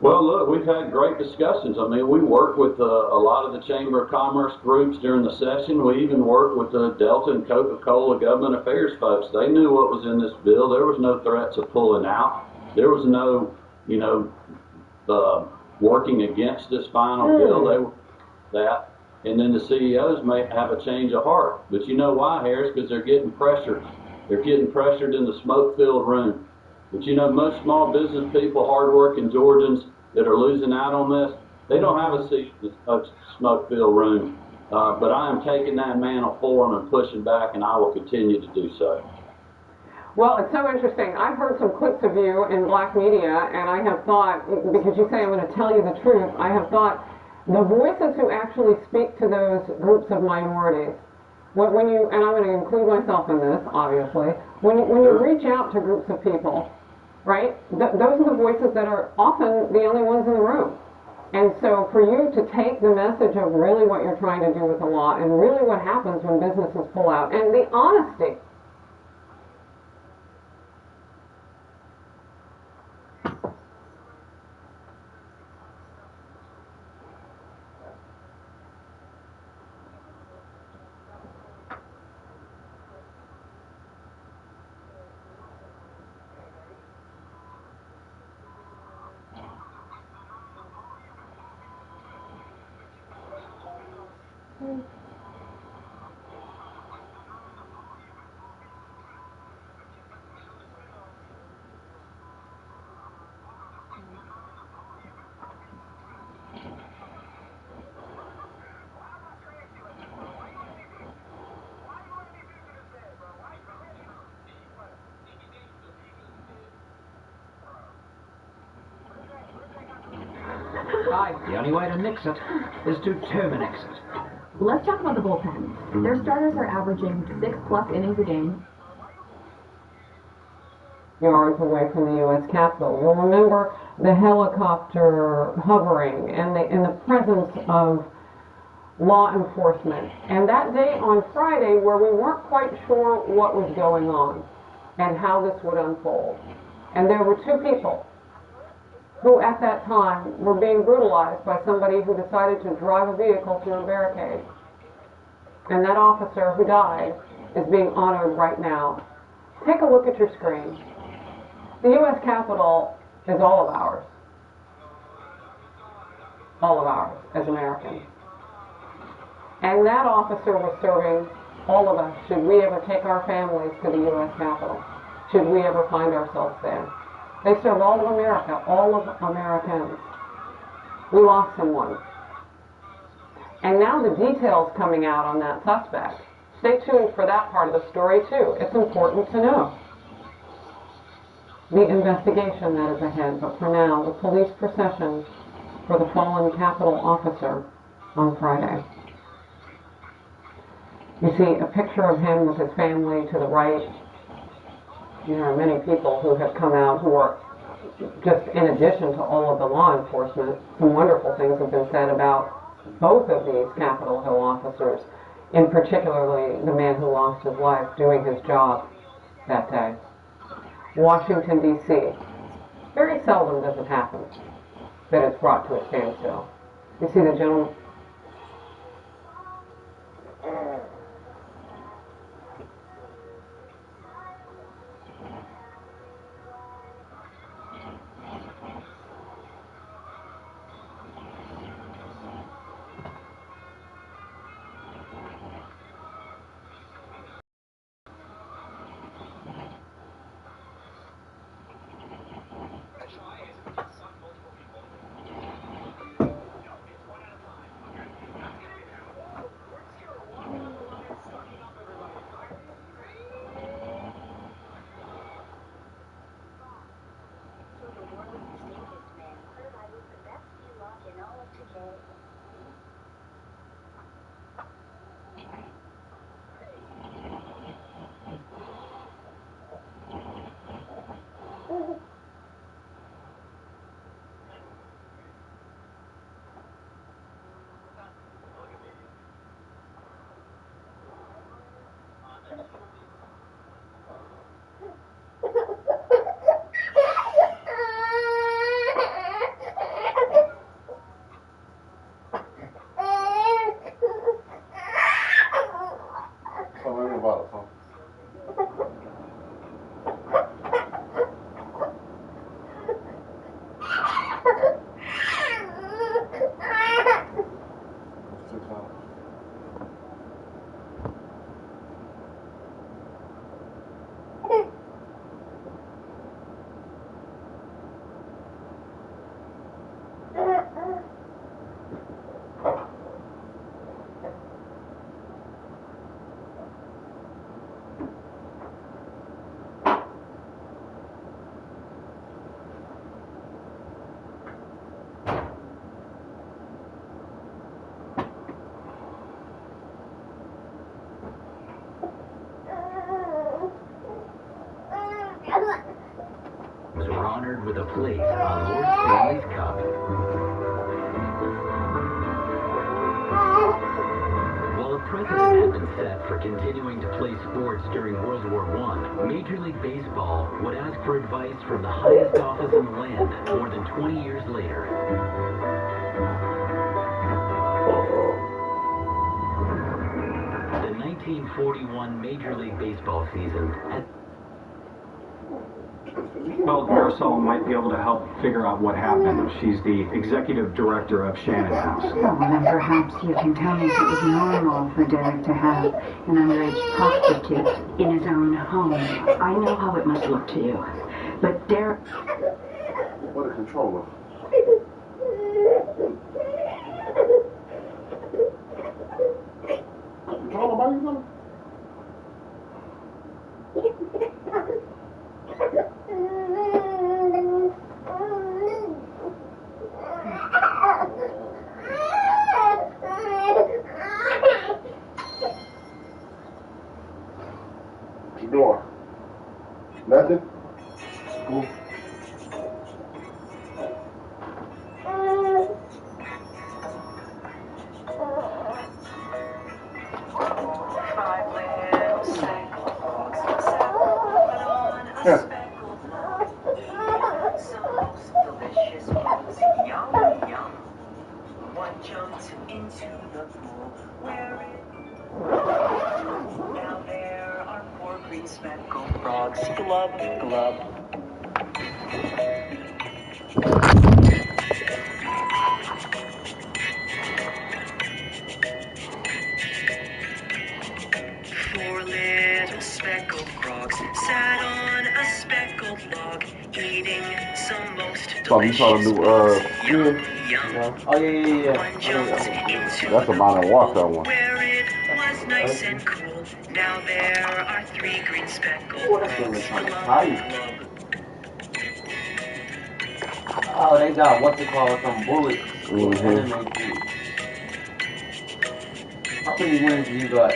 Well, look, we've had great discussions. I mean, we worked with a lot of the Chamber of Commerce groups during the session. We even worked with the Delta and Coca-Cola government affairs folks. They knew what was in this bill. There was no threats of pulling out. There was no, working against this final bill. They were that. And then the CEOs may have a change of heart. But you know why, Harris? Because they're getting pressured. They're getting pressured in the smoke-filled room. But most small business people, hardworking Georgians that are losing out on this, they don't have a seat in a smoke-filled room. But I am taking that mantle for them and pushing back, and I will continue to do so.
Well, it's so interesting. I've heard some clips of you in black media, and I have thought, because you say I'm going to tell you the truth, I have thought the voices who actually speak to those groups of minorities, when you, and I'm going to include myself in this, obviously, when you reach out to groups of people, right, those are the voices that are often the only ones in the room. And so for you to take the message of really what you're trying to do with the law and really what happens when businesses pull out, and the honesty.
The only way to nix it is to terminix it.
Let's talk about the bullpens. Their starters are averaging 6+ innings a game.
Yards away from the U.S. Capitol. You'll remember the helicopter hovering and the presence of law enforcement. And that day on Friday where we weren't quite sure what was going on and how this would unfold. And there were two people who at that time were being brutalized by somebody who decided to drive a vehicle through a barricade. And that officer who died is being honored right now. Take a look at your screen. The U.S. Capitol is all of ours. All of ours as Americans. And that officer was serving all of us should we ever take our families to the U.S. Capitol, should we ever find ourselves there. They serve all of America, all of Americans. We lost someone. And now the details coming out on that suspect. Stay tuned for that part of the story too. It's important to know the investigation that is ahead. But for now, the police procession for the fallen Capitol officer on Friday. You see a picture of him with his family to the right. There are many people who have come out who are just in addition to all of the law enforcement. Some wonderful things have been said about both of these Capitol Hill officers, in particularly the man who lost his life doing his job that day. Washington, D.C. Very seldom does it happen that it's brought to a standstill. You see the gentleman.
place on Lord Stanley's Cup. While a precedent had been set for continuing to play sports during World War I, Major League Baseball would ask for advice from the highest office in the land more than 20 years later. The 1941 Major League Baseball season had...
Well, Marisol might be able to help figure out what happened. She's the executive director of Shannon House.
Oh, well, then perhaps you can tell me if it was normal for Derek to have an underage prostitute in his own home. I know how it must look to you, but Derek...
What a controller. Controller by you, what you doing? Nothing? Cool.
Glub, glub. Four little speckled frogs sat on a speckled log, eating some most delicious
Skin?
Oh, yeah.
That's a Modern Warfare one.
where it was nice and cool. Now there are three green speckles.
Oh, they got what they call some bullets. How many wins do you got?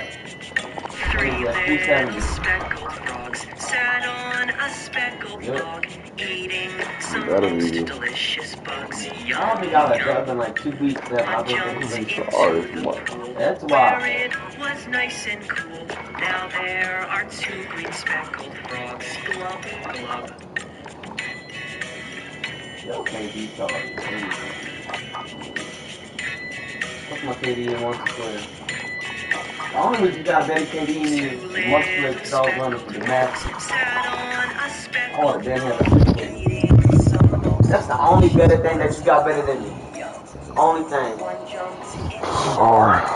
Three little speckled frogs sat on a speckled log, eating some most delicious bugs.
I haven't got a job in like 2 weeks. That's why.
Where it was nice and cool. Now there are two green speckled frogs. Glub, glub.
Yo, KD sorry. What's my KD in 1 square? The only reason you got better KD in is muscular dog running for the max. Oh, then have a That's the only better thing that you got better than me. Only thing.
Alright.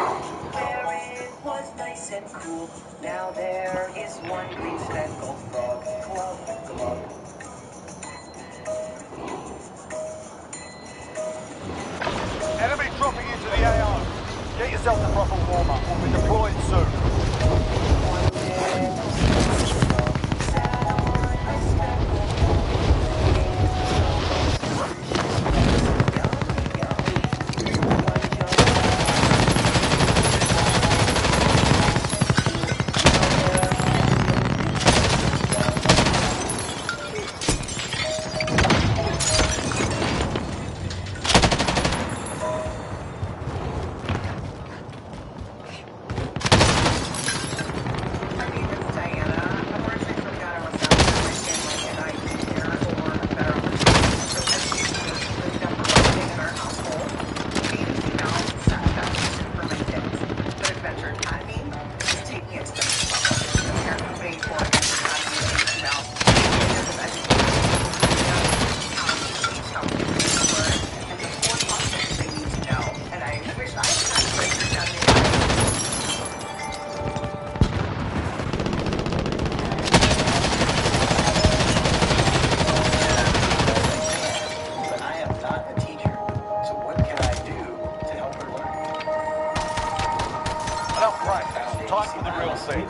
And cool. Now there is one green speckled frog. Glub, glub.
Enemy dropping into the AO. Get yourself a proper warm-up. We'll be deploying soon.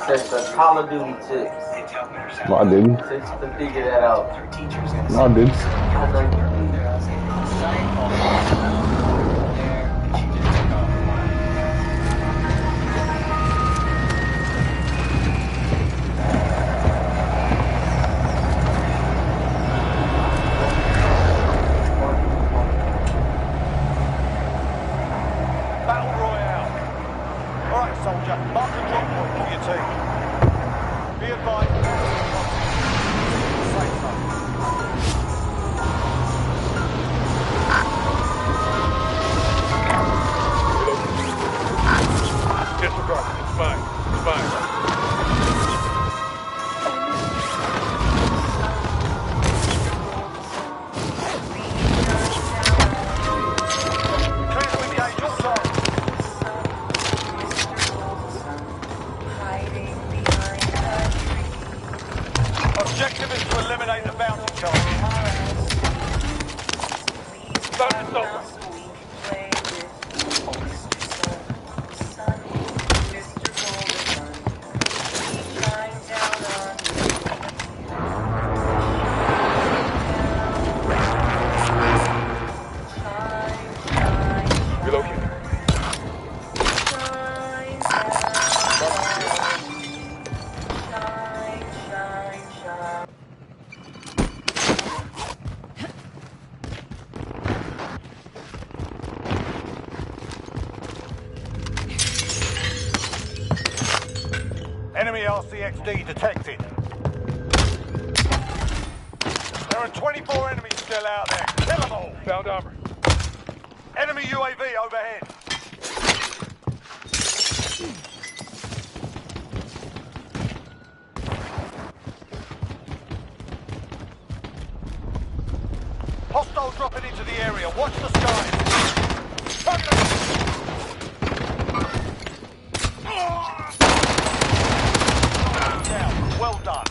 That's the Call of Duty tip.
No, I didn't.
Since to figure that out.
No, I didn't.
I know you
Enemy RCXD detected. There are 24 enemies still out there. Kill them all. Found armor. Enemy UAV overhead. Hostile dropping into the area. Watch the skies. Down. Well done.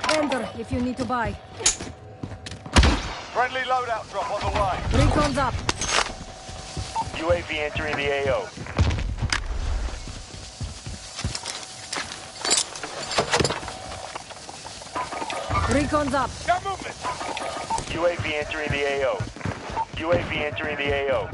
Vendor, if you need to buy.
Friendly loadout drop on the way.
Recon's up.
UAV entering the AO.
Recon's up.
Got movement.
UAV entering the AO. UAV entering the AO.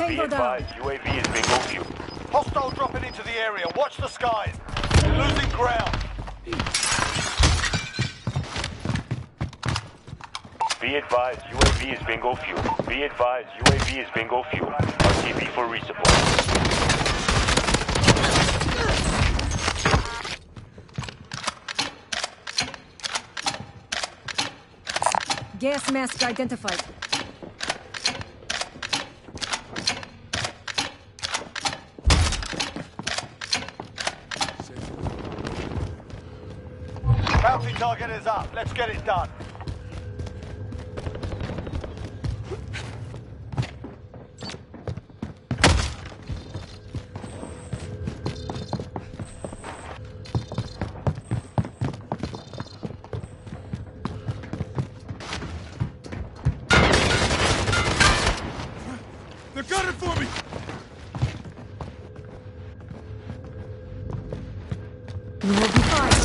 Be advised, UAV is bingo fuel.
Hostile dropping into the area. Watch the skies. You're losing ground.
Be advised, UAV is bingo fuel. Be advised, UAV is bingo fuel. RTB for resupply.
Gas mask identified.
Bounty target is up. Let's get it done.
They're gunning for me!
You will be fine.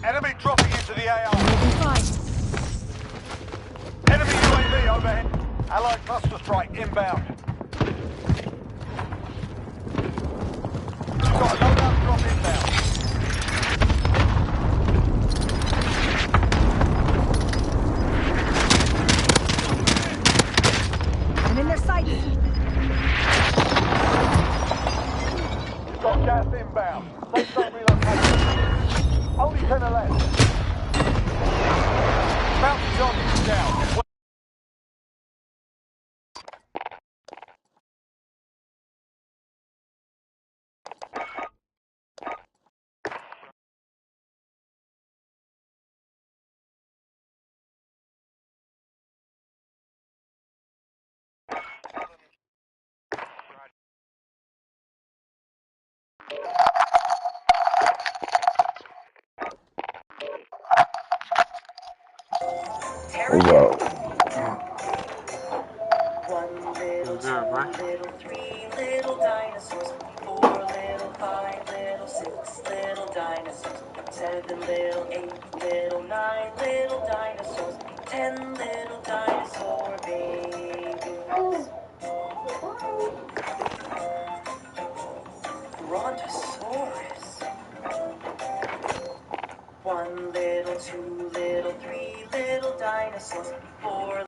Enemy dropping into the AR.
You will be fine.
Enemy UAV overhead. Allied cluster strike inbound. You've got a loadout drop inbound.
I'm in their sights.
Got gas inbound. Safe zone relocation. Only 10 are left. Bounty target is down.
What's up?
Little, 3 little dinosaurs, 4 little, 5 little, 6 little dinosaurs, 7 little, 8 little, 9 little dinosaurs, 10 little dinosaur babies. Brontosaurus. 1 little, 2 little, 3 little dinosaurs, 4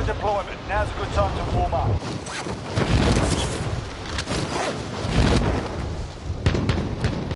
for deployment. Now's a good time to warm up.